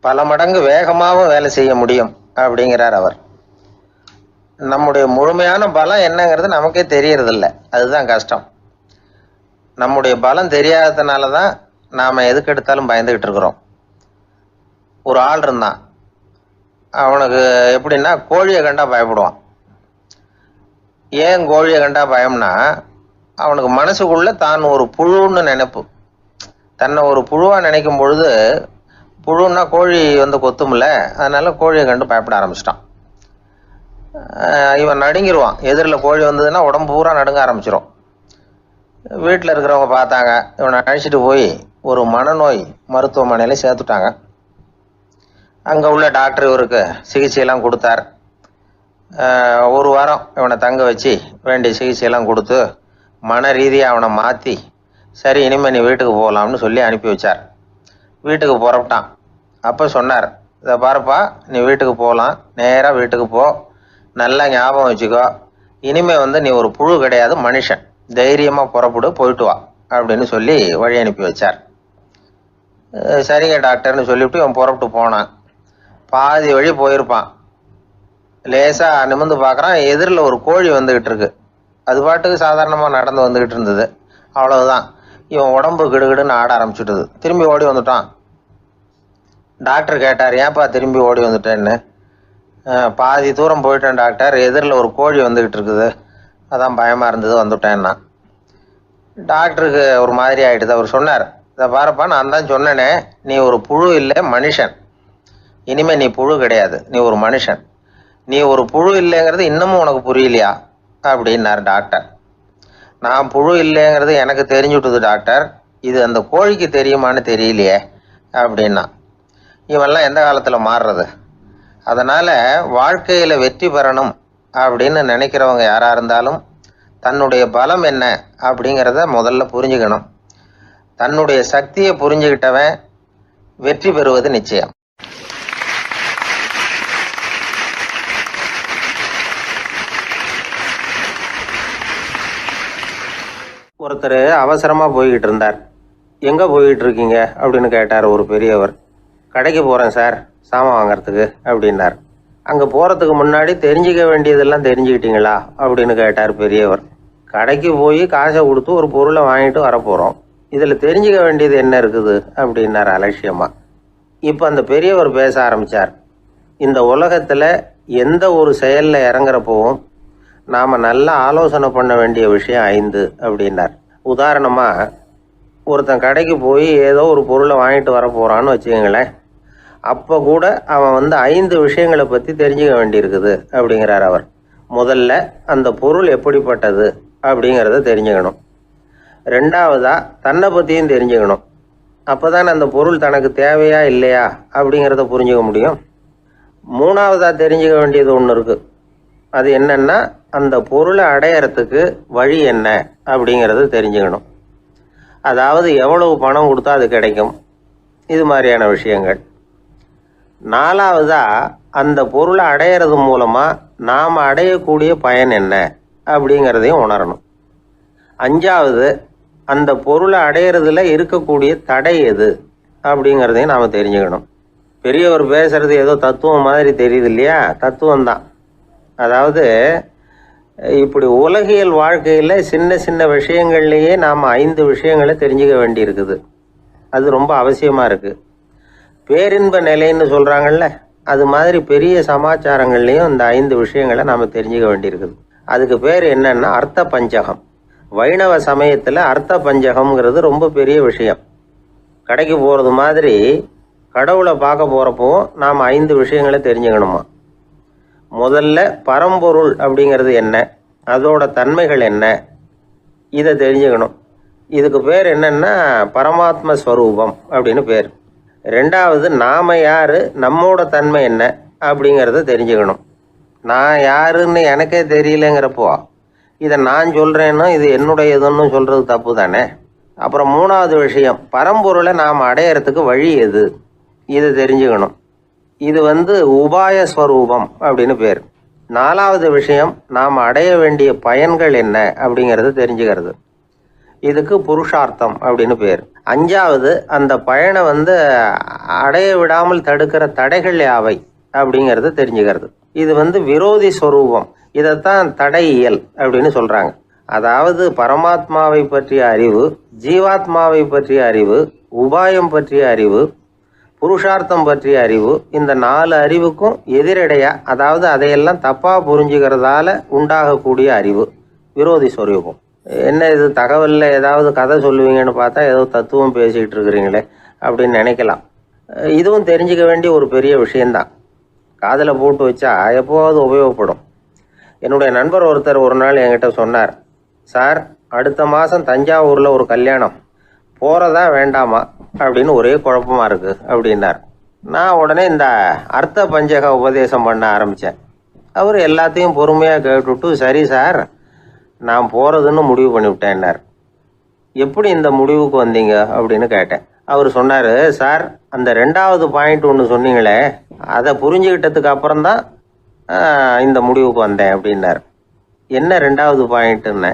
பல மடங்கு வேகமாகவும் வேலை செய்ய முடியும் அப்படிங்கிறார் அவர். நம்முடைய முழுமையான பலம் என்னங்கிறது நமக்கே தெரியறதில்ல, அதுதான் கஷ்டம். நம்முடைய பலம் தெரியாததுனால தான் நாம் எதுக்கு எடுத்தாலும் பயந்துக்கிட்டு இருக்கிறோம். ஒரு ஆள் இருந்தான், அவனுக்கு எப்படின்னா கோழியை கண்டா பயப்படுவான். ஏன் கோழியை கண்டா பயம்னா, அவனுக்கு மனசுக்குள்ள தான் ஒரு புழுன்னு நினைப்பு. தன்னை ஒரு புழுவாக நினைக்கும் பொழுது, புழுன்னா கோழி வந்து கொத்தும்ல, அதனால கோழியை கண்டு பயப்பட ஆரம்பிச்சிட்டான். இவன் நடுங்கிடுவான். எதிரில் கோழி வந்ததுன்னா உடம்பு பூரா நடுங்க ஆரம்பிச்சிடும். வீட்டில் இருக்கிறவங்க பார்த்தாங்க. இவனை அழைச்சிட்டு போய் ஒரு மனநோய் மருத்துவமனையில் சேர்த்துட்டாங்க. அங்கே உள்ள டாக்டர் இவருக்கு சிகிச்சையெல்லாம் கொடுத்தார். ஒரு வாரம் இவனை தங்க வச்சு வேண்டிய சிகிச்சையெல்லாம் கொடுத்து மன ரீதியாக அவனை மாற்றி சரி இனிமேல் நீ வீட்டுக்கு போகலாம்னு சொல்லி அனுப்பி வச்சார். வீட்டுக்கு புறப்பட்டான். அப்போ சொன்னார், இதை பாருப்பா, நீ வீட்டுக்கு போகலாம், நேராக வீட்டுக்கு போ, நல்லா ஞாபகம் வச்சுக்கோ, இனிமே நீ ஒரு புழு கிடையாது, மனுஷன், தைரியமாக புறப்படு, போயிட்டு வா அப்படின்னு சொல்லி வழி அனுப்பி வச்சார். சரிங்க டாக்டர்னு சொல்லிவிட்டு இவன் புறப்பட்டு போனான். பாதி வழி போயிருப்பான். லேசாக நிமிர்ந்து பார்க்குறான், எதிரில் ஒரு கோழி வந்துக்கிட்டு இருக்கு. அது பாட்டுக்கு சாதாரணமாக நடந்து வந்துக்கிட்டு இருந்தது. அவ்வளவுதான், இவன் உடம்பு கிடுகிடுன்னு ஆட ஆரம்பிச்சுட்டுது. திரும்பி ஓடி வந்துட்டான். டாக்டர் கேட்டார், ஏன்ப்பா திரும்பி ஓடி வந்துட்டேன்னு. பாதி தூரம் போயிட்டேன் டாக்டர், எதிரில் ஒரு கோழி வந்துக்கிட்டு இருக்குது, அதான் பயமாக இருந்தது, வந்துட்டேன்னா. டாக்டருக்கு ஒரு மாதிரி ஆகிடுது. அவர் சொன்னார், இதை பாருப்பா, நான் தான் சொன்னேனே, நீ ஒரு புழு இல்லை, மனுஷன், இனிமேல் நீ புழு கிடையாது, நீ ஒரு மனுஷன், நீ ஒரு புழு இல்லைங்கிறது இன்னமும் உனக்கு புரியலையா அப்படின்னார் டாக்டர். நான் புழு இல்லைங்கிறது எனக்கு தெரிஞ்சுட்டுது டாக்டர், இது அந்த கோழிக்கு தெரியுமான்னு தெரியலையே அப்படின்னா. இவெல்லாம் எந்த காலத்தில் மாறுறது? அதனால் வாழ்க்கையில் வெற்றி பெறணும் அப்படின்னு நினைக்கிறவங்க யாராக இருந்தாலும் தன்னுடைய பலம் என்ன அப்படிங்கிறத முதல்ல புரிஞ்சுக்கணும். தன்னுடைய சக்தியை புரிஞ்சுக்கிட்டவன் வெற்றி பெறுவது நிச்சயம். ஒருத்தர் அவசரமாக போய்கிட்டு இருந்தார். எங்கே போய்கிட்டு இருக்கீங்க அப்படின்னு கேட்டார் ஒரு பெரியவர். கடைக்கு போகிறேன் சார், சாமான் வாங்கிறதுக்கு அப்படின்னார். அங்கே போகிறதுக்கு முன்னாடி தெரிஞ்சிக்க வேண்டியதெல்லாம் தெரிஞ்சுக்கிட்டீங்களா அப்படின்னு கேட்டார் பெரியவர். கடைக்கு போய் காசை கொடுத்து ஒரு பொருளை வாங்கிட்டு வரப்போகிறோம், இதில் தெரிஞ்சிக்க வேண்டியது என்ன இருக்குது அப்படின்னார் அலட்சியமாக. இப்போ அந்த பெரியவர் பேச ஆரம்பித்தார். இந்த உலகத்தில் எந்த ஒரு செயலில் இறங்குறப்பவும் நாம் நல்லா ஆலோசனை பண்ண வேண்டிய விஷயம் 5 அப்படின்னார். உதாரணமாக, ஒருத்தன் கடைக்கு போய் ஏதோ ஒரு பொருளை வாங்கிட்டு வர போகிறான்னு வச்சுக்கோங்களேன். அப்போ கூட அவன் 5 விஷயங்களை பற்றி தெரிஞ்சுக்க வேண்டியிருக்குது அப்படிங்கிறார் அவர். முதல்ல அந்த பொருள் எப்படிப்பட்டது அப்படிங்கிறத தெரிஞ்சுக்கணும். ரெண்டாவதாக தன்னை பற்றியும் தெரிஞ்சுக்கணும். அப்போ தான் அந்த பொருள் தனக்கு தேவையா இல்லையா அப்படிங்கிறத புரிஞ்சுக்க முடியும். மூணாவதாக தெரிஞ்சுக்க வேண்டியது ஒன்று இருக்குது. அது என்னன்னா, அந்த பொருளை அடையறதுக்கு வழி என்ன அப்படிங்கிறது தெரிஞ்சுக்கணும். அதாவது எவ்வளவு பணம் கொடுத்தா அது கிடைக்கும், இது மாதிரியான விஷயங்கள். நாலாவதா, அந்த பொருளை அடையிறது மூலமாக நாம் அடையக்கூடிய பயன் என்ன அப்படிங்கிறதையும் உணரணும். அஞ்சாவது, அந்த பொருளை அடையிறதுல இருக்கக்கூடிய தடை எது அப்படிங்கிறதையும் நாம் தெரிஞ்சுக்கணும். பெரியவர் பேசுறது ஏதோ தத்துவம் மாதிரி தெரியுது இல்லையா? தத்துவம்தான். அதாவது இப்படி உலகியல் வாழ்க்கையில் சின்ன சின்ன விஷயங்கள்லேயே நாம் 5 விஷயங்களை தெரிஞ்சுக்க வேண்டி இருக்குது. அது ரொம்ப அவசியமாக இருக்குது. பேரின்ப நிலைன்னு சொல்கிறாங்கல்ல, அது மாதிரி பெரிய சமாச்சாரங்கள்லேயும் இந்த 5 விஷயங்களை நாம் தெரிஞ்சுக்க வேண்டியிருக்குது. அதுக்கு பேர் என்னன்னா அர்த்த பஞ்சகம். வைணவ சமயத்தில் அர்த்த பஞ்சகம்ங்கிறது ரொம்ப பெரிய விஷயம். கடைக்கு போகிறது மாதிரி கடவுளை பார்க்க போகிறப்போ நாம் 5 விஷயங்களை தெரிஞ்சுக்கணுமா. முதல்ல பரம்பொருள் அப்படிங்கிறது என்ன, அதோட தன்மைகள் என்ன, இதை தெரிஞ்சுக்கணும். இதுக்கு பேர் என்னன்னா பரமாத்ம ஸ்வரூபம் அப்படின்னு பேர். ரெண்டாவது, நாம யாரு, நம்மோட தன்மை என்ன அப்படிங்கிறத தெரிஞ்சுக்கணும். நான் யாருன்னு எனக்கே தெரியலங்கிறப்போ இதை நான் சொல்கிறேன்னா இது என்னுடையதுன்னு சொல்கிறது தப்பு தானே. அப்புறம் மூணாவது விஷயம், பரம்பொருளை நாம் அடையிறதுக்கு வழி எது, இதை தெரிஞ்சுக்கணும். இது உபாய ஸ்வரூபம் அப்படின்னு பேர். நாலாவது விஷயம், நாம் அடைய வேண்டிய பயன்கள் என்ன அப்படிங்கிறது தெரிஞ்சுக்கிறது. இதுக்கு புருஷார்த்தம் அப்படின்னு பேர். அஞ்சாவது, அந்த பயனை அடைய விடாமல் தடுக்கிற தடைகள் யாவை அப்படிங்கிறது தெரிஞ்சுக்கிறது. இது விரோதி ஸ்வரூபம். இதைத்தான் தடையியல் அப்படின்னு சொல்கிறாங்க. அதாவது பரமாத்மாவை பற்றிய அறிவு, ஜீவாத்மாவை பற்றிய அறிவு, உபாயம் பற்றிய அறிவு, புருஷார்த்தம் பற்றிய அறிவு, இந்த 4 அறிவுக்கும் எதிரடையா, அதாவது அதையெல்லாம் தப்பாக புரிஞ்சுக்கிறதால உண்டாகக்கூடிய அறிவு விரோதி ஸ்வரூபம். என்ன இது தகவலில் ஏதாவது கதை சொல்லுவீங்கன்னு பார்த்தா ஏதோ தத்துவம் பேசிக்கிட்டு இருக்கிறீங்களே அப்படின்னு நினைக்கலாம். இதுவும் தெரிஞ்சுக்க வேண்டிய ஒரு பெரிய விஷயந்தான். காதில் போட்டு வச்சா எப்போவாவது உபயோகப்படும். என்னுடைய நண்பர் ஒருத்தர் ஒரு நாள் என்கிட்ட சொன்னார், சார், அடுத்த மாதம் தஞ்சாவூரில் ஒரு கல்யாணம், போகிறதா வேண்டாமா அப்படின்னு ஒரே குழப்பமாக இருக்குது அப்படின்னார். நான் உடனே இந்த அர்த்த பஞ்சக உபதேசம் பண்ண ஆரம்பித்தேன். அவர் எல்லாத்தையும் பொறுமையாக கேட்டுவிட்டு, சரி சார், நான் போகிறதுன்னு முடிவு பண்ணிவிட்டேன்னார். எப்படி இந்த முடிவுக்கு வந்தீங்க அப்படின்னு கேட்டேன். அவர் சொன்னார், சார், அந்த 2வது பாயிண்ட் ஒன்று சொன்னீங்களே, அதை புரிஞ்சுக்கிட்டதுக்கு அப்புறம்தான் இந்த முடிவுக்கு வந்தேன் அப்படின்னார். என்ன 2வது பாயிண்ட்டுன்னு.